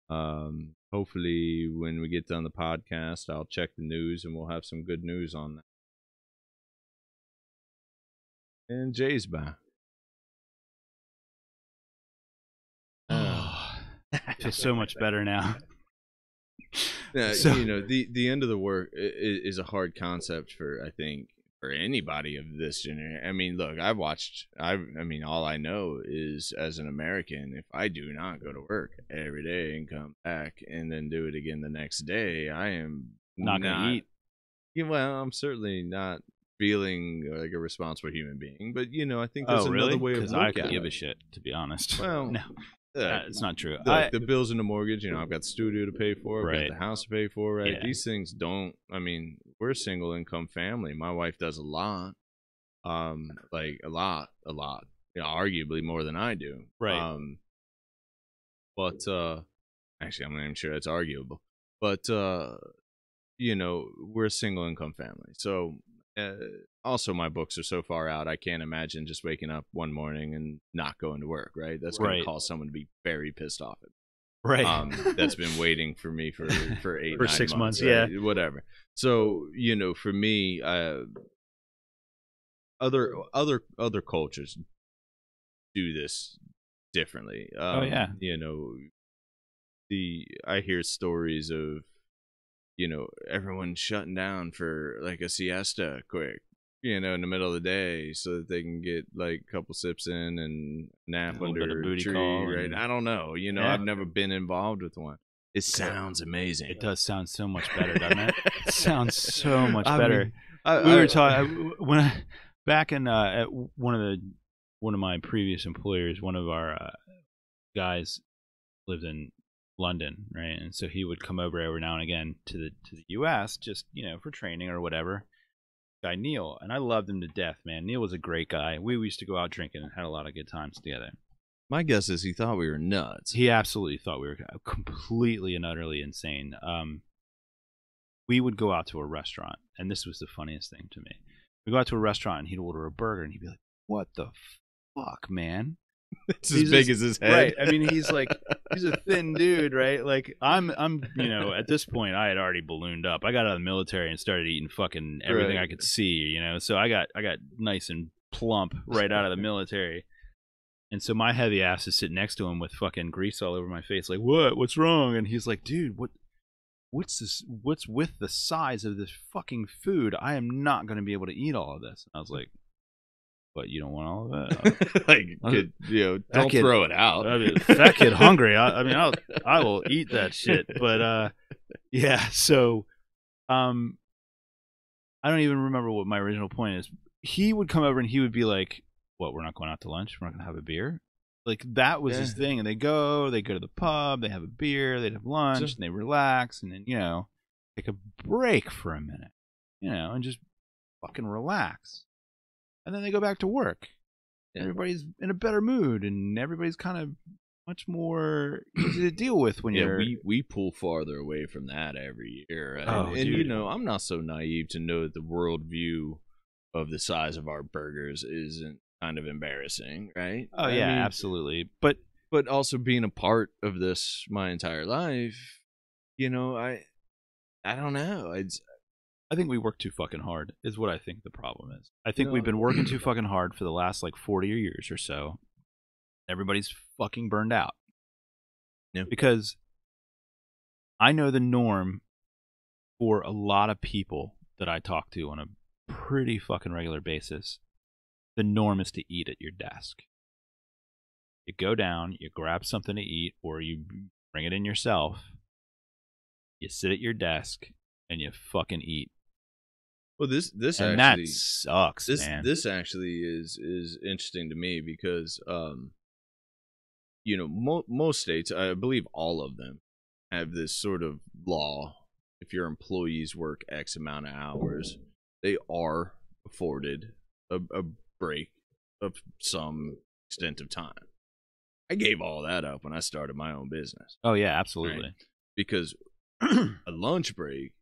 when we get done the podcast, I'll check the news and we'll have some good news on that. And Jay's back. I feel so much better now. Yeah, the end of the work is a hard concept for, I think, for anybody of this generation. I mean, look, all I know is, as an American, if I do not go to work every day and come back and then do it again the next day, I am not gonna eat. Well, I'm certainly not feeling like a responsible human being, but I think there's another way of looking at it. I could give a shit, to be honest. Well, no. It's not true. The bills and the mortgage, you know, I've got the studio to pay for, I've got the house to pay for, right? Yeah. These things don't, I mean, we're a single income family. My wife does a lot, like a lot, you know, arguably more than I do. Right. But actually, I'm not even sure that's arguable. But, you know, we're a single income family. So, also my books are so far out, I can't imagine just waking up one morning and not going to work, right? That's going to cause someone to be very pissed off at me. Right. That's been waiting for me for 8 for 6 months, right? Yeah, whatever. So, you know, for me, other cultures do this differently. You know, I hear stories of, you know, everyone shutting down for like a siesta quick, you know, in the middle of the day so that they can get like a couple sips in and nap under a tree, right? I don't know. You know, I've never been involved with one. It sounds amazing. It does sound so much better, doesn't it? It sounds so much better. We were talking back in at one of my previous employers. One of our guys lived in London, right? And so he would come over every now and again to the U.S. just, you know, for training or whatever. Guy Neil, and I loved him to death, man. Neil was a great guy. We used to go out drinking and had a lot of good times together. My guess is he thought we were nuts. He absolutely thought we were completely and utterly insane. We would go out to a restaurant, and this was the funniest thing to me. We go out to a restaurant, and he'd order a burger, and he'd be like, "What the fuck, man?" It's as big as his head. Right. I mean, he's a thin dude, right? Like I'm, you know, at this point I had already ballooned up. I got out of the military and started eating fucking everything I could see, you know. So I got nice and plump right out of the military. And so my heavy ass is sitting next to him with fucking grease all over my face, like, what's wrong? And he's like, dude, what's this? What's with the size of this fucking food? I am not going to be able to eat all of this. And I was like, but you don't want all of that? Like, kid, you know, don't throw it out. I mean, fat kid hungry. I mean, I will eat that shit. But yeah. So, I don't even remember what my original point is. He would come over and he would be like, "What? We're not going out to lunch? We're not going to have a beer?" Like that was his thing. And they go to the pub, they have a beer, they'd have lunch, and they relax, and then, you know, take a break for a minute, you know, and just fucking relax. And then they go back to work. Yeah. Everybody's in a better mood, and everybody's kind of much more easy to deal with when you're... we pull farther away from that every year. Right? Oh, and you know, I'm not so naive to know that the worldview of the size of our burgers isn't kind of embarrassing, right? Oh, yeah, I mean, absolutely. But also being a part of this my entire life, you know, I don't know. I think we work too fucking hard is what I think the problem is. I think we've been working too fucking hard for the last like 40 years or so. Everybody's fucking burned out. Yeah. Because I know the norm for a lot of people that I talk to on a pretty fucking regular basis. The norm is to eat at your desk. You go down, you grab something to eat, or you bring it in yourself. You sit at your desk and you fucking eat. Well, this and actually that sucks, man. This actually is interesting to me because, you know, most states, I believe all of them, have this sort of law. If your employees work X amount of hours, they are afforded a break of some extent of time. I gave all that up when I started my own business. Oh yeah, absolutely. Right? Because a lunch break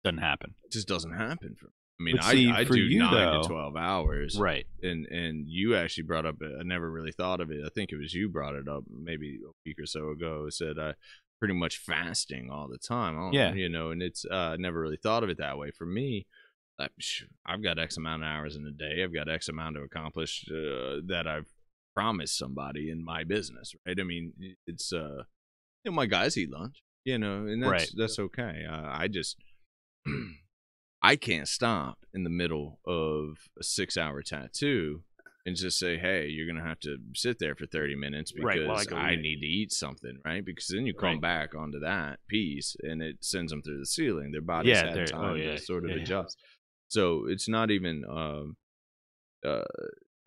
doesn't happen. It just doesn't happen for me. I mean, I do 9 to 12 hours. Right. And you actually brought up, I never really thought of it. I think it was you brought it up maybe a week or so ago. Said pretty much fasting all the time. Yeah. You know, and it's never really thought of it that way. For me, I've got X amount of hours in a day. I've got X amount to accomplish that I've promised somebody in my business, right? I mean, it's you know, my guys eat lunch, you know, and that's okay. I just I can't stop in the middle of a 6-hour tattoo and just say, hey, you're gonna have to sit there for 30 minutes because I need to eat something, right? Because then you come back onto that piece and it sends them through the ceiling. Their bodies have time to sort of adjust. So it's not even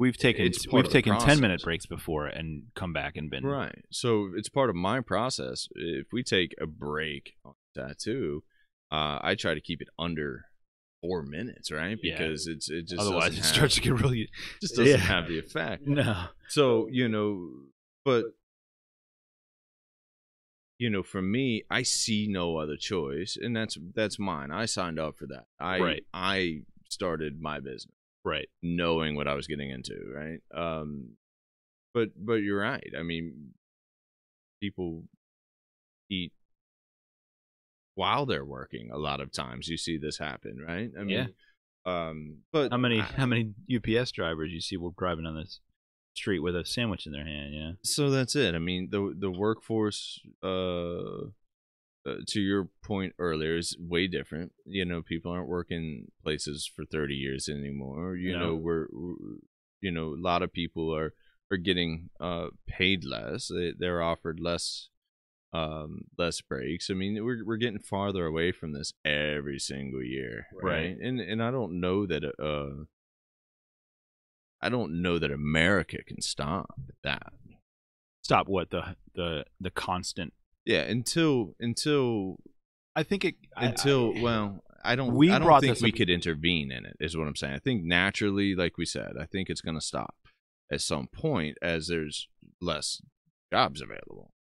We've taken 10-minute breaks before and come back and been right. So it's part of my process. If we take a break on tattoo, I try to keep it under 4 minutes, right? Because it just otherwise it starts to get really just doesn't have the effect. No. So but for me, I see no other choice, and that's mine. I signed up for that. I started my business, right, knowing what I was getting into, right? But you're right. I mean, people eat while they're working. A lot of times, you see this happen, right? I mean, but how many UPS drivers you see driving on this street with a sandwich in their hand? Yeah. So that's it. I mean, the workforce, to your point earlier, is way different. People aren't working places for 30 years anymore. We're a lot of people are getting paid less. They're offered less breaks. I mean, we're getting farther away from this every single year, right? And I don't know that America can stop that. Stop what? The constant. Yeah, until I think it well, I don't think we could intervene in it, is what I'm saying. I think naturally, like we said, I think it's going to stop at some point as there's less jobs available.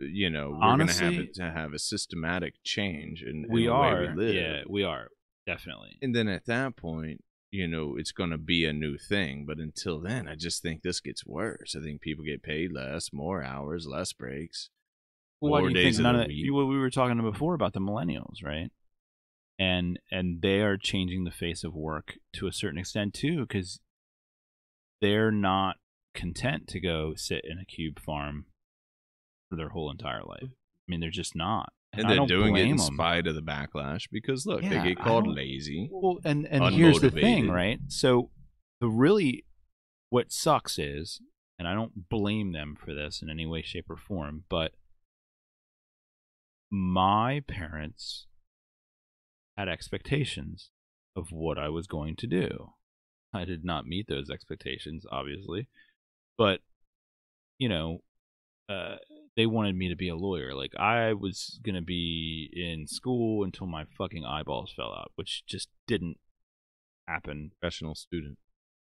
We're going to have a systematic change in the way we live. Yeah, we are, definitely. And then at that point, it's going to be a new thing. But until then, I just think this gets worse. I think people get paid less, more hours, less breaks. Well, why do you think none of what we were talking before about the millennials, right? And they are changing the face of work to a certain extent too, because they're not content to go sit in a cube farm for their whole entire life. I mean, they're just not. And they're doing it in spite of the backlash because, look, they get called lazy. Well, and here's the thing, right? So what sucks is, and I don't blame them for this in any way, shape, or form, but my parents had expectations of what I was going to do. I did not meet those expectations, obviously, but they wanted me to be a lawyer. Like, I was gonna be in school until my fucking eyeballs fell out, which just didn't happen. Professional student.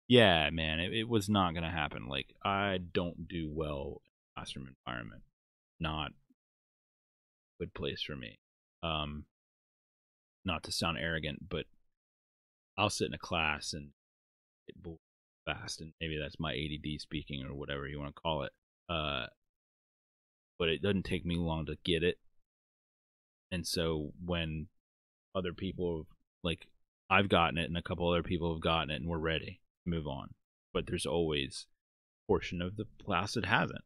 Yeah, man, it was not gonna happen. Like, I don't do well in a classroom environment. Not a good place for me. Not to sound arrogant, but I'll sit in a class and get bored fast, and maybe that's my ADD speaking or whatever you want to call it. But it doesn't take me long to get it. And so when other people, like, I've gotten it and a couple other people have gotten it and we're ready to move on. But there's always a portion of the class that hasn't.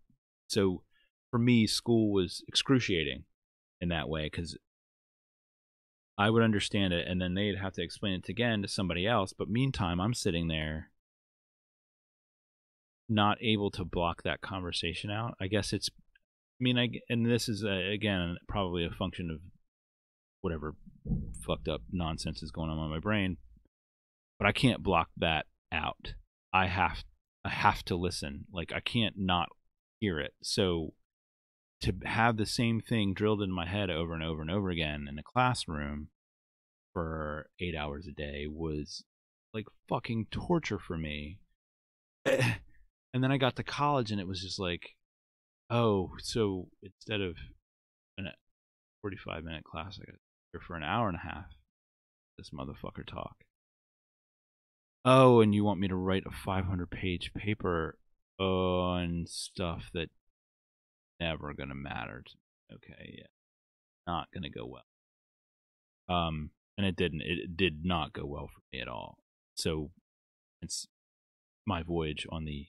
So for me, school was excruciating in that way because I would understand it and then they'd have to explain it again to somebody else. But meantime, I'm sitting there not able to block that conversation out. I guess it's, and this is, again, probably a function of whatever fucked up nonsense is going on in my brain, but I can't block that out. I have to listen. Like, I can't not hear it. So to have the same thing drilled in my head over and over and over again in a classroom for 8 hours a day was like fucking torture for me. And then I got to college and it was just like, oh, so instead of a 45-minute class, I got here for an hour and a half. This motherfucker talk. Oh, and you want me to write a 500-page paper on stuff that never gonna matter to me. Okay, yeah, not gonna go well. And it didn't. It did not go well for me at all. So it's my voyage on the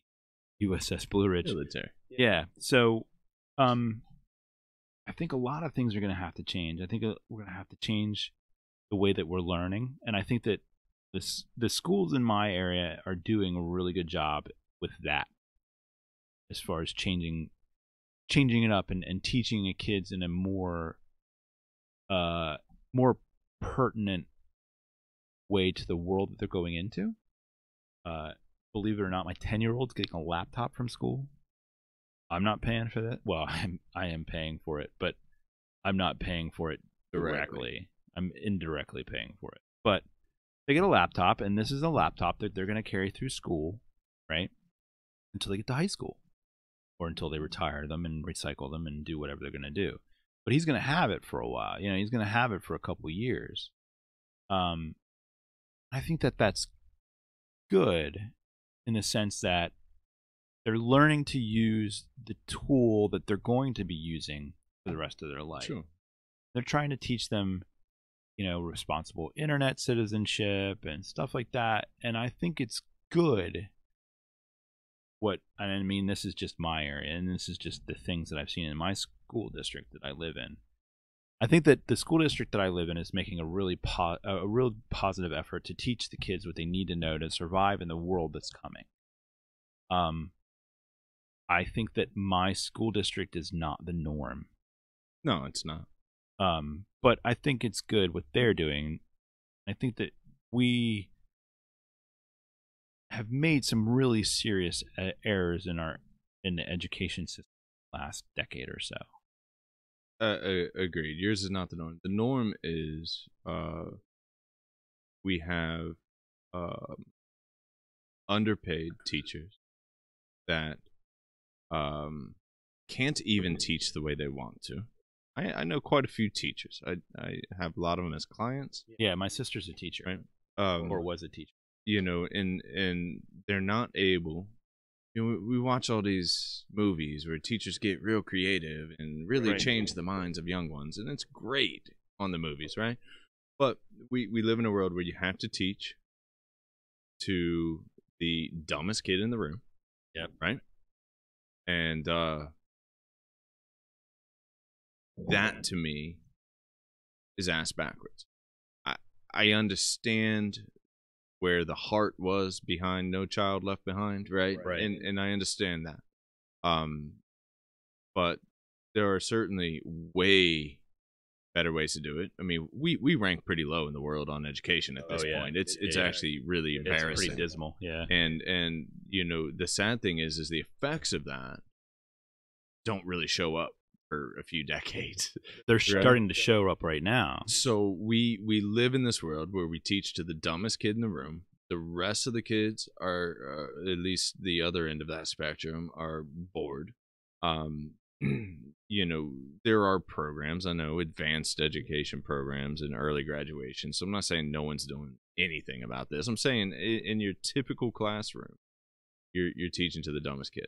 USS Blue Ridge. Military. Yeah. So, I think a lot of things are going to have to change. I think we're going to have to change the way that we're learning, and I think that the schools in my area are doing a really good job with that, as far as changing it up and teaching kids in a more pertinent way to the world that they're going into. believe it or not, my 10-year-old's getting a laptop from school. I'm not paying for that. Well, I am paying for it, but I'm not paying for it directly. I'm indirectly paying for it. But they get a laptop, and this is a laptop that they're going to carry through school, right, until they get to high school, or until they retire them and recycle them and do whatever they're going to do. But he's going to have it for a while. You know, he's going to have it for a couple of years. I think that that's good in the sense that they're learning to use the tool that they're going to be using for the rest of their life. Sure. They're trying to teach them, you know, responsible internet citizenship and stuff like that. And I think it's good. I mean, this is just my area, and this is just the things that I've seen in my school district that I live in. I think that the school district that I live in is making a real positive effort to teach the kids what they need to know to survive in the world that's coming. I think that my school district is not the norm. No, it's not. But I think it's good what they're doing. I think that we have made some really serious errors in the education system last decade or so. Agreed. Yours is not the norm. The norm is we have underpaid teachers that can't even teach the way they want to. I know quite a few teachers. I have a lot of them as clients. Yeah, my sister's a teacher, right? Or was a teacher. You know, and they're not able. You know, we watch all these movies where teachers get real creative and really change the minds of young ones, and it's great on the movies, right? But we live in a world where you have to teach to the dumbest kid in the room. Yep. Right? And that to me is ass backwards. I understand where the heart was behind No Child Left Behind, right? And I understand that. But there are certainly way better ways to do it. I mean, we rank pretty low in the world on education at this point. It's actually really embarrassing. It's pretty dismal, yeah. And you know, the sad thing is the effects of that don't really show up for a few decades. They're starting to show up right now. So we live in this world where we teach to the dumbest kid in the room. The rest of the kids are, at least the other end of that spectrum, are bored. You know, there are programs, I know, advanced education programs and early graduation. So I'm not saying no one's doing anything about this. I'm saying in your typical classroom, you're teaching to the dumbest kid.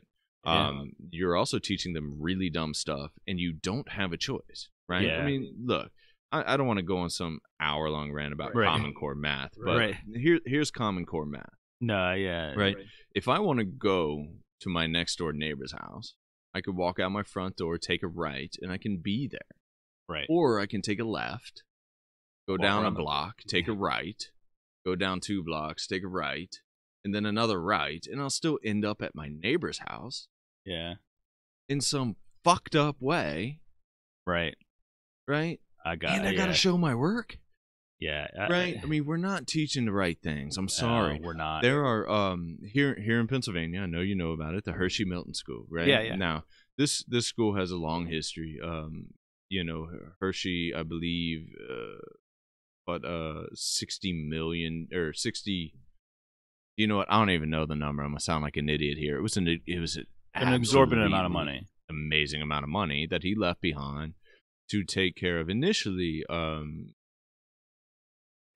You're also teaching them really dumb stuff, and you don't have a choice, right? I mean, look, I don't want to go on some hour-long rant about Common Core math, but here's Common Core math. Right? If I want to go to my next-door neighbor's house, I could walk out my front door, take a right, and I can be there. Right. Or I can take a left, go down a block, take a right, go down 2 blocks, take a right, and then another right, and I'll still end up at my neighbor's house. Yeah. In some fucked up way. Right. I gotta show my work. Yeah. I mean, we're not teaching the right things. I'm sorry. We're not. There are here in Pennsylvania, I know you know about it, the Hershey Milton School, right? Yeah. Now, this school has a long history. You know, Hershey, I believe 60 million or 60. You know what? I don't even know the number. I'm gonna sound like an idiot here. It was an exorbitant amount of money, amazing amount of money that he left behind to take care of initially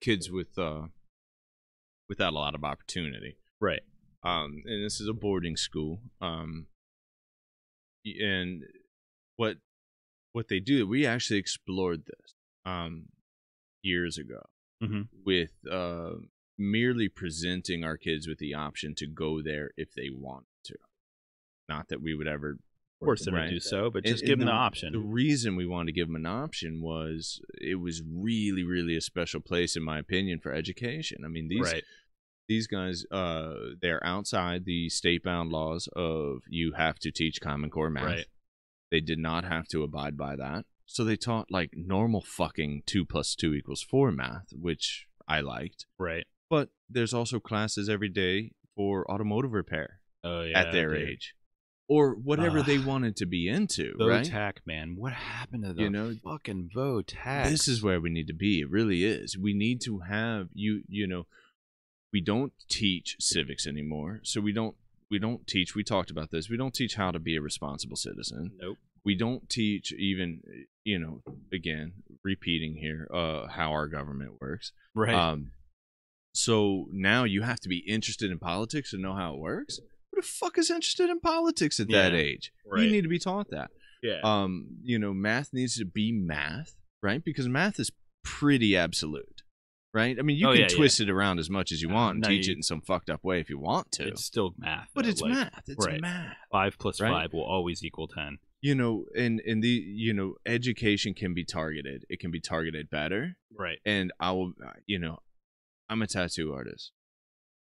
kids without a lot of opportunity. Right. And this is a boarding school. And what they do, we actually explored this years ago with merely presenting our kids with the option to go there if they wanted to. Not that we would ever force them to do so, but just give them the option. The reason we wanted to give them an option was it was really, really a special place, in my opinion, for education. I mean, these guys, they're outside the state-bound laws of you have to teach Common Core math. Right. They did not have to abide by that. So they taught like normal fucking 2 + 2 = 4 math, which I liked. Right. But there's also classes every day for automotive repair at their age, or whatever they wanted to be into. Right? VOTAC, man, what happened to the fucking VOTAC? This is where we need to be. It really is. We need to have we don't teach civics anymore, so we don't teach. We talked about this. We don't teach how to be a responsible citizen. Nope. We don't teach even, again, repeating here, how our government works. Right. So now you have to be interested in politics to know how it works. Who the fuck is interested in politics at that age? Right. You need to be taught that. Yeah. Math needs to be math, right? Because math is pretty absolute, right? I mean, you can twist it around as much as you want and teach it in some fucked up way if you want to. It's still math. But it's math. It's math. 5 plus 5 will always equal 10. And the education can be targeted. It can be targeted better. Right. And I will, I'm a tattoo artist.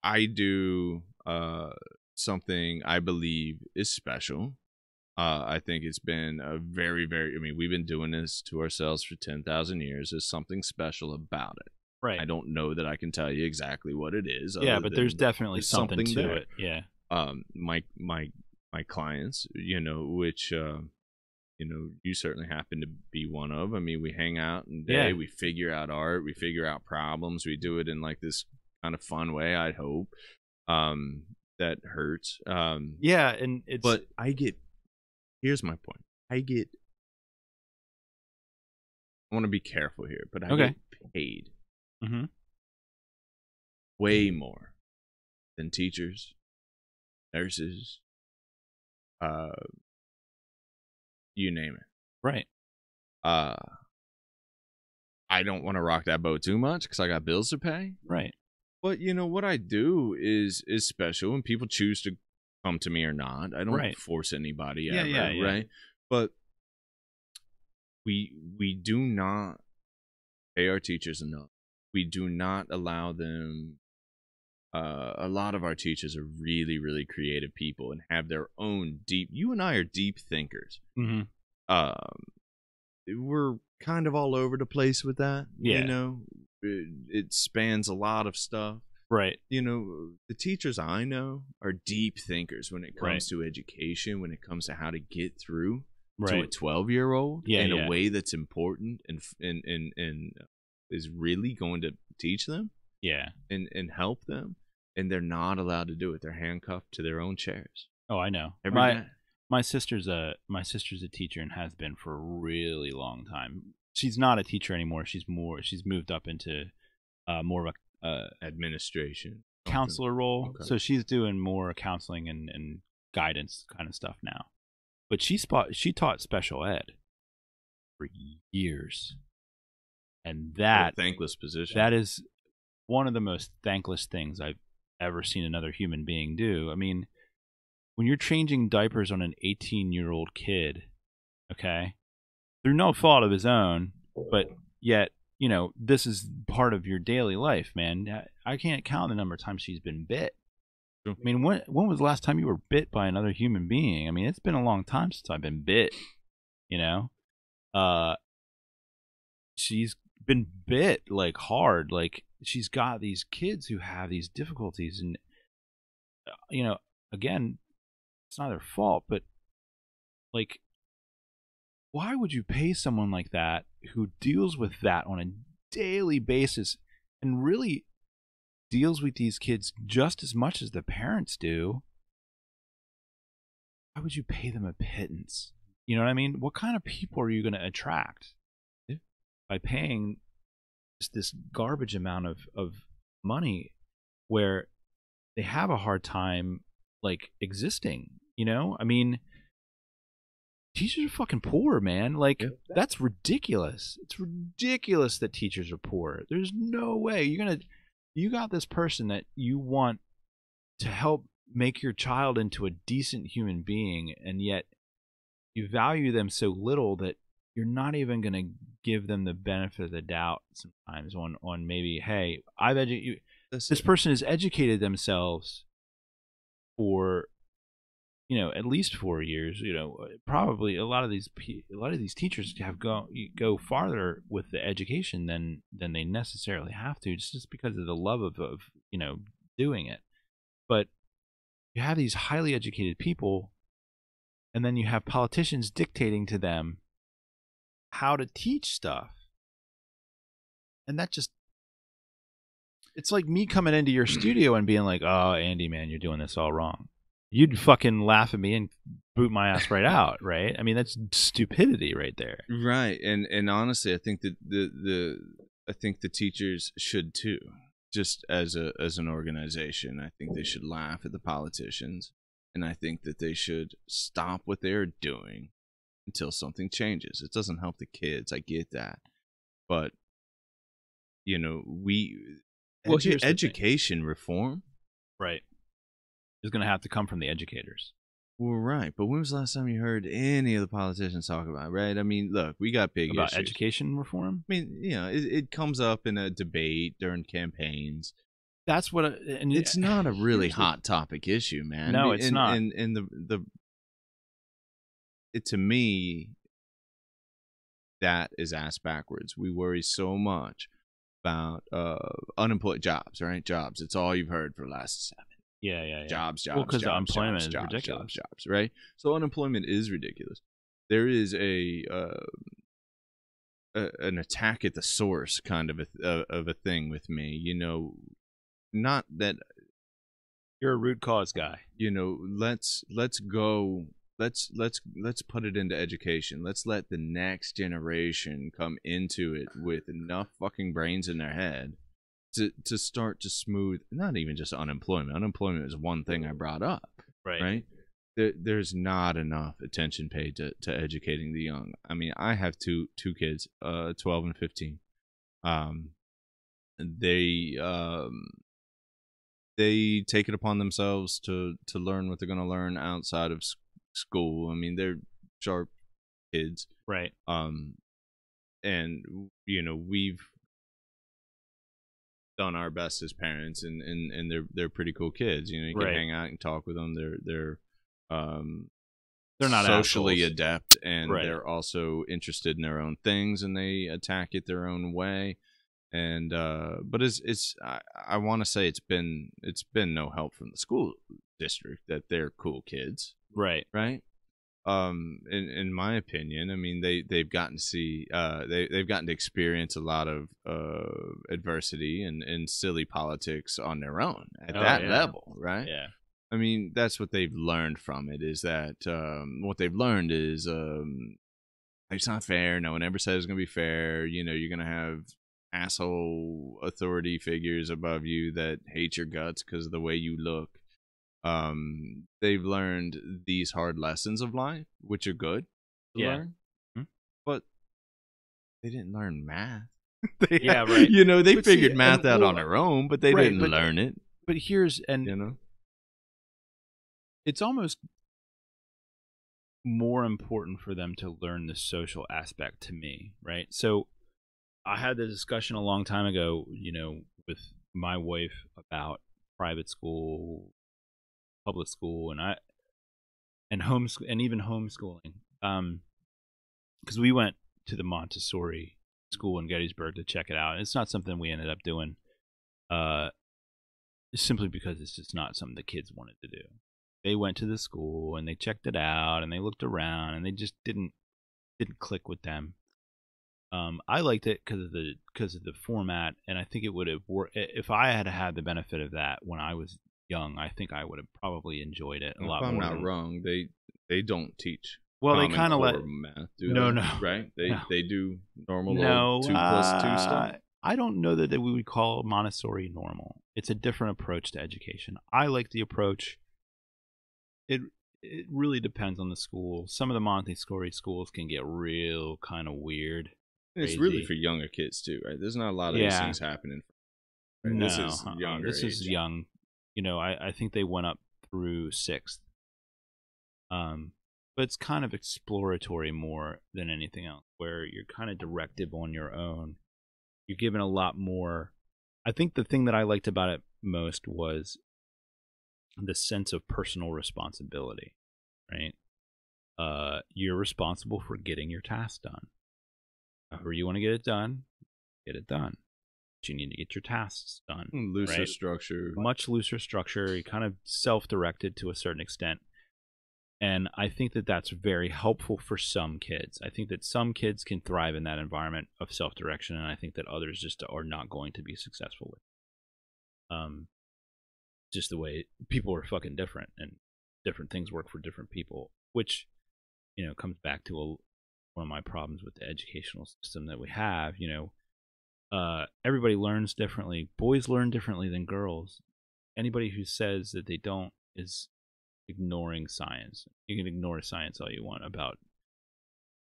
I do something I believe is special. I think it's been a very, very, we've been doing this to ourselves for 10,000 years. There's something special about it. Right. I don't know that I can tell you exactly what it is. Yeah, but there's definitely something to there. It. Yeah. My clients, which, you certainly happen to be one of. I mean, we hang out and we figure out art, we figure out problems, we do it in like this kind of fun way, I'd hope. That hurts. Yeah, and it's. But here's my point. I want to be careful here, but I get paid way more than teachers, nurses, you name it. Right. I don't want to rock that boat too much because I got bills to pay. Right. But what I do is special, and people choose to come to me or not. I don't force anybody ever, right? But we do not pay our teachers enough. We do not allow them. A lot of our teachers are really, really creative people and have their own deep. You and I are deep thinkers. Mm-hmm. We're kind of all over the place with that. Yeah. It spans a lot of stuff. Right. The teachers I know are deep thinkers when it comes to education, when it comes to how to get through to a 12-year-old in a way that's important and is really going to teach them. Yeah. And help them. And they're not allowed to do it. They're handcuffed to their own chairs. Oh, I know. Every day. My sister's a teacher and has been for a really long time. She's not a teacher anymore. She's moved up into more of a administration counselor role. Okay. So she's doing more counseling and guidance kind of stuff now. But she taught special ed for years. And that thankless position. That is one of the most thankless things I've ever seen another human being do. I mean, when you're changing diapers on an 18-year-old kid, okay, through no fault of his own, but yet, this is part of your daily life, man. I can't count the number of times she's been bit. I mean, when was the last time you were bit by another human being? I mean, it's been a long time since I've been bit, She's been bit, like, hard. Like, she's got these kids who have these difficulties, and, again, it's not their fault, but, like, why would you pay someone like that who deals with that on a daily basis and really deals with these kids just as much as the parents do? Why would you pay them a pittance? You know what I mean? What kind of people are you going to attract by paying just this garbage amount of money where they have a hard time, like, existing? I mean, teachers are fucking poor, man. Like, that's ridiculous. It's ridiculous that teachers are poor. There's no way you got this person that you want to help make your child into a decent human being, and yet you value them so little that you're not even going to give them the benefit of the doubt sometimes on maybe, hey, this person has educated themselves for at least 4 years. Probably a lot of these teachers have go farther with the education than they necessarily have to, just because of the love of doing it. But you have these highly educated people, and then you have politicians dictating to them how to teach stuff. And that just, it's like me coming into your studio and being like, oh, Andy, man, you're doing this all wrong. You'd fucking laugh at me and boot my ass right out, right? I mean, that's stupidity right there. Right. And honestly, I think that the teachers should too. Just as an organization, I think they should laugh at the politicians, and I think that they should stop what they're doing until something changes. It doesn't help the kids, I get that, but education reform, right, is going to have to come from the educators. Well, right, but when was the last time you heard any of the politicians talk about it, right? I mean, look, we got big about issues. Education reform. I mean, it comes up in a debate during campaigns. That's what, and it's not a really hot topic issue, man. No, it's not. And to me, that is ass backwards. We worry so much about unemployed jobs, right? Jobs. It's all you've heard for the last 7. Yeah. Jobs. Well, because unemployment is ridiculous. Jobs, right? So unemployment is ridiculous. There is an attack at the source kind of a thing with me. Not that you're a root cause guy. Let's put it into education. Let's let the next generation come into it with enough fucking brains in their head to start to smooth, not even just unemployment. Unemployment is one thing I brought up, right? There's not enough attention paid to educating the young. I mean, I have two kids, 12 and 15. They take it upon themselves to learn what they're going to learn outside of school. I mean, they're sharp kids, right? And we've done our best as parents, and they're pretty cool kids. You can hang out and talk with them. They're not socially adept, and they're also interested in their own things, and they attack it their own way. And but I want to say it's been no help from the school district that they're cool kids, right? In my opinion, I mean, they've gotten to see they've gotten to experience a lot of adversity and silly politics on their own at that level, right? Yeah. I mean, that's what they've learned from it, is that what they've learned is it's not fair. No one ever says it's going to be fair. You're going to have asshole authority figures above you that hate your guts because of the way you look. They've learned these hard lessons of life, which are good to learn, but they didn't learn math. Right. They figured math out on their own, but they didn't learn it. But it's almost more important for them to learn the social aspect to me, right? So I had the discussion a long time ago, with my wife about private school, public school, and homeschool, and even homeschooling. Because we went to the Montessori school in Gettysburg to check it out. It's not something we ended up doing, simply because it's just not something the kids wanted to do. They went to the school and they checked it out and they looked around and they just didn't click with them. I liked it because of the format, and I think it would have worked if I had had the benefit of that when I was young. I think I would have probably enjoyed it a lot more. If I'm not wrong, they don't teach. Well, they kind of let math. No, right? They do normal 2 + 2 stuff. I don't know that we would call Montessori normal. It's a different approach to education. I like the approach. It really depends on the school. Some of the Montessori schools can get real kind of weird. It's really for younger kids too, right? There's not a lot of these things happening. Right? No, this is younger. This is young. I think they went up through 6th. But it's kind of exploratory more than anything else, where you're kind of directive on your own. You're given a lot more. I think the thing that I liked about it most was the sense of personal responsibility, right? You're responsible for getting your task done. However you want to get it done, get it done. You need to get your tasks done. Looser structure. Much looser structure. You're kind of self-directed to a certain extent. And I think that that's very helpful for some kids. I think that some kids can thrive in that environment of self-direction, and I think that others just are not going to be successful with it. Just the way people are fucking different, and different things work for different people, which, you know, comes back to one of my problems with the educational system that we have. You know, everybody learns differently. Boys learn differently than girls. Anybody who says that they don't is ignoring science. You can ignore science all you want about.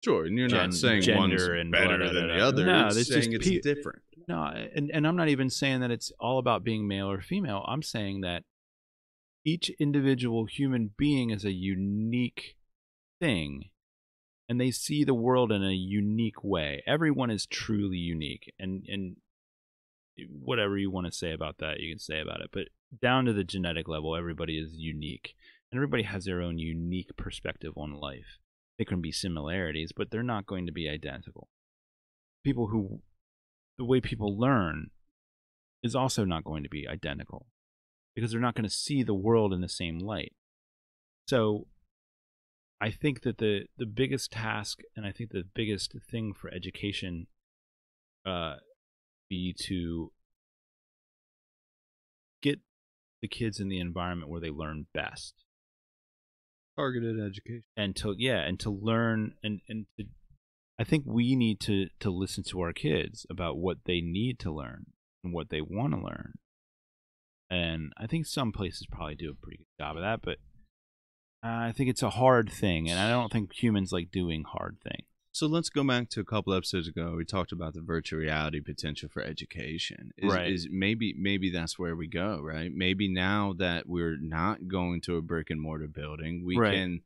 Sure, and you're not saying one's and better than the other. No, it's saying it's different. No, and I'm not even saying that it's all about being male or female. I'm saying that each individual human being is a unique thing, and they see the world in a unique way. Everyone is truly unique, and whatever you want to say about that, you can say about it. But down to the genetic level, everybody is unique. And everybody has their own unique perspective on life. There can be similarities, but they're not going to be identical. The way people learn is also not going to be identical, because they're not going to see the world in the same light. So I think that the biggest task, and I think the biggest thing for education be to get the kids in the environment where they learn best. Targeted education. And to learn and to, I think we need to listen to our kids about what they need to learn and what they want to learn. And I think some places probably do a pretty good job of that, but I think it's a hard thing, and I don't think humans like doing hard things. So let's go back to a couple episodes ago. We talked about the virtual reality potential for education. Maybe that's where we go, right? Maybe now that we're not going to a brick and mortar building, we can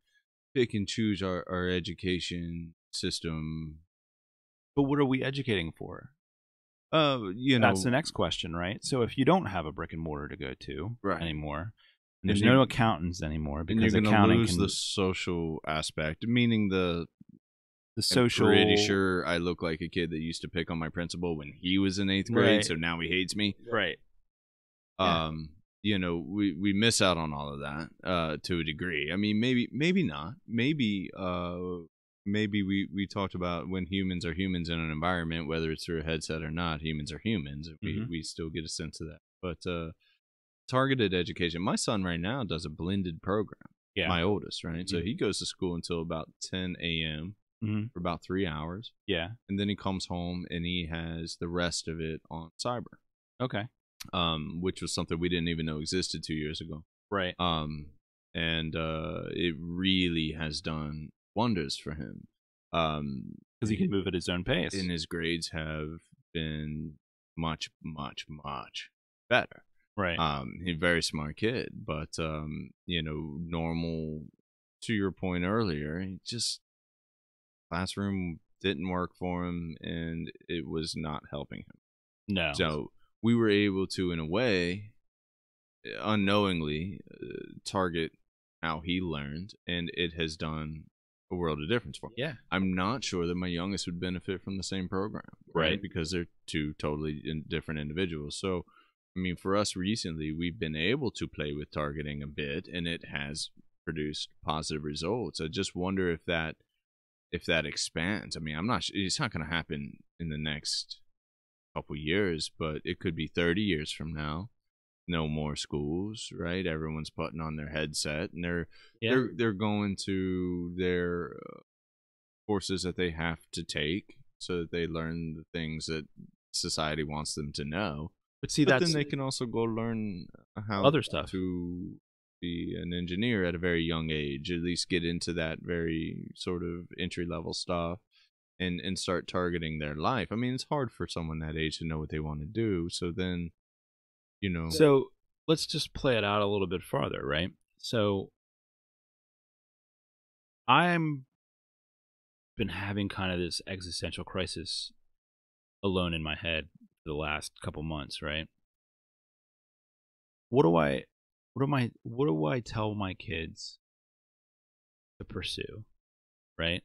pick and choose our education system. But what are we educating for? That's the next question, right? So if you don't have a brick and mortar to go to anymore, and there's no accountants anymore, because you're accounting lose the social aspect, meaning the social. I'm pretty sure I look like a kid that used to pick on my principal when he was in 8th grade, so now he hates me. Right. You know, we miss out on all of that to a degree. I mean, maybe not. Maybe we talked about when humans are humans in an environment, whether it's through a headset or not, humans are humans. We still get a sense of that. But targeted education. My son right now does a blended program. Yeah. My oldest, right? So he goes to school until about 10 a.m. For about 3 hours. Yeah. And then he comes home and he has the rest of it on cyber. Okay. Which was something we didn't even know existed 2 years ago. Right. And it really has done wonders for him. Because he can move at his own pace. And his grades have been much, much, much better. Right. He's a very smart kid, but you know, normal, to your point earlier, he just classroom didn't work for him, and it was not helping him. No. So we were able to, in a way, unknowingly, target how he learned, and it has done a world of difference for him. Yeah. I'm not sure that my youngest would benefit from the same program, right? Because they're two totally different individuals. So, I mean, for us recently, we've been able to play with targeting a bit, and it has produced positive results. I just wonder if that expands. I mean, I'm not sure. It's not going to happen in the next couple years, but it could be 30 years from now. No more schools, right? Everyone's putting on their headset, and they're going to their courses that they have to take so that they learn the things that society wants them to know. But see, then they can also go learn how other stuff to be an engineer at a very young age, at least get into that very sort of entry-level stuff and start targeting their life. I mean, it's hard for someone that age to know what they want to do. So then, you know. So let's just play it out a little bit farther, right? So I'm been having kind of this existential crisis alone in my head for the last couple months, right? What do I tell my kids to pursue, right?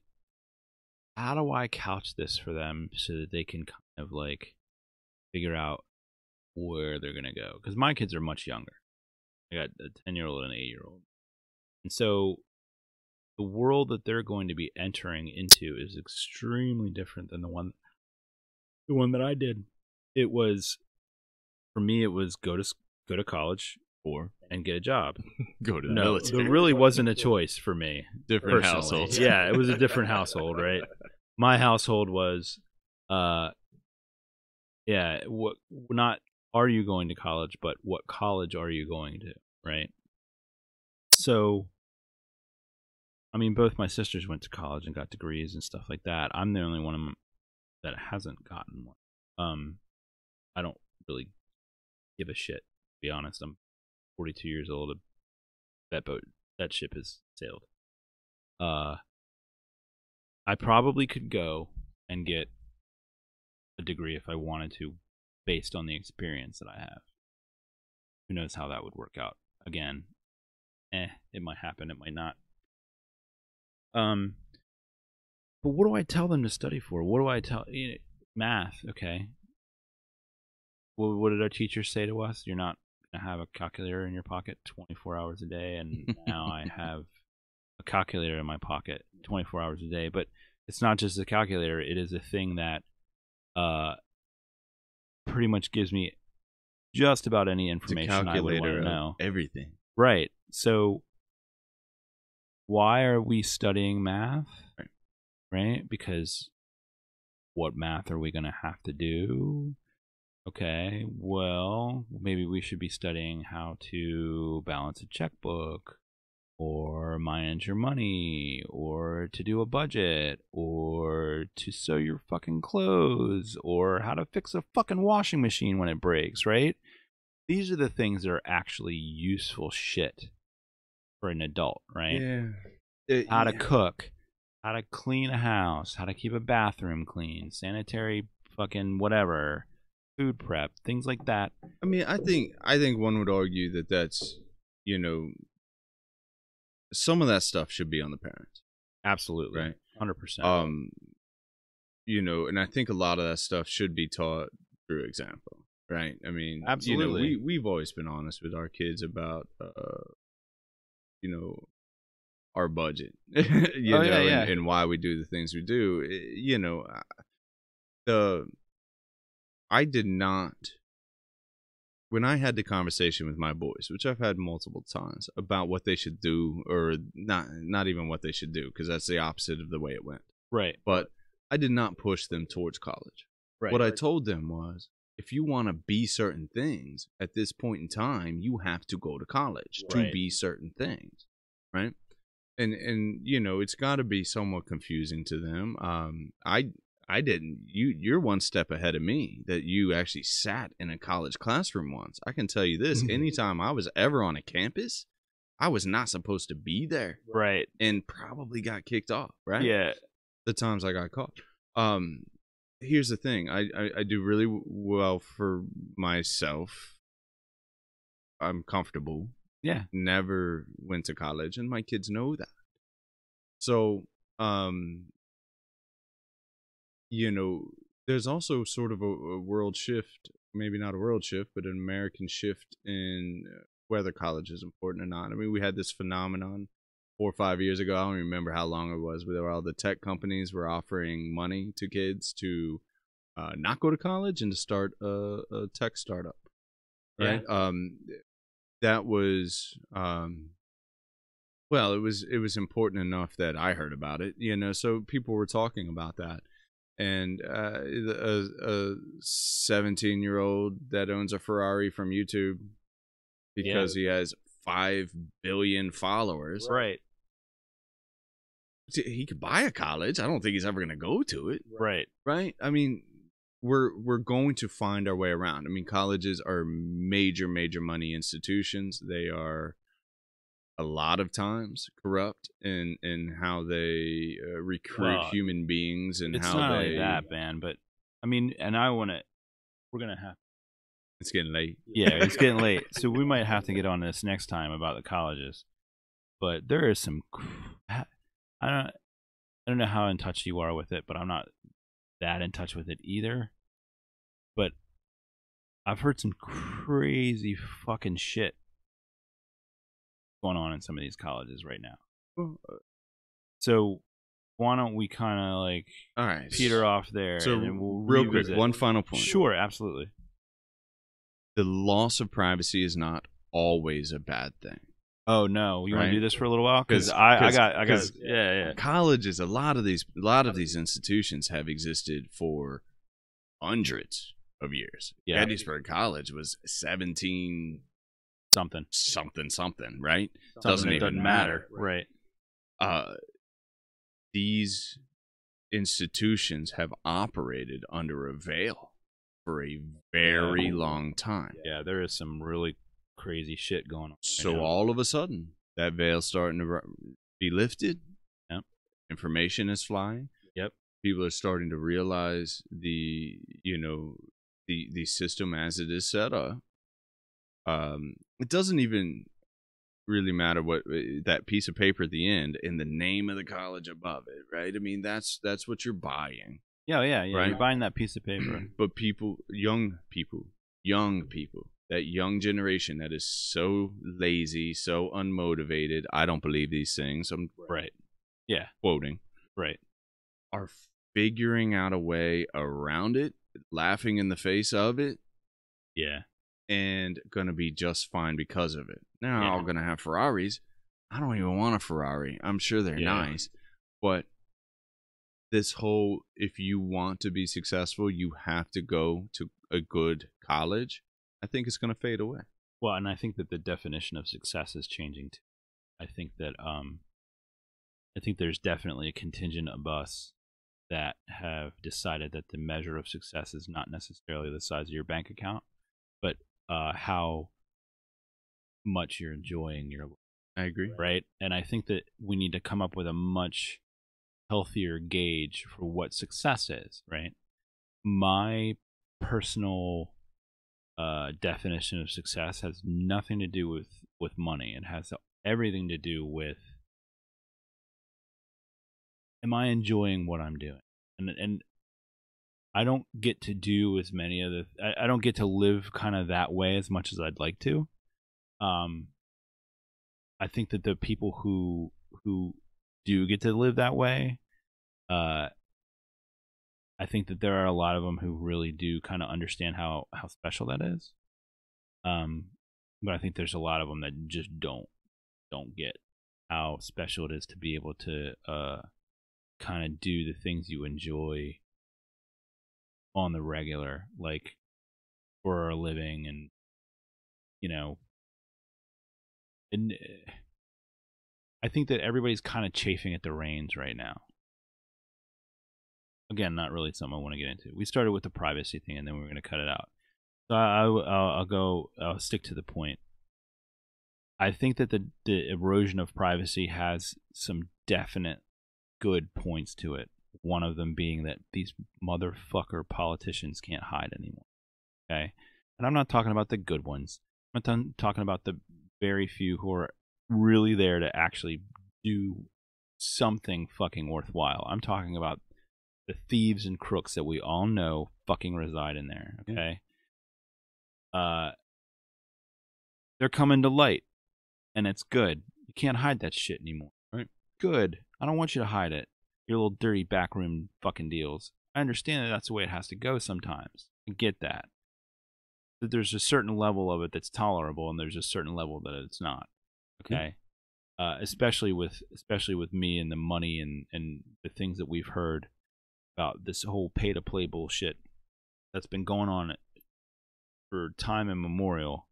How do I couch this for them so that they can kind of like figure out where they're gonna go. Because my kids are much younger. I got a 10-year-old and an 8-year-old, and so the world that they're going to be entering into is extremely different than the one that I did. It was, for me, it was go to college and get a job. Go to the military. There really wasn't a choice for me. Different personally. households. Yeah, it was a different household, right? My household was, not are you going to college, but what college are you going to, right? So, I mean, both my sisters went to college and got degrees and stuff like that. I'm the only one of them that hasn't gotten one. I don't really give a shit, to be honest. I'm 42 years old. That ship has sailed. I probably could go and get a degree if I wanted to, based on the experience that I have. Who knows how that would work out? Again, it might happen, it might not. But what do I tell them to study for? What do I tell? Math, okay. Well, what did our teachers say to us? You're not gonna have a calculator in your pocket 24 hours a day, and now I have a calculator in my pocket 24 hours a day. But it's not just a calculator; it is a thing that pretty much gives me just about any information I would want to know. Everything, right? So, why are we studying math? Right? Because what math are we going to have to do? Okay, well, maybe we should be studying how to balance a checkbook, or manage your money, or to do a budget, or to sew your fucking clothes, or how to fix a fucking washing machine when it breaks, right? These are the things that are actually useful shit for an adult, right? Yeah. How to cook, how to clean a house, how to keep a bathroom clean, sanitary fucking whatever, food prep, things like that. I mean, I think one would argue that that's, some of that stuff should be on the parents. Absolutely. Right. 100%. And I think a lot of that stuff should be taught through example. Right. I mean, absolutely. We've always been honest with our kids about, our budget, and why we do the things we do. I did not, when I had the conversation with my boys, which I've had multiple times, about what they should do, or not even what they should do, because that's the opposite of the way it went. Right. But I did not push them towards college. Right. What I told them was, if you want to be certain things at this point in time, you have to go to college to be certain things, right? And it's got to be somewhat confusing to them. I didn't. You're one step ahead of me, that you actually sat in a college classroom once. I can tell you this: anytime I was ever on a campus, I was not supposed to be there, right? And probably got kicked off, right? Yeah. The times I got caught. Here's the thing: I do really well for myself. I'm comfortable. Yeah. Never went to college, and my kids know that. So, there's also sort of a world shift, maybe not a world shift, but an American shift in whether college is important or not. I mean, we had this phenomenon 4 or 5 years ago. I don't remember how long it was, where all the tech companies were offering money to kids to not go to college and to start a tech startup. Right. Yeah. That was, well, it was important enough that I heard about it, so people were talking about that. And a 17-year-old that owns a Ferrari from YouTube because he has 5 billion followers. Right. He could buy a college. I don't think he's ever going to go to it. Right. Right. I mean, we're going to find our way around. I mean, colleges are major money institutions. They are a lot of times corrupt in how they recruit human beings, and it's how not they. Only that, man, but I mean, and we're gonna have. It's getting late. Yeah, it's getting late, so we might have to get on this next time about the colleges. But there is some. I don't know how in touch you are with it, but I'm not that in touch with it either. But I've heard some crazy fucking shit going on in some of these colleges right now. So why don't we kind of like all right, peter off there? So and then we'll real revisit. quick, one final point. Sure, absolutely. The loss of privacy is not always a bad thing. Oh no, you want to do this for a little while? Because yeah. Colleges, a lot of these institutions have existed for hundreds of years. Yeah. Gettysburg College was 17 something, right? Doesn't even matter, right? These institutions have operated under a veil for a very long time. Yeah, there is some really crazy shit going on. So all of a sudden, that veil's starting to be lifted. Yep. Information is flying. Yep. People are starting to realize the system as it is set up. It doesn't even really matter what that piece of paper at the end and the name of the college above it, right? I mean, that's what you're buying. Yeah. Right? You're buying that piece of paper. But young people, that young generation that is so lazy, so unmotivated. I don't believe these things. I'm right. Yeah. Quoting. Right. Are figuring out a way around it, laughing in the face of it. Yeah. And going to be just fine because of it. Now, all going to have Ferraris. I don't even want a Ferrari. I'm sure they're nice. But this whole, if you want to be successful, you have to go to a good college. I think it's going to fade away. Well, and I think that the definition of success is changing too. I think that there's definitely a contingent of us that have decided that the measure of success is not necessarily the size of your bank account, but how much you're enjoying your life. I agree. Right? And I think that we need to come up with a much healthier gauge for what success is, right? My personal definition of success has nothing to do with money. It has everything to do with, am I enjoying what I'm doing? And I don't get to do as many of the. I don't get to live kind of that way as much as I'd like to. I think that the people who do get to live that way, I think that there are a lot of them who really do kind of understand how special that is. But I think there's a lot of them that just don't get how special it is to be able to kind of do the things you enjoy on the regular, like for a living, and and I think that everybody's kind of chafing at the reins right now. Again, not really something I want to get into. We started with the privacy thing, and then we're going to cut it out. So I'll stick to the point. I think that the erosion of privacy has some definite good points to it. One of them being that these motherfucker politicians can't hide anymore. Okay? And I'm not talking about the good ones. I'm not talking about the very few who are really there to actually do something fucking worthwhile. I'm talking about the thieves and crooks that we all know fucking reside in there. Okay? They're coming to light, and it's good. You can't hide that shit anymore. Right? Good. I don't want you to hide it. Your little dirty backroom fucking deals. I understand that that's the way it has to go sometimes. I get that. That there's a certain level of it that's tolerable, and there's a certain level that it's not. Okay? Especially with me and the money and the things that we've heard about this whole pay-to-play bullshit that's been going on for time immemorial,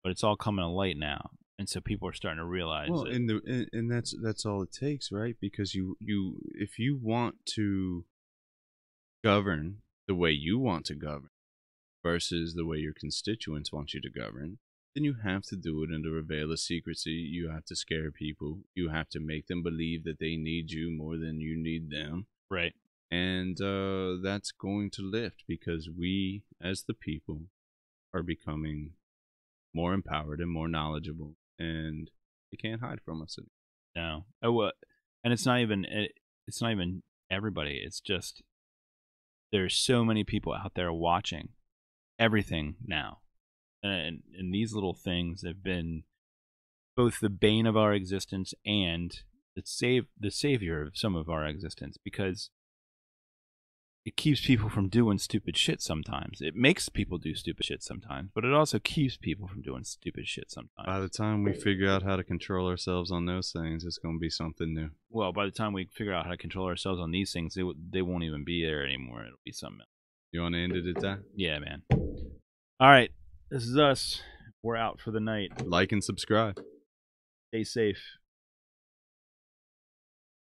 but it's all coming to light now. And so people are starting to realize. Well, and that's all it takes, right? Because you if you want to govern the way you want to govern versus the way your constituents want you to govern, then you have to do it under a veil of secrecy. You have to scare people. You have to make them believe that they need you more than you need them. Right. And that's going to lift because we, as the people, are becoming more empowered and more knowledgeable. And they can't hide from us anymore. No. And it's not even everybody. It's just there's so many people out there watching everything now. And these little things have been both the bane of our existence and the savior of some of our existence, because it keeps people from doing stupid shit sometimes. It makes people do stupid shit sometimes, but it also keeps people from doing stupid shit sometimes. By the time we figure out how to control ourselves on those things, it's going to be something new. Well, by the time we figure out how to control ourselves on these things, they won't even be there anymore. It'll be something else. You want to end it at that? Yeah, man. All right. This is us. We're out for the night. Like and subscribe. Stay safe.